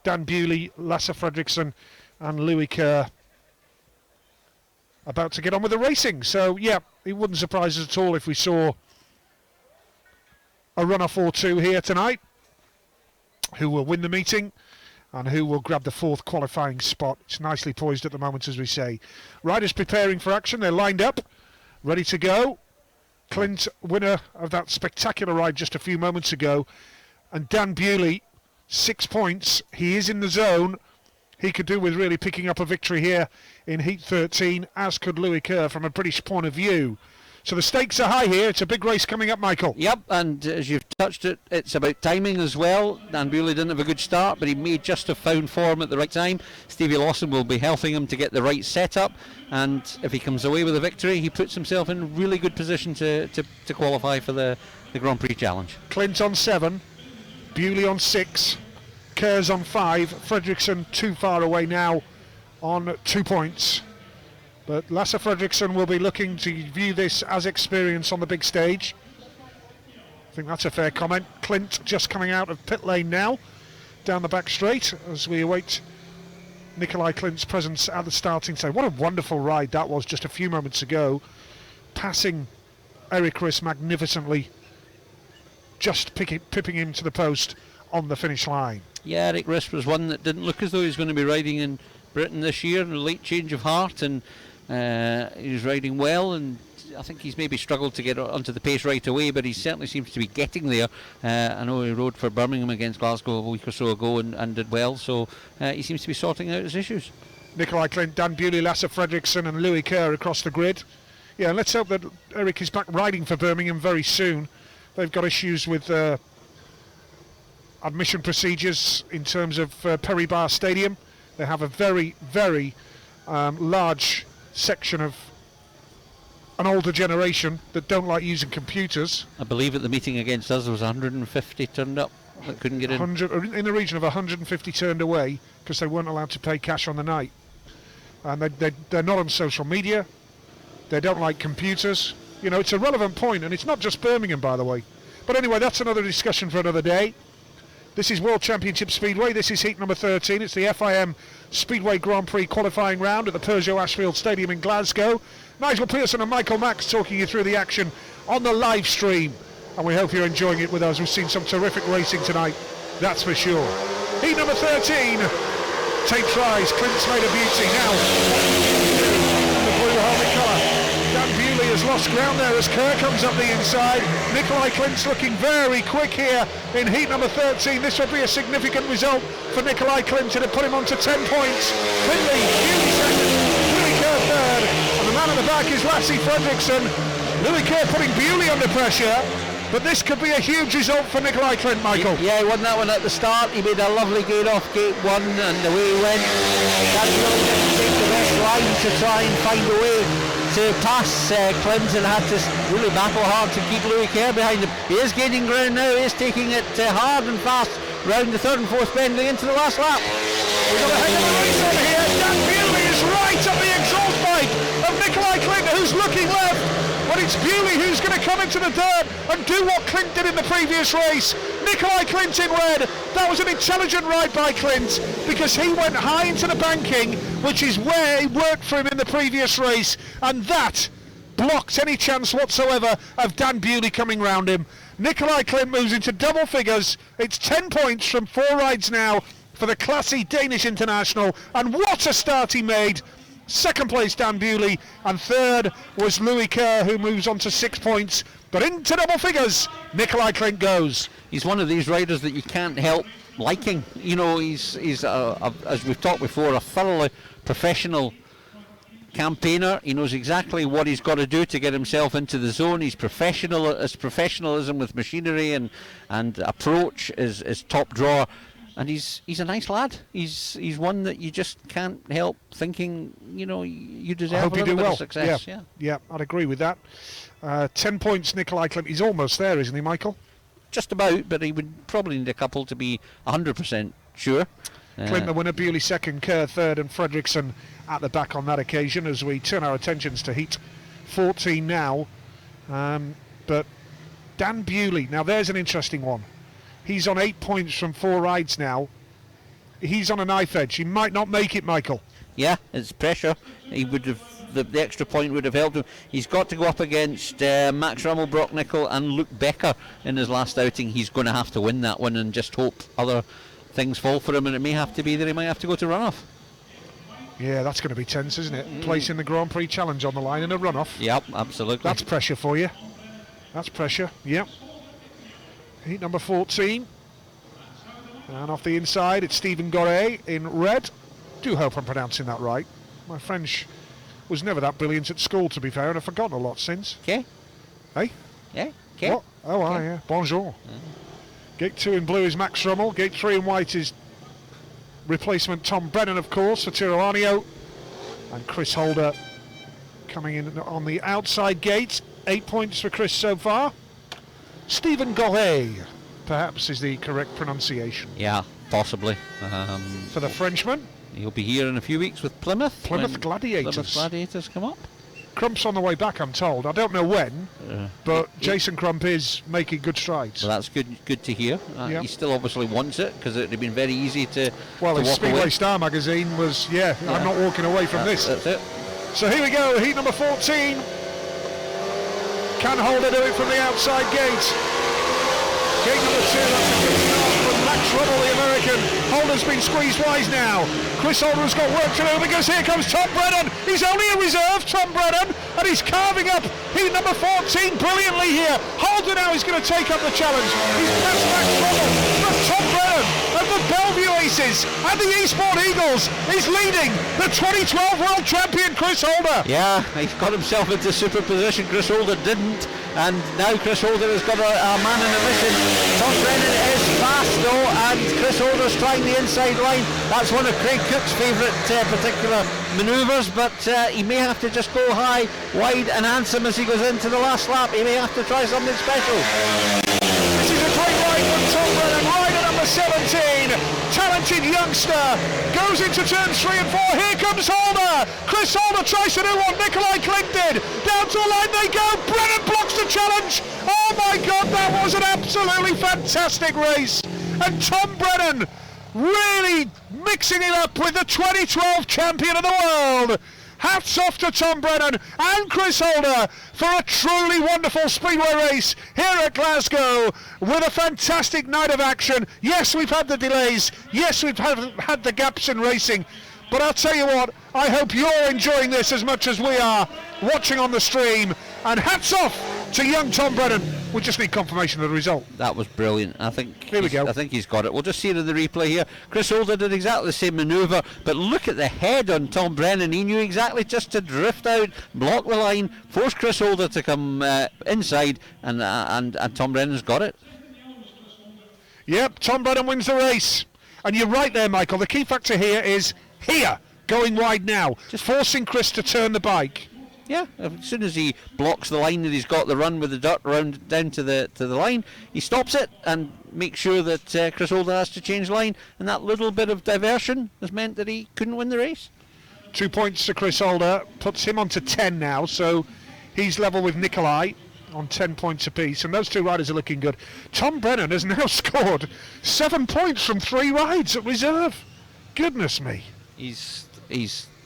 Dan Bewley, Lasse Fredriksson and Louis Kerr about to get on with the racing. So yeah, it wouldn't surprise us at all if we saw a runoff or 2 here tonight. Who will win the meeting and who will grab the 4th qualifying spot. It's nicely poised at the moment, as we say. Riders preparing for action. They're lined up, ready to go. Clint, winner of that spectacular ride just a few moments ago. And Dan Bewley, 6 points. He is in the zone. He could do with really picking up a victory here in Heat 13, as could Louis Kerr from a British point of view. So the stakes are high here. It's a big race coming up, Michael. Yep, and as you've touched it, it's about timing as well. Dan Bewley didn't have a good start, but he may just have found form at the right time. Stevie Lawson will be helping him to get the right setup, and if he comes away with a victory, he puts himself in a really good position to qualify for the Grand Prix Challenge. Clint on 7, Bewley on 6, Kerr's on 5, Fredriksson too far away now on 2 points. But Lasse Fredriksson will be looking to view this as experience on the big stage. I think that's a fair comment. Clint just coming out of pit lane now, down the back straight, as we await Nikolai Klint's presence at the starting side. What a wonderful ride that was just a few moments ago, passing Eric Rist magnificently, just pipping him to the post on the finish line. Yeah, Eric Rist was one that didn't look as though he was going to be riding in Britain this year, a late change of heart, and he was riding well, and I think he's maybe struggled to get onto the pace right away, but he certainly seems to be getting there. I know he rode for Birmingham against Glasgow a week or so ago and did well, so he seems to be sorting out his issues. Nikolai Klint, Dan Bewley, Lasse Fredriksson and Louis Kerr across the grid. Yeah, let's hope that Eric is back riding for Birmingham very soon. They've got issues with admission procedures in terms of Perry-Barr Stadium. They have a very, very large section of an older generation that don't like using computers. I believe at the meeting against us there was 150 turned up. that couldn't get in. 100, in the region of 150 turned away because they weren't allowed to pay cash on the night. And they're not on social media. They don't like computers. You know, it's a relevant point, and it's not just Birmingham, by the way. But anyway, that's another discussion for another day. This is World Championship Speedway. This is heat number 13. It's the FIM Speedway Grand Prix qualifying round at the Peugeot Ashfield Stadium in Glasgow. Nigel Pearson and Michael Max talking you through the action on the live stream. And we hope you're enjoying it with us. We've seen some terrific racing tonight, that's for sure. Heat number 13. Tape tries. Clint's made a beauty. Now, the blue helmet colour. Dan Bewley has lost ground there as Kerr comes up the inside. Nikolai Klint's looking very quick here in heat number 13. This would be a significant result for Nikolai Klint to put him on to 10 points. Bewley second, Louis Kerr third, and the man at the back is Lassie Fredriksson. Louis Kerr putting Bewley under pressure. But this could be a huge result for Nikolai Klint, Michael. Yeah, he won that one at the start. He made a lovely gate off gate one, and the way he went. That really didn't take the best line to try and find a way to pass Klint, and had to really battle hard to keep Louis Kerr behind him. He is gaining ground now. He is taking it hard and fast round the third and fourth bend into the last lap. We've got a heck of a race on here. Dan Bewley is right at the exhaust pipe of Nikolai Klint, who's looking left. But it's Bewley who's going to come into the dirt and do what Klint did in the previous race. Nikolai Klint in red. That was an intelligent ride by Klint because he went high into the banking, which is where it worked for him in the previous race, and that blocked any chance whatsoever of Dan Bewley coming round him. Nikolai Klint moves into double figures. It's 10 points from 4 rides now for the classy Danish international, and what a start he made. Second place Dan Bewley, and third was Louis Kerr, who moves on to 6 points. But into double figures, Nikolai Klint goes. He's one of these riders that you can't help liking. You know, he's as we've talked before, a thoroughly professional campaigner. He knows exactly what he's got to do to get himself into the zone. He's professional. His professionalism with machinery and approach is top drawer. And he's a nice lad. He's one that you just can't help thinking, you know, you deserve a little bit of success. Yeah, I'd agree with that. 10 points, Nikolai Klint. He's almost there, isn't he, Michael? Just about, but he would probably need a couple to be 100% sure. Klint the winner, Bewley second, Kerr third, and Fredriksson at the back on that occasion as we turn our attentions to heat 14 now. But Dan Bewley, now there's an interesting one. He's on 8 points from 4 rides now. He's on a knife edge. He might not make it, Michael. Yeah, it's pressure. He would have the extra point would have helped him. He's got to go up against Max Rummel, Brock Nickel, and Luke Becker in his last outing. He's going to have to win that one and just hope other things fall for him. And it may have to be that he might have to go to runoff. Yeah, that's going to be tense, isn't it? Placing the Grand Prix challenge on the line in a runoff. Yep, absolutely. That's pressure for you. That's pressure. Yep. Heat number 14, and off the inside it's Stephen Gorey in red. Do hope I'm pronouncing that right. My French was never that brilliant at school, to be fair, and I've forgotten a lot since. Okay. Hey? Yeah. Okay. What? Oh, okay. Yeah. Bonjour. Gate 2 in blue is Max Rummel. Gate 3 in white is replacement Tom Brennan, of course, for Tirolano. And Chris Holder coming in on the outside gate. 8 points for Chris so far. Stephen Gorey, perhaps, is the correct pronunciation. Yeah, possibly. For the Frenchman. He'll be here in a few weeks with Plymouth. Plymouth Gladiators. Plymouth Gladiators come up. Crump's on the way back, I'm told. I don't know when, but Jason Crump is making good strides. Well, that's good to hear. Yep. He still obviously wants it because it would have been very easy to Well, to his walk Speedway away. Star magazine was, I'm not walking away from this. That's it. So here we go, heat number 14. Can Holder do it from the outside gate? Gate number 2, that's a good start from Max Rummel, the American. Holder's been squeezed wise now. Chris Holder has got work to do because here comes Tom Brennan. He's only a reserve, Tom Brennan, and he's carving up heat number 14 brilliantly here. Holder now is going to take up the challenge. He's past Max Rummel, but Tom Brennan of the Bellevue Aces and the Eastbourne Eagles is leading the 2012 World Champion Chris Holder. Yeah, he's got himself into superposition. Chris Holder didn't, and now Chris Holder has got a man in a mission. Tom Brennan is fast though, and Chris Holder's trying the inside line. That's one of Craig Cook's favourite particular manoeuvres, but he may have to just go high, wide and handsome as he goes into the last lap. He may have to try something special. This is a great ride from Tom Brennan, right 17, talented youngster, goes into turns 3 and 4. Here comes Holder. Chris Holder tries to do what Nikolai Klink did. Down to the line they go. Brennan blocks the challenge. Oh my God, that was an absolutely fantastic race. And Tom Brennan really mixing it up with the 2012 champion of the world. Hats off to Tom Brennan and Chris Holder for a truly wonderful speedway race here at Glasgow with a fantastic night of action. Yes, we've had the delays. Yes, we've had the gaps in racing. But I'll tell you what, I hope you're enjoying this as much as we are watching on the stream. And hats off to young Tom Brennan. We just need confirmation of the result. That was brilliant. I think here we go. I think he's got it. We'll just see it in the replay here. Chris Holder did exactly the same manoeuvre, but look at the head on Tom Brennan. He knew exactly just to drift out, block the line, force Chris Holder to come inside, and Tom Brennan's got it. Yep, Tom Brennan wins the race. And you're right there, Michael. The key factor here is here, going wide now, just forcing Chris to turn the bike. Yeah, as soon as he blocks the line and he's got the run with the dirt round down to the line, he stops it and makes sure that Chris Holder has to change line, and that little bit of diversion has meant that he couldn't win the race. 2 points to Chris Holder, puts him on to 10 now, so he's level with Nikolai on 10 points apiece, and those two riders are looking good. Tom Brennan has now scored 7 points from 3 rides at reserve. Goodness me. He's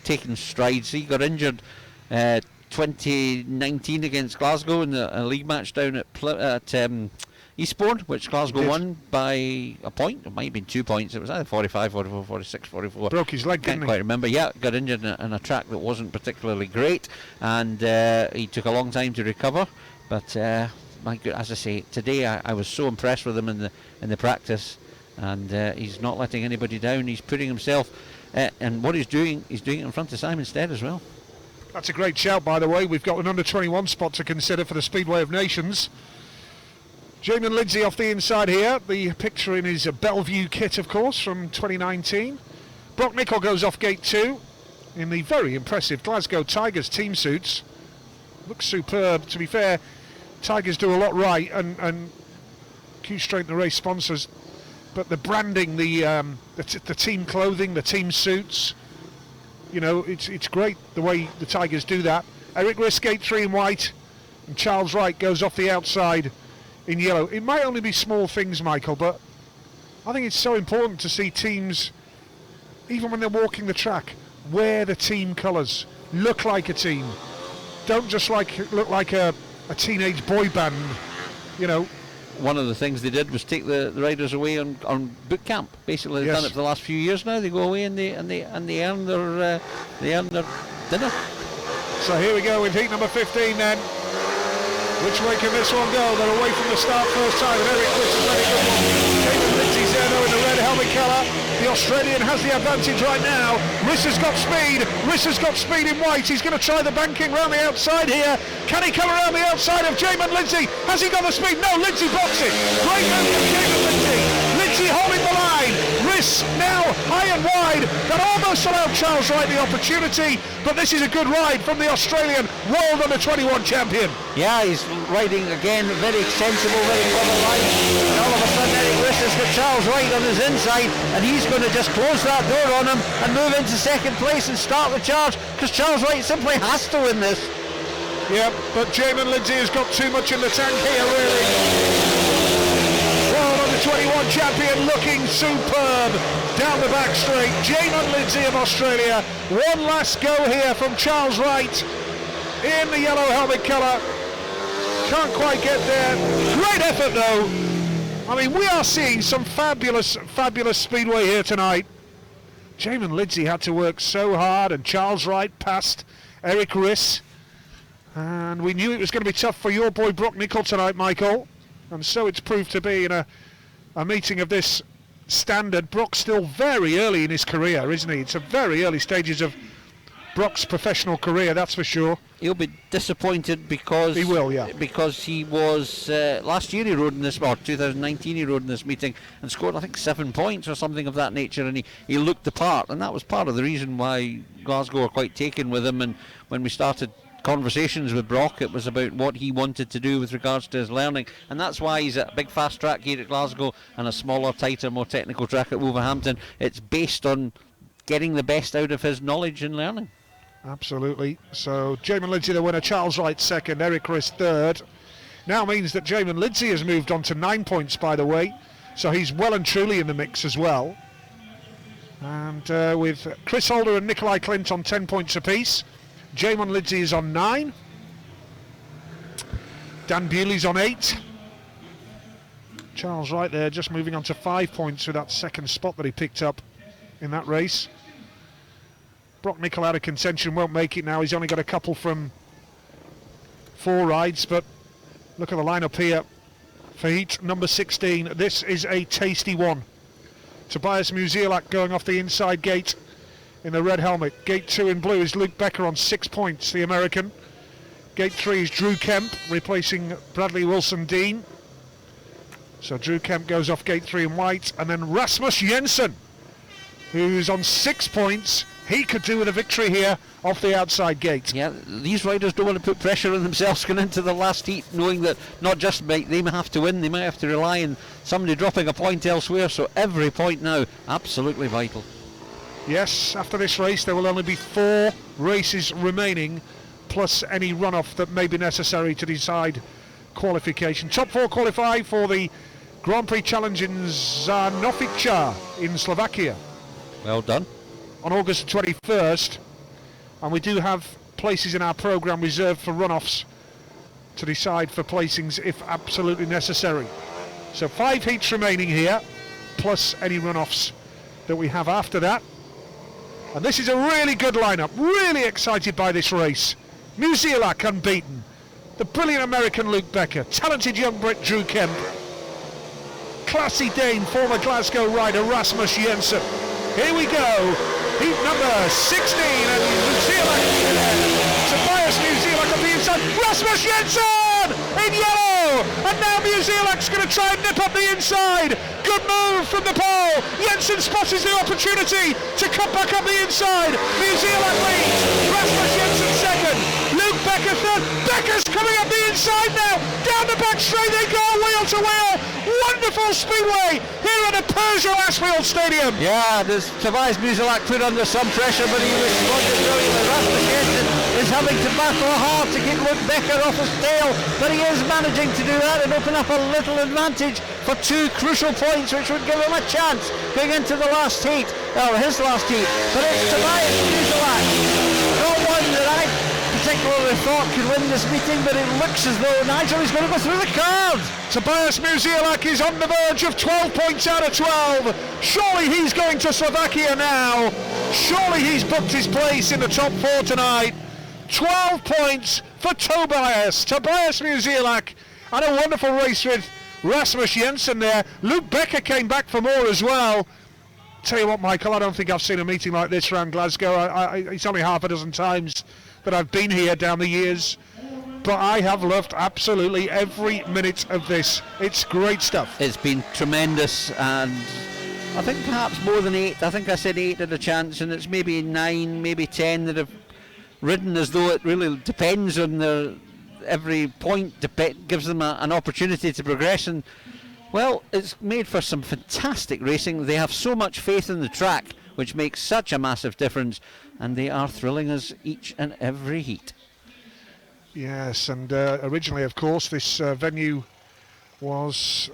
taken strides. He got injured 2019 against Glasgow in a league match down at Eastbourne, which Glasgow won by a point. It might have been 2 points. It was either 45, 44, 46, 44. Broke his leg, Can't quite remember. Yeah, got injured in a track that wasn't particularly great, and he took a long time to recover. But my God, as I say, today I was so impressed with him in the practice, and he's not letting anybody down. He's putting himself, and what he's doing it in front of Simon Stead as well. That's a great shout, by the way. We've got an under-21 spot to consider for the Speedway of Nations. Jamin Lindsay off the inside here. The picture in his Bellevue kit, of course, from 2019. Brock Nicol goes off gate 2 in the very impressive Glasgow Tigers team suits. Looks superb. To be fair, Tigers do a lot right, and Q Straight the race sponsors. But the branding, the team clothing, the team suits, you know, it's great the way the Tigers do that. Eric Riss, gate 3 in white, and Charles Wright goes off the outside in yellow. It might only be small things, Michael, but I think it's so important to see teams, even when they're walking the track, wear the team colours, look like a team. Don't just look like a teenage boy band, you know. One of the things they did was take the riders away on boot camp. Basically, they've done it for the last few years now. They go away and they earn their dinner. So here we go with heat number 15 then. Which way can this one go? They're away from the start first time, and Eric Riss is very good one. David Lindsay's there though in the red helmet colour. The Australian has the advantage right now. Riss has got speed. Riss has got speed in white. He's going to try the banking round the outside here. Can he come around the outside of Jamin Lindsay? Has he got the speed? No, Lindsay blocks it. Great move from Jamin Lindsay. Lindsay holding the line. Riss now high and wide. That almost allowed Charles Wright the opportunity, but this is a good ride from the Australian World Under-21 champion. Yeah, he's riding again, very sensible, very clever line. And all of a sudden Eric Riss has got Charles Wright on his inside, and he's going to just close that door on him and move into second place and start the charge, because Charles Wright simply has to win this. Yeah, but Jamin Lindsay has got too much in the tank here, really. World Under-21 champion looking superb down the back straight. Jamin Lindsay of Australia. One last go here from Charles Wright in the yellow helmet colour. Can't quite get there. Great effort though. I mean, we are seeing some fabulous speedway here tonight. Jamin Lindsay had to work so hard, and Charles Wright passed Eric Riss. And we knew it was going to be tough for your boy Brock Nicol tonight, Michael. And so it's proved to be in a meeting of this standard. Brock's still very early in his career, isn't he? It's a very early stages of Brock's professional career, that's for sure. He'll be disappointed because he will, yeah. Because he was last year he rode in this, or 2019 he rode in this meeting and scored I think 7 points or something of that nature, and he looked the part, and that was part of the reason why Glasgow were quite taken with him. And when we started conversations with Brock. It was about what he wanted to do with regards to his learning, and that's why he's at a big fast track here at Glasgow and a smaller, tighter, more technical track at Wolverhampton. It's based on getting the best out of his knowledge and learning. Absolutely. So Jamin Lindsay the winner, Charles Wright second, Eric Chris third. Now means that Jamin Lindsay has moved on to 9 points, by the way, so he's well and truly in the mix as well. And with Chris Holder and Nikolai Clint on 10 points apiece, Jamin Lindsay is on 9. Dan Bewley's on 8. Charles Wright there just moving on to 5 points with that second spot that he picked up in that race. Brock Nicol out of contention, won't make it now. He's only got a couple from 4 rides, but look at the lineup here for heat number 16. This is a tasty one. Tobias Musielak going off the inside gate in the red helmet. Gate 2 in blue is Luke Becker on 6 points, the American. Gate 3 is Drew Kemp replacing Bradley Wilson-Dean. So Drew Kemp goes off gate 3 in white, and then Rasmus Jensen, who's on 6 points. He could do with a victory here off the outside gate. Yeah, these riders don't want to put pressure on themselves going into the last heat, knowing that not just they may have to win, they might have to rely on somebody dropping a point elsewhere. So every point now, absolutely vital. Yes, after this race there will only be 4 races remaining, plus any runoff that may be necessary to decide qualification. Top 4 qualify for the Grand Prix Challenge in Zanovica in Slovakia. Well done. On August 21st, and we do have places in our programme reserved for runoffs to decide for placings if absolutely necessary. So 5 heats remaining here, plus any runoffs that we have after that. And this is a really good lineup, really excited by this race. Musielak unbeaten, the brilliant American Luke Becker, talented young Brit Drew Kemp, classy Dane former Glasgow rider Rasmus Jensen. Here we go, heat number 16, and Musielak, Tobias Musielak on the inside, Rasmus Jensen in yellow, and now Musielak's going to try and nip up the inside. Good move from the pole. Jensen spots the opportunity to cut back up the inside. Musielak leads, Rasmus Jensen second, Luke Becker third. Becker's coming up the inside now, down the back straight they go, wheel to wheel. Wonderful speedway here at the Peugeot Asphalt Stadium. Yeah, Tobias Musielak put under some pressure, but he responded brilliantly. Rasmus Jensen is having to battle hard to get Luke Becker off his tail, but he is managing to do that and open up a little advantage for 2 crucial points, which would give him a chance going into the last heat, or his last heat. But it's Tobias Musielak, not one that I particularly thought could win this meeting, but it looks as though Nigel is going to go through the card. Tobias Musielak is on the verge of 12 points out of 12. Surely he's going to Slovakia now. Surely he's booked his place in the top 4 tonight. 12 points for Tobias Musielak, and a wonderful race with Rasmus Jensen there. Luke Becker came back for more as well. Tell you what, Michael, I don't think I've seen a meeting like this around Glasgow. It's only half a dozen times that I've been here down the years, but I have loved absolutely every minute of this. It's great stuff. It's been tremendous, and I think perhaps more than 8. I think I said 8 at a chance, and it's maybe 9, maybe 10 that have ridden as though it really depends on their every point gives them an opportunity to progress. And well, it's made for some fantastic racing. They have so much faith in the track, which makes such a massive difference, and they are thrilling us each and every heat. Yes, and originally, of course, this venue was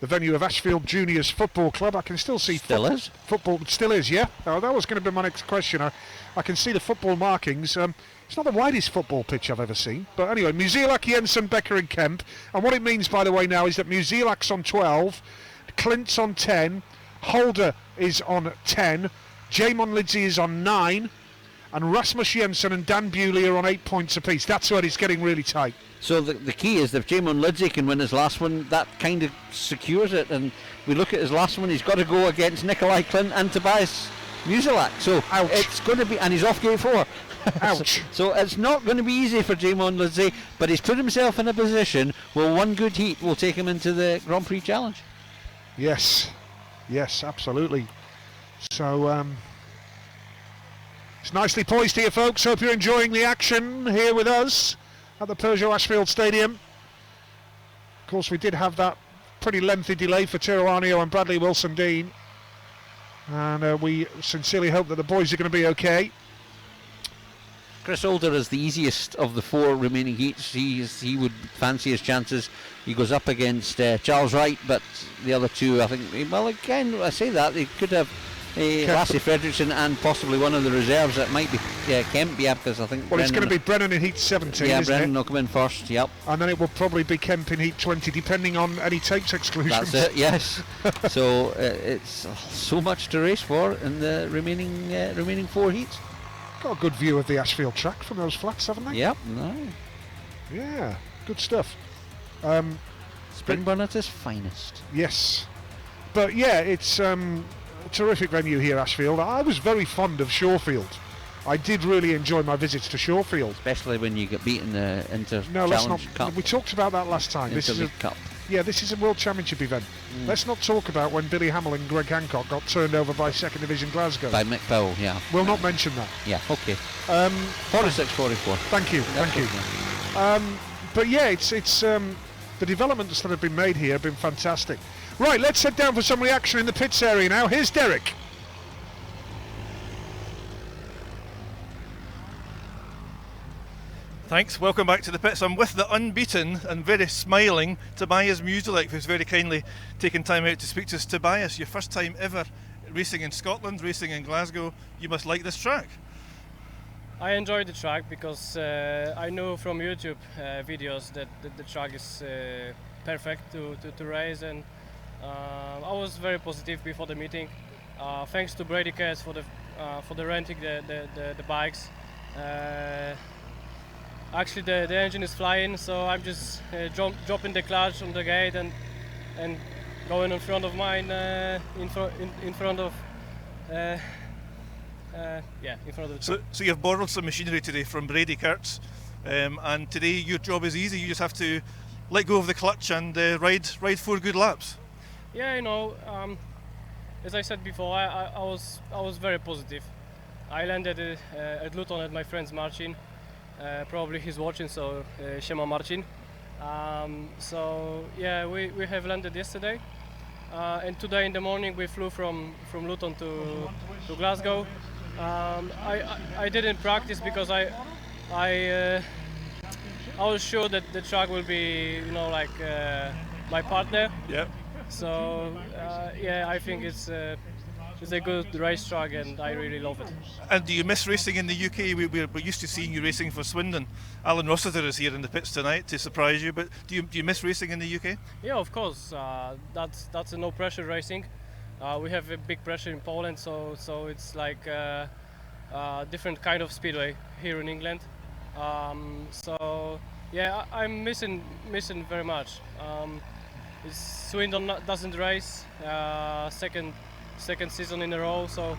the venue of Ashfield Juniors Football Club. I can still see football. Still is, yeah. Oh, that was going to be my next question. I can see the football markings. It's not the widest football pitch I've ever seen. But anyway, Musielak, Jensen, Becker and Kemp. And what it means, by the way, now is that Musielak's on 12, Clint's on 10, Holder is on 10, Jamin Lindsay is on 9, and Rasmus Jensen and Dan Bewley are on 8 points apiece. That's where it's getting really tight. So the key is that if Jamin Lindsay can win his last one, that kind of secures it. And we look at his last one, he's got to go against Nikolai Clint and Tobias Musielak. So ouch. It's going to be, and he's off gate 4. Ouch. So it's not going to be easy for Jamin Lindsay, but he's put himself in a position where one good heat will take him into the Grand Prix Challenge. Yes, absolutely. So It's nicely poised here, folks. Hope you're enjoying the action here with us at the Peugeot Ashfield Stadium. Of course, we did have that pretty lengthy delay for Tiro Arnio and Bradley Wilson-Dean. And we sincerely hope that the boys are going to be okay. Chris Older is the easiest of the 4 remaining heats. He would fancy his chances. He goes up against Charles Wright, but the other 2, I think, well, again, I say that, they could have Lassie Fredrickson and possibly one of the reserves. That might be Kemp, because I think... Well, it's going to be Brennan in heat 17, yeah, isn't Brennan it? will come in first, yep. And then it will probably be Kemp in heat 20, depending on any tapes exclusions. That's it, yes. So it's so much to race for in the remaining 4 heats. Got a good view of the Ashfield track from those flats, haven't they? Yep, no. Yeah, good stuff. Springburn at its finest. Yes. But yeah, it's a terrific venue here, Ashfield. I was very fond of Shorefield. I did really enjoy my visits to Shorefield. Especially when you get beaten the Inter No, let's not. Challenge Cup. We talked about that last time. This is a Cup. Yeah, this is a World Championship event. Let's not talk about when Billy Hamill and Greg Hancock got turned over by 2nd Division Glasgow. By Mick Powell, yeah. We'll not mention that. Yeah, okay. 46-44. Thank you, thank you. But yeah, it's the developments that have been made here have been fantastic. Right, let's head down for some reaction in the pits area now. Here's Derek. Thanks, welcome back to the pits. I'm with the unbeaten and very smiling Tobias Musielak, who's very kindly taken time out to speak to us. Tobias, your first time ever racing in Scotland, racing in Glasgow. You must like this track. I enjoyed the track because I know from YouTube videos that the track is perfect to race, and I was very positive before the meeting. Thanks to Brady Cass for the renting the bikes. Actually, the engine is flying, so I'm just dropping the clutch on the gate and going in front of mine, in front of the. So you've borrowed some machinery today from Brady Kurtz, and today your job is easy. You just have to let go of the clutch and ride 4 good laps. Yeah, as I said before, I was very positive. I landed at Luton at my friend's Marcin. Probably he's watching, so Shema Marcin. So yeah, we have landed yesterday, and today in the morning we flew from Luton to Glasgow. I didn't practice because I was sure that the track will be my partner. Yeah. So yeah, I think it's a good racetrack and I really love it. And do you miss racing in the UK? We're used to seeing you racing for Swindon. Alan Rossiter is here in the pits tonight to surprise you, but do you miss racing in the UK? Yeah, of course. That's a no pressure racing. We have a big pressure in Poland, so it's like a different kind of speedway here in England. So yeah, I'm missing very much. Swindon doesn't race, second season in a row, so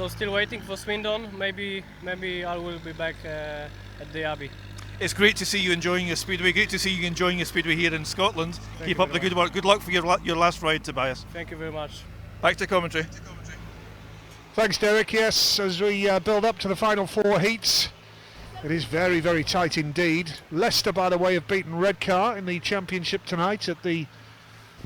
still waiting for Swindon. Maybe I will be back at the Abbey. It's great to see you enjoying your speedway. Great to see you enjoying your speedway here in Scotland. Keep up the good work. Good luck for your last ride, Tobias. Thank you very much. Back to commentary. Thanks, Derek. Yes, as we build up to the final 4 heats, it is very, very tight indeed. Leicester, by the way, have beaten Redcar in the championship tonight at the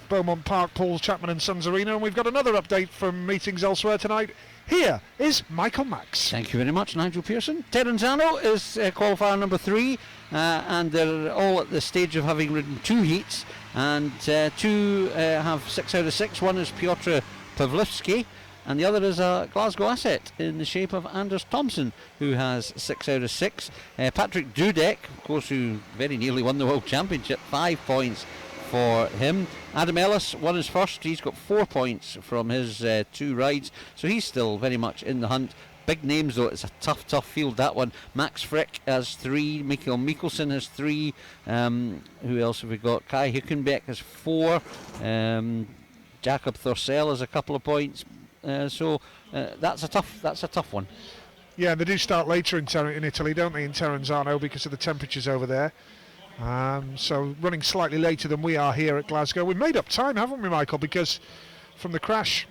Beaumont Park Paul Chapman and Sons Arena, and we've got another update from meetings elsewhere tonight. Here is Michael Max. Thank you very much, Nigel Pearson. Terenzano is qualifier number 3, and they're all at the stage of having ridden 2 heats, and 2 have 6 out of 6. One is Piotr Pawlowski, and the other is a Glasgow asset in the shape of Anders Thompson, who has 6 out of 6. Patrick Dudek, of course, who very nearly won the World Championship, 5 points for him. Adam Ellis won his first. He's got 4 points from his 2 rides, so he's still very much in the hunt. Big names though, it's a tough field, that one. Max Frick has 3, Mikael Mikkelsen has 3, who else have we got? Kai Hickenbeck has 4, Jakob Thorsell has a couple of points, so that's a tough one. Yeah, they do start later in Italy, don't they, in Terenzano, because of the temperatures over there. So running slightly later than we are here at Glasgow. We've made up time, haven't we, Michael? Because from the crash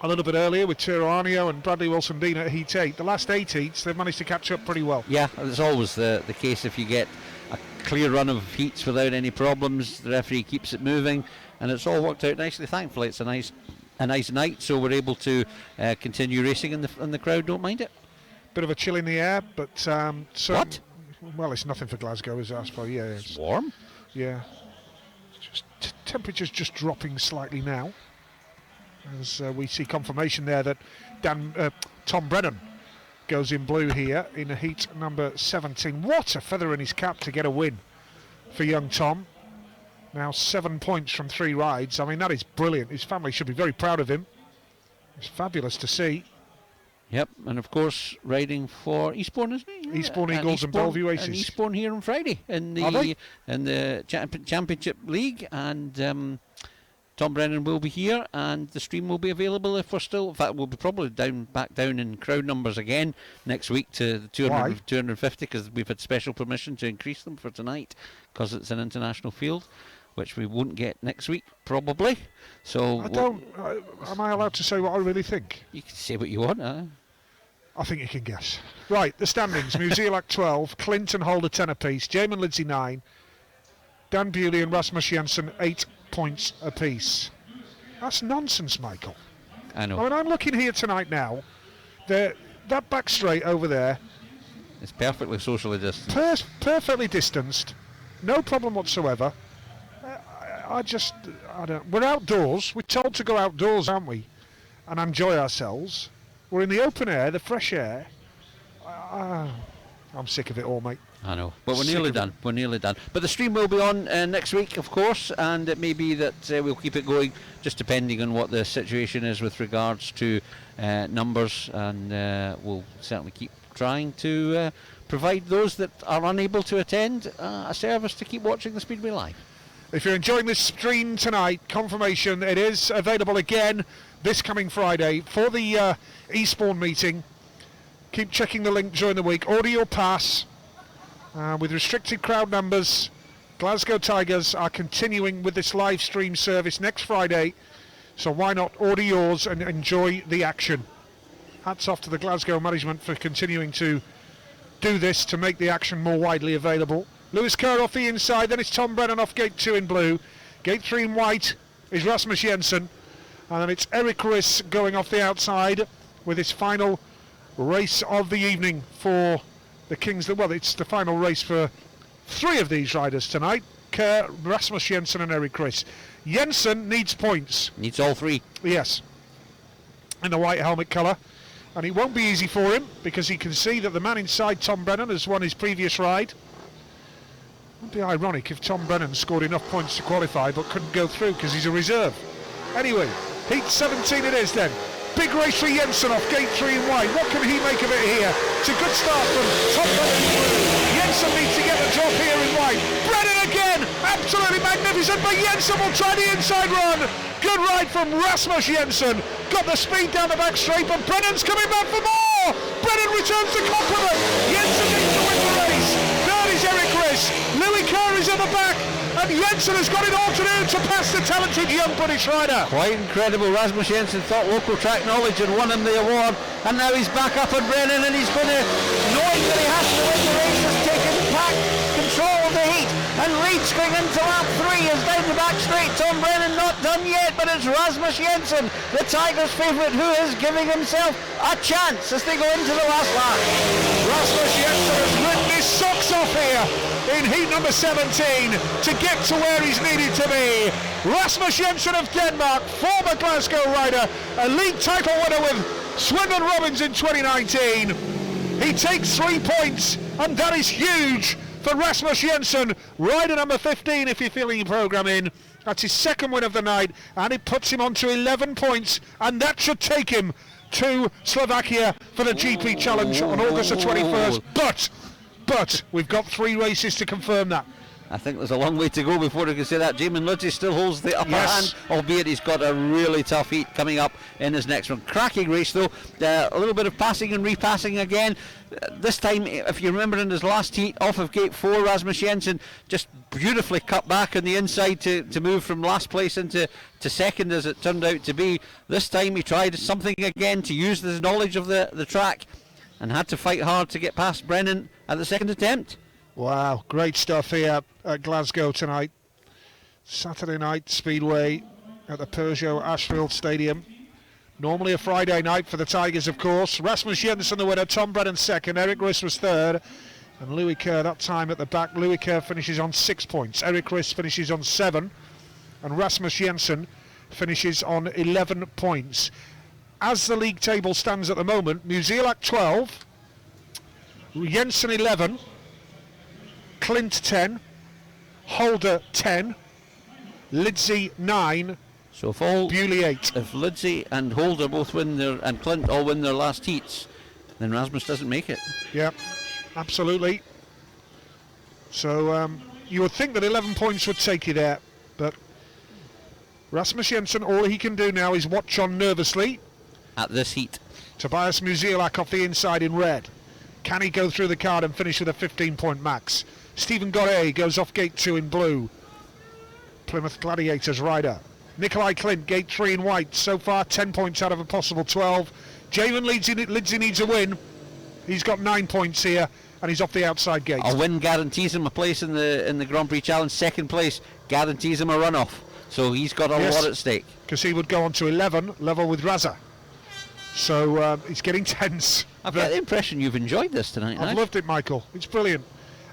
a little bit earlier with Tirranio and Bradley Wilson-Dean at Heat 8. The last 8 heats, they've managed to catch up pretty well. Yeah, it's always the case. If you get a clear run of heats without any problems, the referee keeps it moving, and it's all worked out nicely. Thankfully, it's a nice night, so we're able to continue racing, and the crowd don't mind it. Bit of a chill in the air, but What? Well, it's nothing for Glasgow, is it? I suppose. Yeah, It's warm. Yeah, just temperature's just dropping slightly now, as we see confirmation there that Tom Brennan goes in blue here in heat number 17. What a feather in his cap to get a win for young Tom. Now 7 points from 3 rides. I mean, that is brilliant. His family should be very proud of him. It's fabulous to see. Yep, and of course riding for Eastbourne, isn't he? Eastbourne Eagles and Bellevue Aces. And Eastbourne here on Friday in the Championship League, and Tom Brennan will be here, and the stream will be available if we're still. In fact, we'll be probably back down in crowd numbers again next week to the 250, because we've had special permission to increase them for tonight because it's an international field, which we won't get next week probably. So am I allowed to say what I really think? You can say what you want. I think you can guess. Right, the standings. Musielak 12, Clint and Holder 10 apiece, Jamin Lindsay 9, Dan Bewley and Rasmus Jensen 8 points apiece. That's nonsense, Michael. I know. I mean, I'm looking here tonight now. That back straight over there. It's perfectly socially distanced. Perfectly distanced. No problem whatsoever. I don't. We're outdoors. We're told to go outdoors, aren't we? And enjoy ourselves. We're in the open air, the fresh air. I'm sick of it all, mate. I know, but we're nearly done. We're nearly done. But the stream will be on next week, of course, and it may be that we'll keep it going, just depending on what the situation is with regards to numbers, and we'll certainly keep trying to provide those that are unable to attend a service to keep watching the Speedway Live. If you're enjoying this stream tonight, confirmation, it is available again this coming Friday for the Eastbourne meeting. Keep checking the link during the week. Order your pass. With restricted crowd numbers, Glasgow Tigers are continuing with this live stream service next Friday, so why not order yours and enjoy the action. Hats off to the Glasgow management for continuing to do this to make the action more widely available. Lewis Kerr off the inside, then it's Tom Brennan off gate 2 in blue. Gate 3 in white is Rasmus Jensen, and then it's Eric Riss going off the outside with his final race of the evening for the Kings. Well, it's the final race for 3 of these riders tonight: Kerr, Rasmus Jensen and Eric Riss. Jensen needs points. Needs all 3. Yes. In the white helmet colour. And it won't be easy for him, because he can see that the man inside, Tom Brennan, has won his previous ride. It would be ironic if Tom Brennan scored enough points to qualify but couldn't go through because he's a reserve. Anyway, heat 17 it is then. Big race for Jensen off gate 3 in white. What can he make of it here? It's a good start from Tom Brennan in blue. Jensen needs to get the drop here in white. Brennan again! Absolutely magnificent, but Jensen will try the inside run. Good ride from Rasmus Jensen. Got the speed down the back straight, but Brennan's coming back for more! Brennan returns the compliment. Jensen needs to win the race. Third is Eric Riss. Louis Kerr is at the back, and Jensen has got it all to do to pass the talented young British rider. Quite incredible. Rasmus Jensen thought local track knowledge and won him the award, and now he's back up on Brennan, and he's going to, knowing that he has to win the race, has taken back control of the heat, and Reed's going into lap 3 is down the back straight. Tom Brennan not done yet, but it's Rasmus Jensen, the Tigers' favourite, who is giving himself a chance as they go into the last lap. Rasmus Jensen has ridden his socks off here in heat number 17 to get to where he's needed to be. Rasmus Jensen of Denmark, former Glasgow rider, a league title winner with Swindon Robins in 2019. He takes 3 points, and that is huge for Rasmus Jensen, rider number 15 if you're feeling your programme in. That's his second win of the night, and it puts him on to 11 points, and that should take him to Slovakia for the GP Challenge on August the 21st. But we've got 3 races to confirm that. I think there's a long way to go before we can say that. Jamin Lidsley still holds the upper hand, albeit he's got a really tough heat coming up in his next one. Cracking race though, a little bit of passing and repassing again. This time, if you remember in his last heat off of gate 4, Rasmus Jensen just beautifully cut back on the inside to move from last place into second, as it turned out to be. This time he tried something again to use his knowledge of the track and had to fight hard to get past Brennan at the second attempt. Wow, great stuff here at Glasgow tonight. Saturday night speedway at the Peugeot Ashfield Stadium. Normally a Friday night for the Tigers, of course. Rasmus Jensen the winner, Tom Brennan second, Eric Riss was third, and Louis Kerr that time at the back. Louis Kerr finishes on 6 points, Eric Riss finishes on 7, and Rasmus Jensen finishes on 11 points. As the league table stands at the moment, Musielak 12, Jensen 11, Clint 10, Holder 10, Lidsley 9, so if all Bewley 8. If Lidsley and Holder both win their, and Clint all win their last heats, then Rasmus doesn't make it. Yeah, absolutely. So you would think that 11 points would take you there, but Rasmus Jensen, all he can do now is watch on nervously at this heat. Tobias Musielak off the inside in red. Can he go through the card and finish with a 15-point max? Stephen Gorey goes off gate 2 in blue. Plymouth Gladiators rider. Nikolai Clint, gate 3 in white. So far 10 points out of a possible 12. Jamin Lidsley needs a win. He's got 9 points here and he's off the outside gate. A win guarantees him a place in the Grand Prix Challenge. Second place guarantees him a runoff. So he's got a lot at stake. Because he would go on to 11, level with Raza. So it's getting tense. I've got the impression you've enjoyed this tonight. I've loved it, Michael. It's brilliant.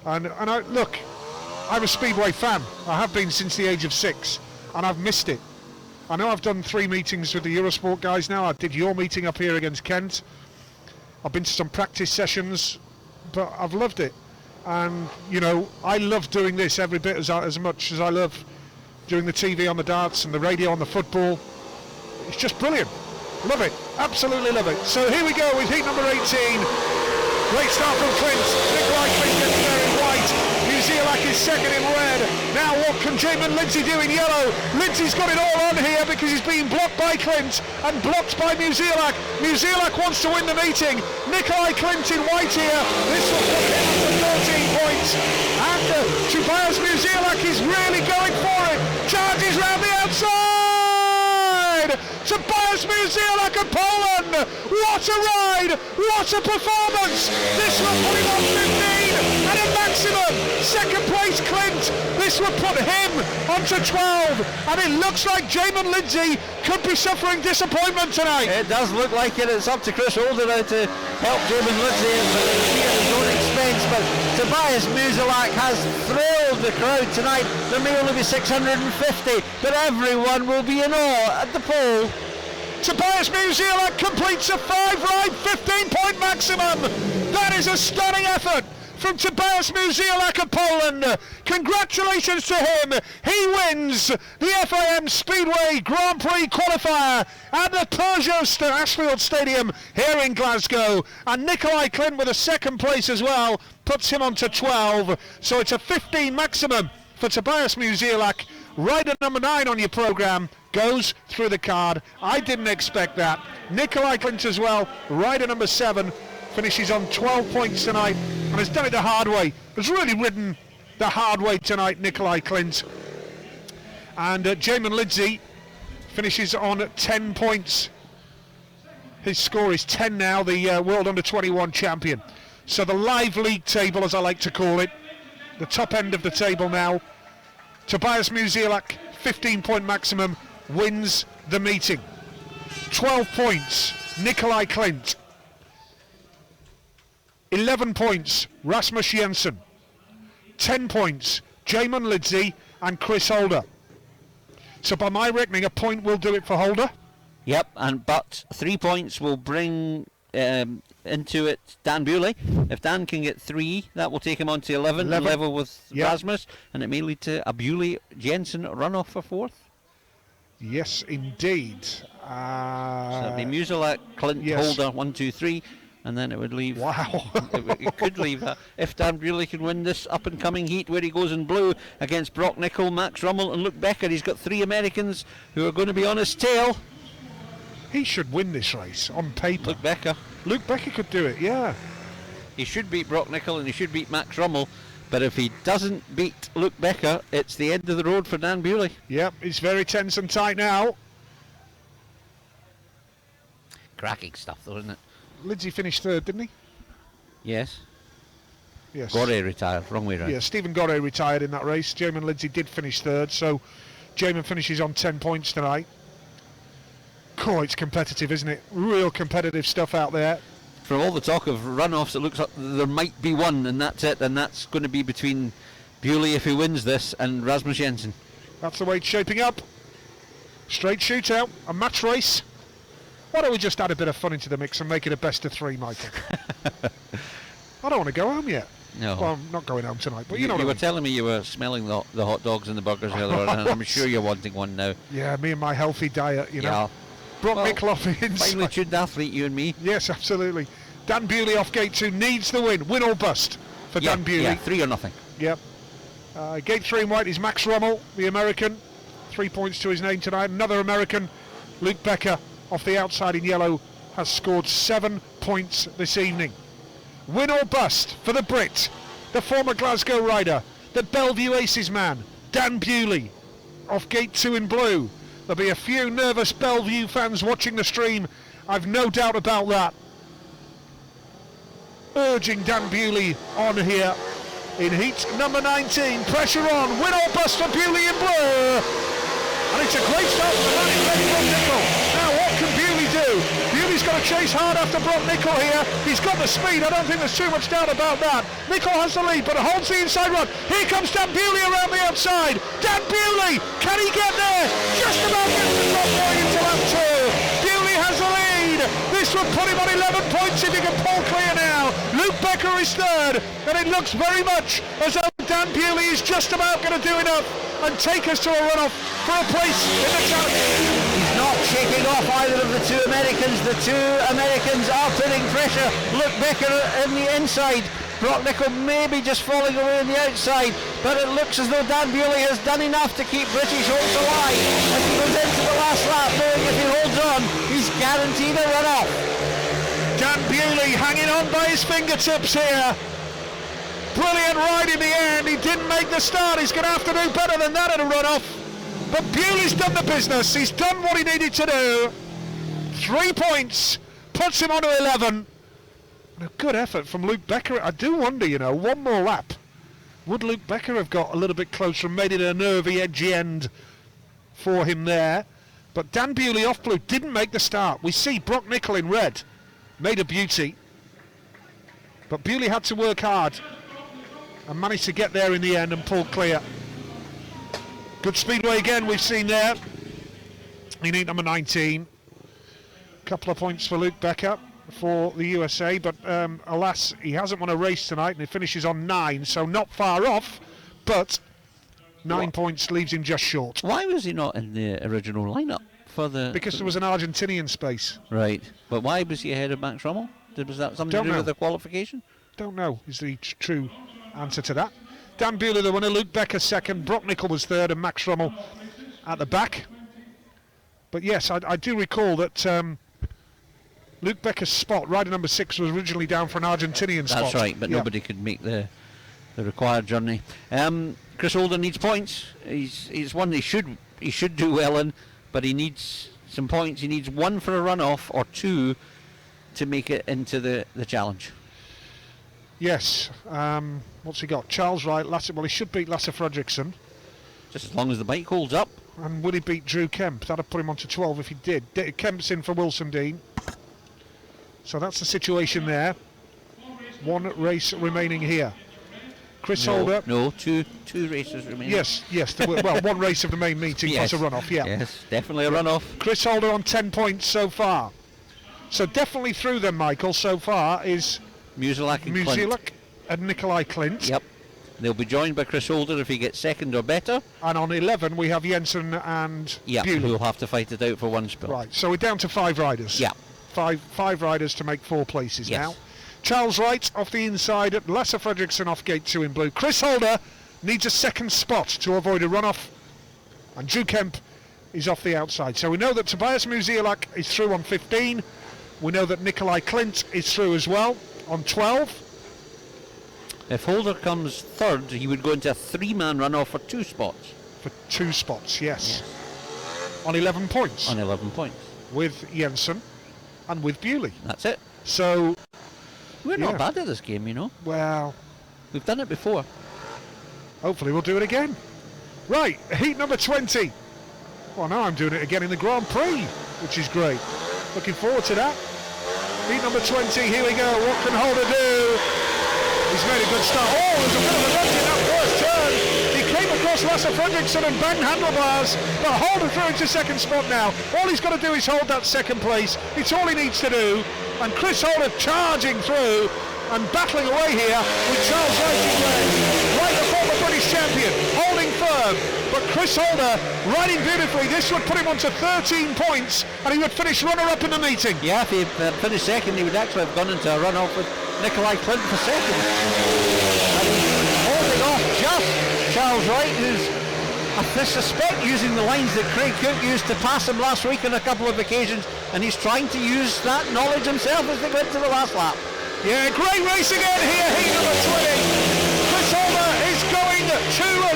And look, I'm a Speedway fan. I have been since the age of 6, and I've missed it. I know I've done 3 meetings with the Eurosport guys now. I did your meeting up here against Kent. I've been to some practice sessions, but I've loved it. And, you know, I love doing this every bit as much as I love doing the TV on the darts and the radio on the football. It's just brilliant. Love it. Absolutely love it. So here we go with heat number 18. Great start from Clint. Nikolai Clint gets there in white. Musielak is second in red. Now what can Jamin Lidsley do in yellow? Lidsley's got it all on here because he's being blocked by Clint and blocked by Musielak. Musielak wants to win the meeting. Nikolai Clint in white here. This will put him to 13 points. And Tobias Musielak is really going for it. Charges round the outside. Tobias Musielak of Poland. What a ride. What a performance. This will put him on 15 and a maximum. Second place Clint. This will put him onto 12. And it looks like Jamin Lidsley could be suffering disappointment tonight. It does look like it. It's up to Chris Holder now to help Jamin Lidsley at his own expense. But Tobias Musielak has thrilled the crowd tonight. There may only be 650, but everyone will be in awe at the pole. Tobias Musielak completes a 5-ride 15-point maximum. That is a stunning effort from Tobias Musielak of Poland. Congratulations to him. He wins the FIM Speedway Grand Prix Qualifier at the Peugeot Ashfield Stadium here in Glasgow. And Nikolai Clint with a second place as well puts him on to 12. So it's a 15 maximum for Tobias Musielak. Rider number 9 on your programme goes through the card. I didn't expect that. Nikolai Clint as well, rider number 7, finishes on 12 points tonight and has done it the hard way. Has really ridden the hard way tonight, Nikolai Clint. And Jamin Lidsley finishes on 10 points. His score is 10 now, the World Under-21 champion. So the live league table, as I like to call it, the top end of the table now. Tobias Musielak, 15-point maximum, wins the meeting. 12 points, Nikolai Clint. 11 points, Rasmus Jensen. 10 points, Jamin Lidsley and Chris Holder. So by my reckoning, a point will do it for Holder. Yep, but 3 points will bring into it Dan Bewley. If Dan can get 3, that will take him on to 11. Level with Rasmus, and it may lead to a Bewley Jensen runoff for 4th. Yes, indeed. So it'll be Musielak, Clint, Holder, 1, 2, 3. and then it would leave. Wow. it could leave that. If Dan Bewley can win this up-and-coming heat where he goes in blue against Brock Nicol, Max Rummel and Luke Becker, he's got 3 Americans who are going to be on his tail. He should win this race on paper. Luke Becker could do it, yeah. He should beat Brock Nicol and he should beat Max Rummel, but if he doesn't beat Luke Becker, it's the end of the road for Dan Bewley. Yep, it's very tense and tight now. Cracking stuff though, isn't it? Lindsay finished third, didn't he? Yes. Yes. Gorey retired, wrong way round. Yeah, Stephen Gorey retired in that race. Jamin Lindsay did finish third, so Jamin finishes on 10 points tonight. Oh, it's competitive, isn't it? Real competitive stuff out there. From all the talk of runoffs, it looks like there might be one, and that's it, and that's going to be between Bewley, if he wins this, and Rasmus Jensen. That's the way it's shaping up. Straight shootout, a match race. Why don't we just add a bit of fun into the mix and make it a best of 3, Michael? I don't want to go home yet. No. Well, I'm not going home tonight, but you know what you I were mean. telling me you were smelling the hot dogs and the burgers earlier, and I'm sure you're wanting one now. Yeah, me and my healthy diet, you know. Yeah. Brock Nicol off the inside. Finely tuned athlete, you and me. Yes, absolutely. Dan Bewley off gate 2 needs the win or bust for Dan Bewley. Yeah, 3 or nothing. Yep. Gate 3 in white is Max Rummel, the American. 3 points to his name tonight. Another American, Luke Becker, off the outside in yellow, has scored 7 points this evening. Win or bust for the Brit, the former Glasgow rider, the Bellevue Aces man, Dan Bewley, off gate 2 in blue. There'll be a few nervous Bellevue fans watching the stream, I've no doubt about that. Urging Dan Bewley on here in heat number 19. Pressure on, win or bust for Bewley in blue. And it's a great start for the man in red from Nicol. Now what can Bewley do? Bewley's got to chase hard after Brock Nicol here. He's got the speed, I don't think there's too much doubt about that. Nicol has the lead, but holds the inside run. Here comes Dan Bewley around the outside. Dan Bewley, can he get there? Just about gets the top boy into lap 2. Bewley has the lead. This would put him on 11 points if he can pull clear now. Luke Becker is third, and it looks very much as though Dan Bewley is just about going to do enough and take us to a runoff for a place in the challenge. He's not shaking off either of the 2 Americans. The 2 Americans are putting pressure. Luke Becker in the inside. Brock Nicol maybe just falling away on the outside, but it looks as though Dan Bewley has done enough to keep British hopes alive as he goes into the last lap, knowing if he holds on, he's guaranteed a runoff. Dan Bewley hanging on by his fingertips here. Brilliant ride in the end. He didn't make the start. He's going to have to do better than that at a runoff. But Bewley's done the business. He's done what he needed to do. 3 points. Puts him on to 11. And a good effort from Luke Becker. I do wonder, you know, one more lap. Would Luke Becker have got a little bit closer and made it a nervy, edgy end for him there? But Dan Bewley off blue didn't make the start. We see Brock Nicol in red. Made a beauty. But Bewley had to work hard and managed to get there in the end and pull clear. Good speedway again we've seen there in heat number 19. Couple of points for Luke Becker for the USA, but alas, he hasn't won a race tonight and he finishes on 9, so not far off, but 9 points leaves him just short. Why was he not in the original lineup for the... Because there was an Argentinian space. Right, but why was he ahead of Max Rummel? Was that something to do with the qualification? Don't know is the true answer to that. Dan Bewley the winner, Luke Becker second, Brock Nicol was third and Max Rummel at the back. But yes, I do recall that Luke Becker's spot, rider number 6, was originally down for an Argentinian spot. That's right, but nobody could make the required journey. Chris Holden needs points. He's one he should do well in, but he needs some points. He needs 1 for a runoff or 2 to make it into the challenge. Yes. What's he got? Charles Wright, well, he should beat Lasse Fredriksson. Just as long as the bike holds up. And will he beat Drew Kemp? That'd put him on to 12 if he did. Kemp's in for Wilson Dean. So that's the situation there. 1 race remaining here. Chris Holder. No, two races remaining. Yes, well, 1 race of the main meeting plus a runoff, yeah. Yes, definitely a runoff. Chris Holder on 10 points so far. So definitely through them, Michael, so far is Musielak and Nikolai Klint. Yep. They'll be joined by Chris Holder if he gets second or better. And on 11 we have Jensen and Bewley. Who'll have to fight it out for 1 spot. Right, so we're down to 5 riders. Yeah. five riders to make 4 places Yes. now. Charles Wright off the inside, Lasse Fredriksson off gate 2 in blue. Chris Holder needs a second spot to avoid a runoff, and Drew Kemp is off the outside. So we know that Tobias Musielak is through on 15. We know that Nikolai Klint is through as well on 12. If Holder comes third, he would go into a 3-man runoff for 2 spots. For 2 spots, yes. On 11 points. On 11 points. With Jensen and with Bewley. That's it. So we're not bad at this game, you know. Well, we've done it before. Hopefully we'll do it again. Right, heat number 20. Well, now I'm doing it again in the Grand Prix, which is great. Looking forward to that. Heat number 20, here we go. What can Holder do? He's made a good start. Oh, there's a bit of a left in that first turn. He came across Lasse Fredriksson and banged handlebars, but Holder through into second spot now. All he's got to do is hold that second place. It's all he needs to do. And Chris Holder charging through and battling away here with Charles Wright in red. Wright, the former British champion, holding firm. But Chris Holder riding beautifully. This would put him onto 13 points and he would finish runner-up in the meeting. Yeah, if he finished second, he would actually have gone into a run-off with Nikolai Klint for second. And holding off just Charles Wright, who's, I suspect, using the lines that Craig Cook used to pass him last week on a couple of occasions, and he's trying to use that knowledge himself as they go into the last lap. Yeah, great race again here, heat number 20. Chris Holder is going to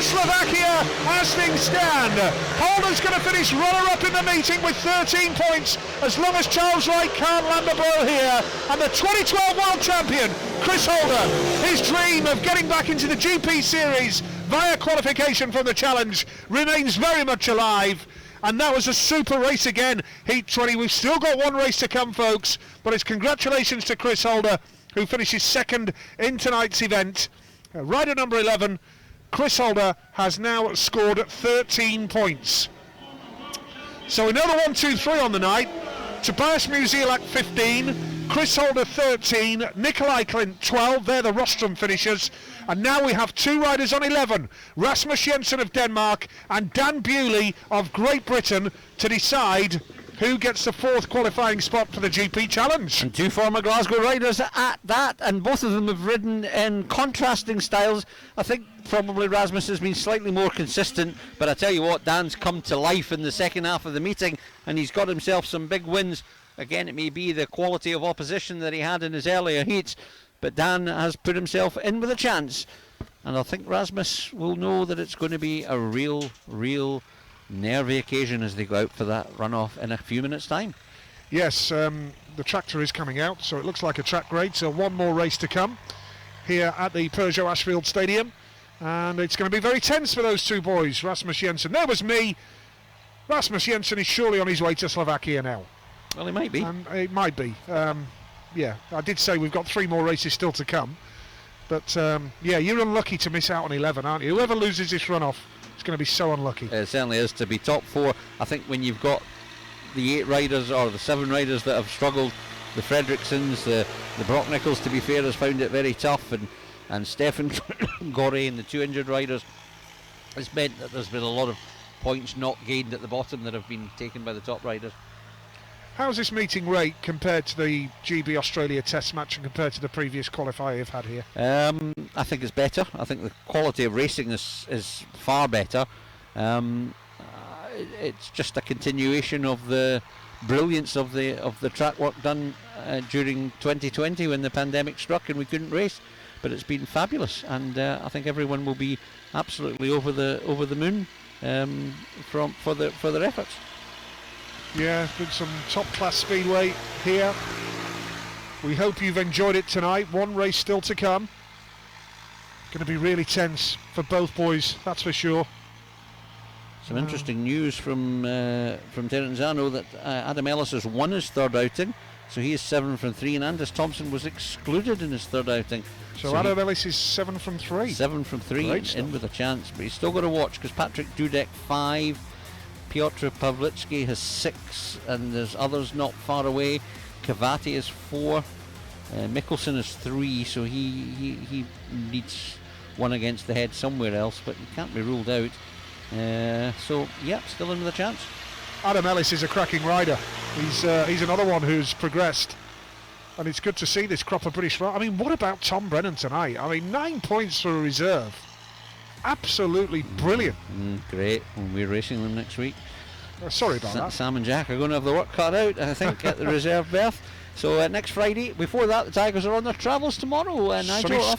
Slovakia as things stand. Holder's going to finish runner-up in the meeting with 13 points as long as Charles Wright can't land a blow here. And the 2012 World Champion, Chris Holder, his dream of getting back into the GP Series via qualification from the Challenge remains very much alive. And that was a super race again, Heat 20. We've still got 1 race to come, folks, but it's congratulations to Chris Holder, who finishes second in tonight's event. Rider number 11, Chris Holder, has now scored 13 points. So another 1, 2, 3 on the night. Tobias Musielak 15, Chris Holder 13, Nikolai Klint 12, they're the rostrum finishers. And now we have 2 riders on 11, Rasmus Jensen of Denmark and Dan Bewley of Great Britain, to decide who gets the 4th qualifying spot for the GP Challenge. And 2 former Glasgow riders at that, and both of them have ridden in contrasting styles. I think probably Rasmus has been slightly more consistent, but I tell you what, Dan's come to life in the second half of the meeting, and he's got himself some big wins. Again, it may be the quality of opposition that he had in his earlier heats, but Dan has put himself in with a chance, and I think Rasmus will know that it's going to be a real nervy occasion as they go out for that runoff in a few minutes' time. Yes, the tractor is coming out, so it looks like a track grade, so 1 more race to come here at the Peugeot Ashfield Stadium, and it's going to be very tense for those 2 boys. Rasmus Jensen, there was me. Rasmus Jensen is surely on his way to Slovakia now. Well, he might be. It might be. Yeah, I did say we've got 3 more races still to come, but yeah, you're unlucky to miss out on 11, aren't you? Whoever loses this runoff, it's going to be so unlucky. It certainly is. To be top 4, I think when you've got the 8 riders or the 7 riders that have struggled, the Fredrikssons, the Brock Nichols, to be fair, has found it very tough, and Stefan Gorey and the 2 injured riders, it's meant that there's been a lot of points not gained at the bottom that have been taken by the top riders. How's this meeting rate compared to the GB Australia Test match and compared to the previous qualifier you've had here? I think it's better. I think the quality of racing is far better. It's just a continuation of the brilliance of the track work done during 2020 when the pandemic struck and we couldn't race. But it's been fabulous, and I think everyone will be absolutely over the moon for their efforts. Yeah, been some top class speedway here. We hope you've enjoyed it tonight. 1 race still to come. Going to be really tense for both boys, that's for sure. Some interesting news from Terenzano that Adam Ellis has won his 3rd outing, so he is 7 from 3, and Anders Thompson was excluded in his 3rd outing. So Adam Ellis is 7 from 3. 7 from 3, in with a chance, but he's still got to watch because Patrick Dudek 5, Piotr Pawlicki has 6, and there's others not far away. Cavati is 4, Mikkelsen is 3, so he needs 1 against the head somewhere else, but he can't be ruled out. So yeah, still in with a chance. Adam Ellis is a cracking rider. He's another one who's progressed, and it's good to see this crop of British riders. I mean, what about Tom Brennan tonight? I mean, 9 points for a reserve. Absolutely brilliant. Great. When we're racing them next week. Sorry about that. Sam and Jack are going to have the work cut out, I think, at the reserve berth. So next Friday, before that, the Tigers are on their travels tomorrow. Nigel, up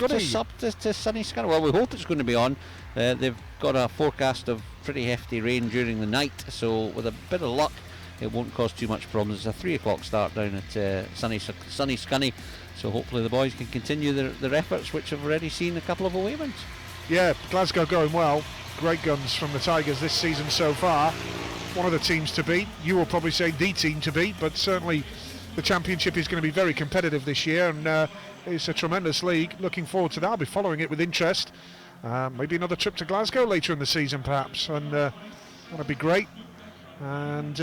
to sunny Scunny. Well, we hope it's going to be on. They've got a forecast of pretty hefty rain during the night, so with a bit of luck, it won't cause too much problems. It's a 3 o'clock start down at sunny Scunny, so hopefully the boys can continue their efforts, which have already seen a couple of away wins. Yeah, Glasgow going well. Great guns from the Tigers this season so far. One of the teams to beat. You will probably say the team to beat, but certainly the championship is going to be very competitive this year, and it's a tremendous league. Looking forward to that. I'll be following it with interest. Maybe another trip to Glasgow later in the season, perhaps, and that'd be great. And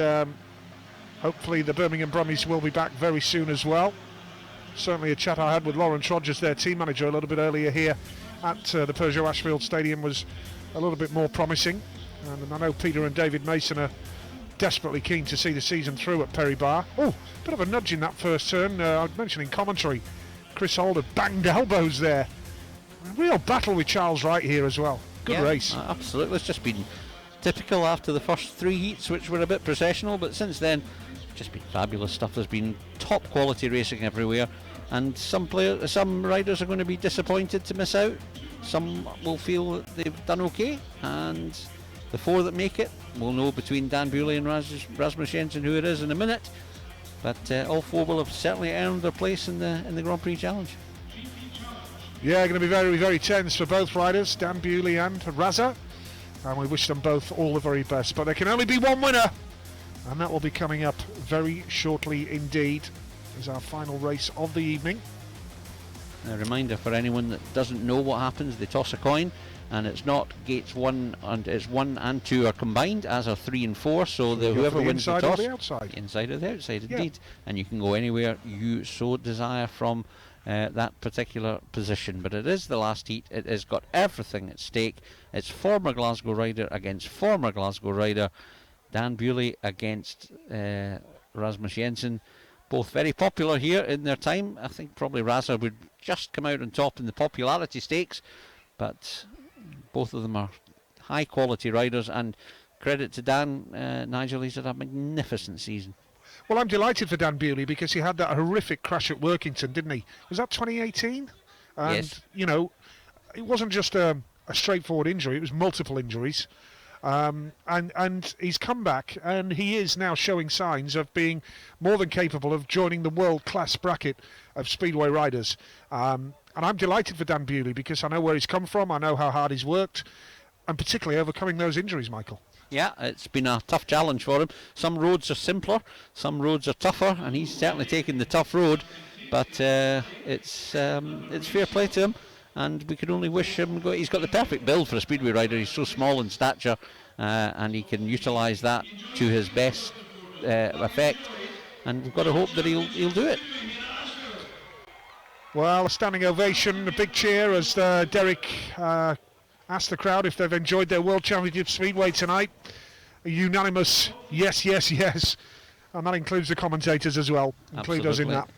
hopefully the Birmingham Brummies will be back very soon as well. Certainly a chat I had with Lawrence Rogers, their team manager, a little bit earlier here at the Peugeot Ashfield Stadium was a little bit more promising. And I know Peter and David Mason are desperately keen to see the season through at Perry Bar. Oh, bit of a nudge in that first turn. I mentioned in commentary, Chris Holder banged elbows there. A real battle with Charles Wright here as well. Good race. Absolutely. It's just been typical after the first 3 heats, which were a bit processional, but since then, just been fabulous stuff. There's been top quality racing everywhere, and some riders are going to be disappointed to miss out. Some will feel that they've done okay, and the 4 that make it, we'll know between Dan Bewley and Rasmus Jensen who it is in a minute, but all 4 will have certainly earned their place in the Grand Prix Challenge. Yeah, going to be very, very tense for both riders, Dan Bewley and Raza, and we wish them both all the very best. But there can only be one winner, and that will be coming up very shortly indeed as our final race of the evening. A reminder for anyone that doesn't know what happens, they toss a coin, and it's not gates 1 and it's 1 and 2 are combined, as are 3 and 4, so whoever wins the toss, or the outside. The inside or the outside, indeed, and you can go anywhere you so desire from that particular position. But it is the last heat, it has got everything at stake. It's former Glasgow rider against former Glasgow rider, Dan Bewley against Rasmus Jensen, both very popular here in their time. I think probably Raza would just come out on top in the popularity stakes, but both of them are high quality riders, and credit to Dan, Nigel, he's had a magnificent season. Well, I'm delighted for Dan Bewley because he had that horrific crash at Workington, didn't he? Was that 2018? And, yes. You know, it wasn't just a straightforward injury, it was multiple injuries. And he's come back, and he is now showing signs of being more than capable of joining the world-class bracket of Speedway riders. And I'm delighted for Dan Bewley because I know where he's come from, I know how hard he's worked, and particularly overcoming those injuries, Michael. Yeah, it's been a tough challenge for him. Some roads are simpler, some roads are tougher, and he's certainly taken the tough road, but it's fair play to him. And we can only wish him he's got the perfect build for a speedway rider. He's so small in stature, and he can utilise that to his best effect. And we've got to hope that he'll do it. Well, a standing ovation, a big cheer as Derek asked the crowd if they've enjoyed their World Championship Speedway tonight. A unanimous yes, yes, yes. And that includes the commentators as well. Include us in that.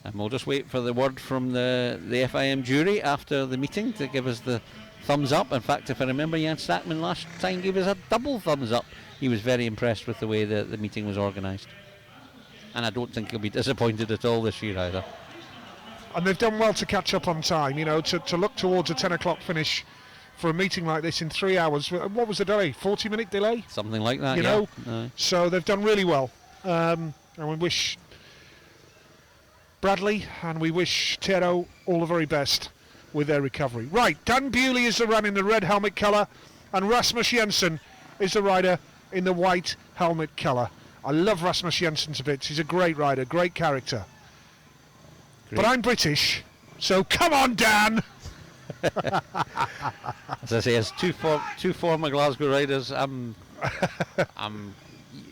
And we'll just wait for the word from the FIM jury after the meeting to give us the thumbs up. In fact, if I remember, Jan Stackman last time gave us a double thumbs up. He was very impressed with the way the meeting was organised. And I don't think he'll be disappointed at all this year either. And they've done well to catch up on time, you know, to look towards a 10 o'clock finish for a meeting like this in 3 hours. What was the delay? 40-minute delay? Something like that, you know? So they've done really well. And we wish Bradley and we wish Tero all the very best with their recovery. Right, Dan Bewley is the run in the red helmet colour, and Rasmus Jensen is the rider in the white helmet colour. I love Rasmus Jensen to bits. He's a great rider, great character. Great. But I'm British, so come on, Dan! As I say, as two former Glasgow riders, I'm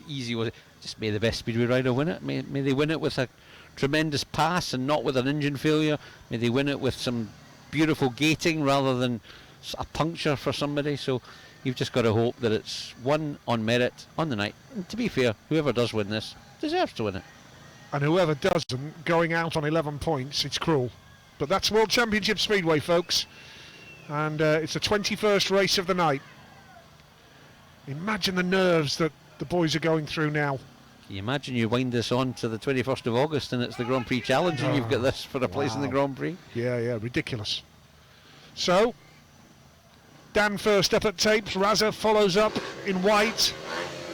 easy with it. Just may the best speedway rider win it. May they win it with a tremendous pass and not with an engine failure. May they win it with some beautiful gating rather than a puncture for somebody. So You've just got to hope that it's won on merit on the night. And to be fair, whoever does win this deserves to win it. And whoever doesn't, going out on 11 points, it's cruel. But that's World Championship Speedway, folks. And it's the 21st race of the night. Imagine the nerves that the boys are going through now. You imagine you wind this on to the 21st of August and it's the Grand Prix Challenge and you've got this for a place in the Grand Prix. Yeah, ridiculous. So, Dan first up at tapes, Razza follows up in white.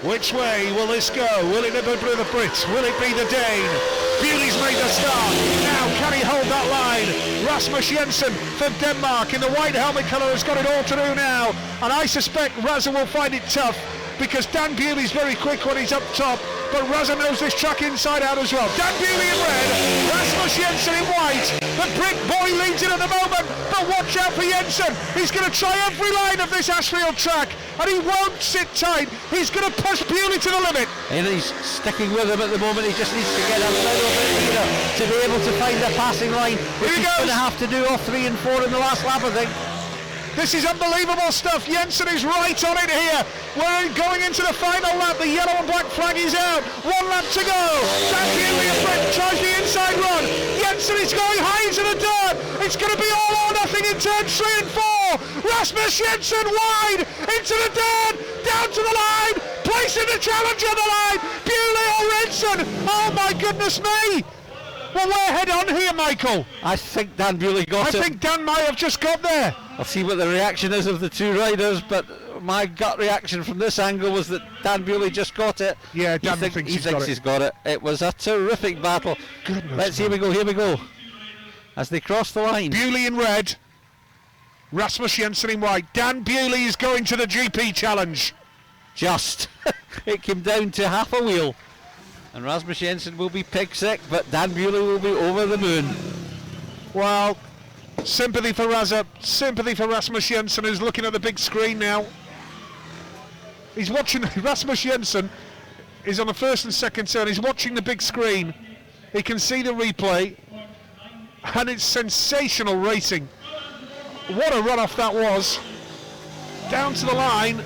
Which way will this go? Will it be the Brit? Will it be the Dane? Bewley's made the start. Now, can he hold that line? Rasmus Jensen for Denmark in the white helmet colour has got it all to do now. And I suspect Razza will find it tough because Dan Bewley's very quick when he's up top. But Razza knows this track inside out as well. Dan Bewley in red, Rasmus Jensen in white. The Brit boy leads it at the moment, but watch out for Jensen. He's going to try every line of this Ashfield track, and he won't sit tight. He's going to push Bewley to the limit. And he's sticking with him at the moment. He just needs to get a little bit leader to be able to find a passing line, which he's going to have to do off 3 and 4 in the last lap, I think. This is unbelievable stuff. Jensen is right on it here. We're going into the final lap. The yellow and black flag is out. 1 lap to go. Dan Bewley and Brent tries the inside run. Jensen is going high into the dirt. It's going to be all or nothing in turns 3 and 4. Rasmus Jensen wide into the dirt. Down to the line. Placing the challenge on the line. Bewley or Jensen. Oh my goodness me. Well, we're head on here, Michael. I think Dan Bewley got it. I think Dan might have just got there. I'll see what the reaction is of the two riders, but my gut reaction from this angle was that Dan Bewley just got it. Yeah, Dan thinks he's got it. It was a terrific battle. Goodness. Here we go. As they cross the line. Bewley in red. Rasmus Jensen in white. Dan Bewley is going to the GP Challenge. Just. It came down to half a wheel. And Rasmus Jensen will be pig sick, but Dan Bewley will be over the moon. Well, sympathy for Razza, sympathy for Rasmus Jensen, who's looking at the big screen now. He's watching, Rasmus Jensen is on the first and second turn, he's watching the big screen. He can see the replay, and it's sensational racing. What a run-off that was. Down to the line.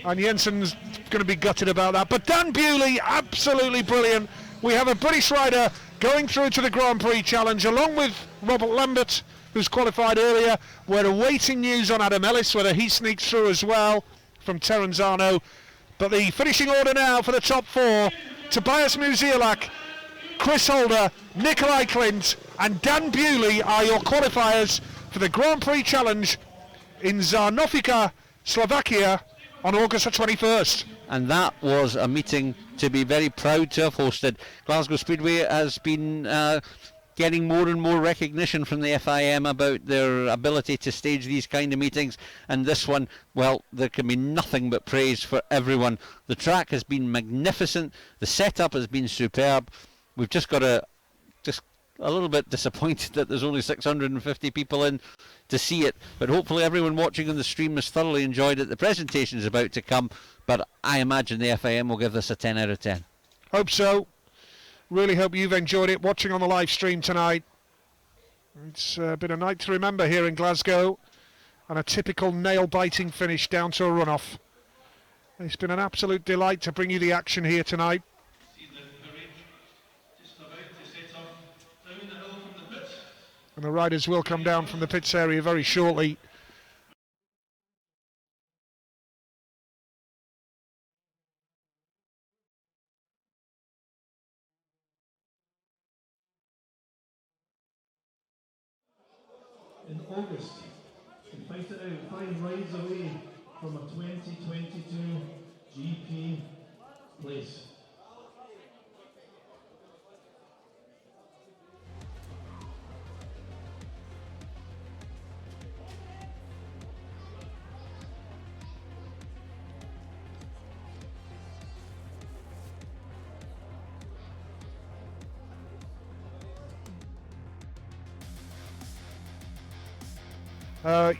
And Jensen's going to be gutted about that. But Dan Bewley, absolutely brilliant. We have a British rider going through to the Grand Prix Challenge, along with Robert Lambert, who's qualified earlier. We're awaiting news on Adam Ellis, whether he sneaks through as well, from Terenzano. But the finishing order now for the top 4, Tobias Musielak, Chris Holder, Nikolai Klint and Dan Bewley are your qualifiers for the Grand Prix Challenge in Zarnovica, Slovakia, on August the 21st. And that was a meeting to be very proud to have hosted. Glasgow Speedway has been getting more and more recognition from the FIM about their ability to stage these kind of meetings, and this one, well, there can be nothing but praise for everyone. The track has been magnificent, the setup has been superb. We've just got a little bit disappointed that there's only 650 people in to see it, but hopefully everyone watching on the stream has thoroughly enjoyed it. The presentation is about to come, but I imagine the FIM will give this a 10 out of 10. Hope so. Really hope you've enjoyed it watching on the live stream tonight. It's been a night to remember here in Glasgow, and a typical nail-biting finish down to a runoff. It's been an absolute delight to bring you the action here tonight. And the riders will come down from the pits area very shortly. In August, to fight it out 5 rides away from a 2022 GP place.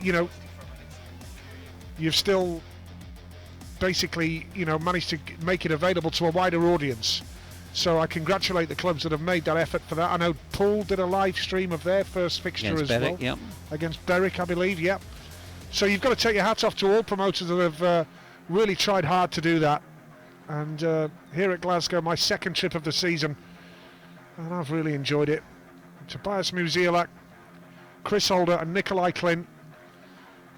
You know, you've still basically, you know, managed to make it available to a wider audience. So I congratulate the clubs that have made that effort for that. I know Poole did a live stream of their first fixture against as Berwick, well. yep. Against Berwick, I believe, yep. So you've got to take your hats off to all promoters that have really tried hard to do that. And here at Glasgow, my second trip of the season, and I've really enjoyed it. Tobias Musielak, Chris Holder and Nikolai Clint,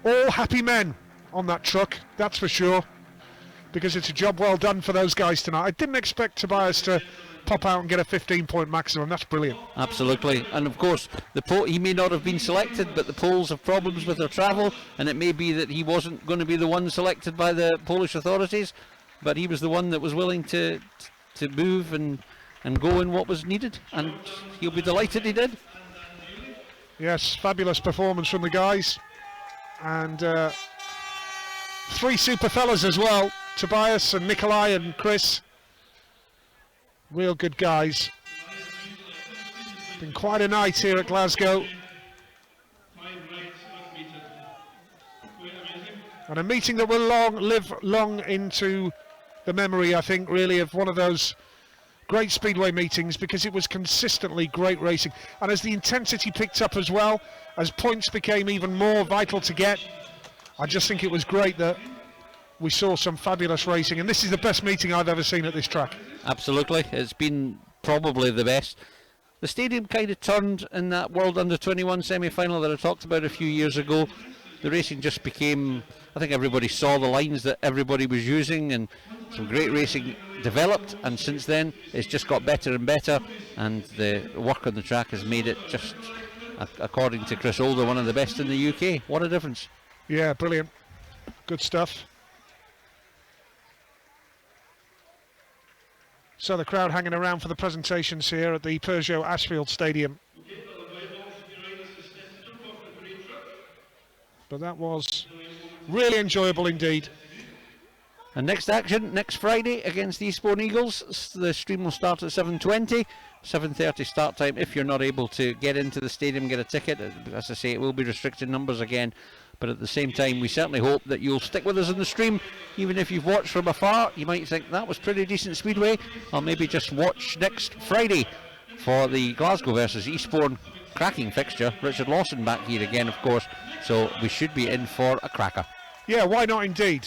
all happy men on that truck, that's for sure, because it's a job well done for those guys tonight. I didn't expect Tobias to pop out and get a 15-point maximum. That's brilliant. Absolutely. And of course, he may not have been selected, but the Poles have problems with their travel, and it may be that he wasn't going to be the one selected by the Polish authorities, but he was the one that was willing to move and go in what was needed, and he'll be delighted he did. Yes, fabulous performance from the guys, and three super fellas as well, Tobias and Nikolai and Chris. Real good guys. Been quite a night here at Glasgow, and a meeting that will live long into the memory, I think, really, of one of those great speedway meetings, because it was consistently great racing, and as the intensity picked up as well, as points became even more vital to get, I just think it was great that we saw some fabulous racing, and this is the best meeting I've ever seen at this track. Absolutely, it's been probably the best. The stadium kind of turned in that World Under-21 semi-final that I talked about a few years ago. The racing just became, I think everybody saw the lines that everybody was using, and some great racing developed, and since then it's just got better and better, and the work on the track has made it just, according to Chris Holder, one of the best in the UK. What a difference. Yeah, brilliant. Good stuff. So the crowd hanging around for the presentations here at the Peugeot Ashfield Stadium. But that was really enjoyable indeed. And next action, next Friday against the Eastbourne Eagles. The stream will start at 7:20, 7:30 start time. If you're not able to get into the stadium, get a ticket. As I say, it will be restricted numbers again. But at the same time, we certainly hope that you'll stick with us in the stream. Even if you've watched from afar, you might think that was pretty decent speedway. Or maybe just watch next Friday for the Glasgow versus Eastbourne cracking fixture. Richard Lawson back here again, of course. So we should be in for a cracker. Yeah, why not indeed?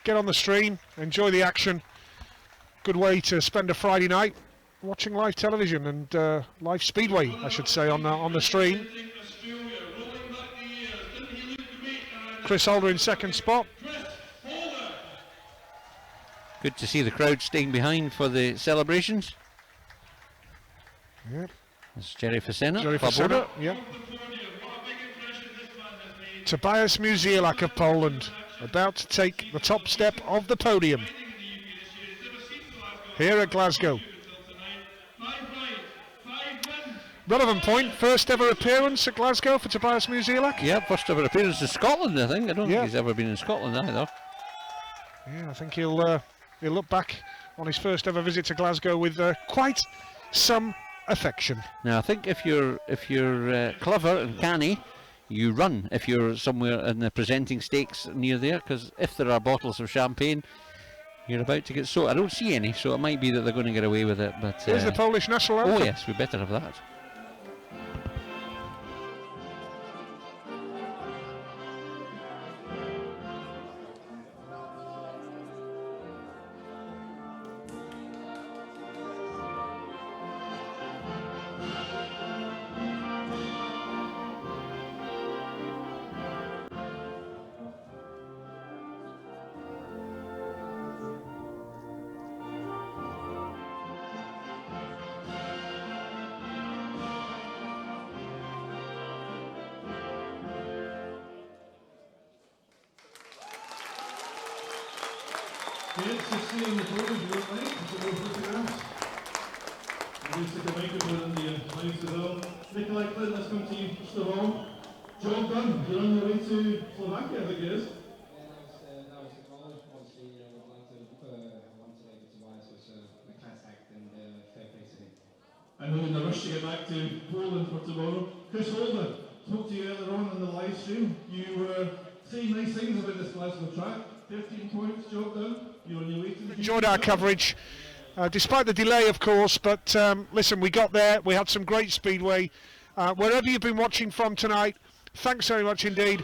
Get on the stream, enjoy the action. Good way to spend a Friday night watching live television and live speedway, I should say, on the stream. Chris Holder in second spot. Good to see the crowd staying behind for the celebrations. Yep. It's Jerry Facena. Jerry Facena, yeah. Tobias Musielak of Poland, about to take the top step of the podium here at Glasgow. Relevant point, first ever appearance at Glasgow for Tobias Musielak. Yeah, first ever appearance in Scotland, I think. I don't think he's ever been in Scotland either. Yeah, I think he'll look back on his first ever visit to Glasgow with quite some affection. Now, I think if you're clever and canny, you run if you're somewhere in the presenting stakes near there, because if there are bottles of champagne, you're about to get soaked. I don't see any, so it might be that they're going to get away with it. But here's the Polish national anthem. Oh yes, we better have that. Yes, 16 on the podium, you look like, it's a little photographs. And we stick a microphone in the house as well. Nikolai Clint, let's come to you first of all. Job done, you're on your way to Slovakia, I think it is. Yeah, that was acknowledged. Obviously, I would like to leave it to Tobias. It was a class act and fair play to him. I know in the rush to get back to Poland for tomorrow. Chris Holder, spoke to you earlier on in the live stream. You were saying nice things about this Glasgow track. 15 points, job done. You're on your way to the Enjoyed our coverage, despite the delay, of course. But listen, we got there. We had some great speedway. Wherever you've been watching from tonight, thanks very much indeed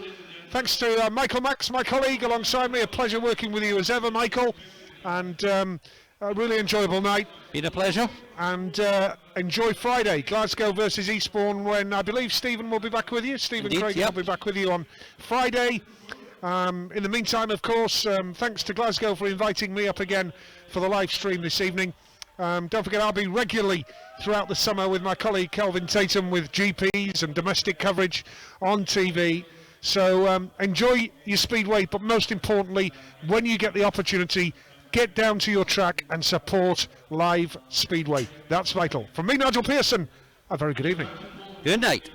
Thanks to Michael Max, my colleague, alongside me. A pleasure working with you as ever, Michael. And a really enjoyable night. Been a pleasure. And enjoy Friday, Glasgow versus Eastbourne, when I believe Stephen will be back with you. Stephen Craig will be back with you on Friday. In the meantime, of course, thanks to Glasgow for inviting me up again for the live stream this evening. Don't forget, I'll be regularly throughout the summer with my colleague Kelvin Tatum with GPs and domestic coverage on TV. So enjoy your speedway, but most importantly, when you get the opportunity, get down to your track and support live speedway. That's vital. From me, Nigel Pearson, a very good evening. Good night.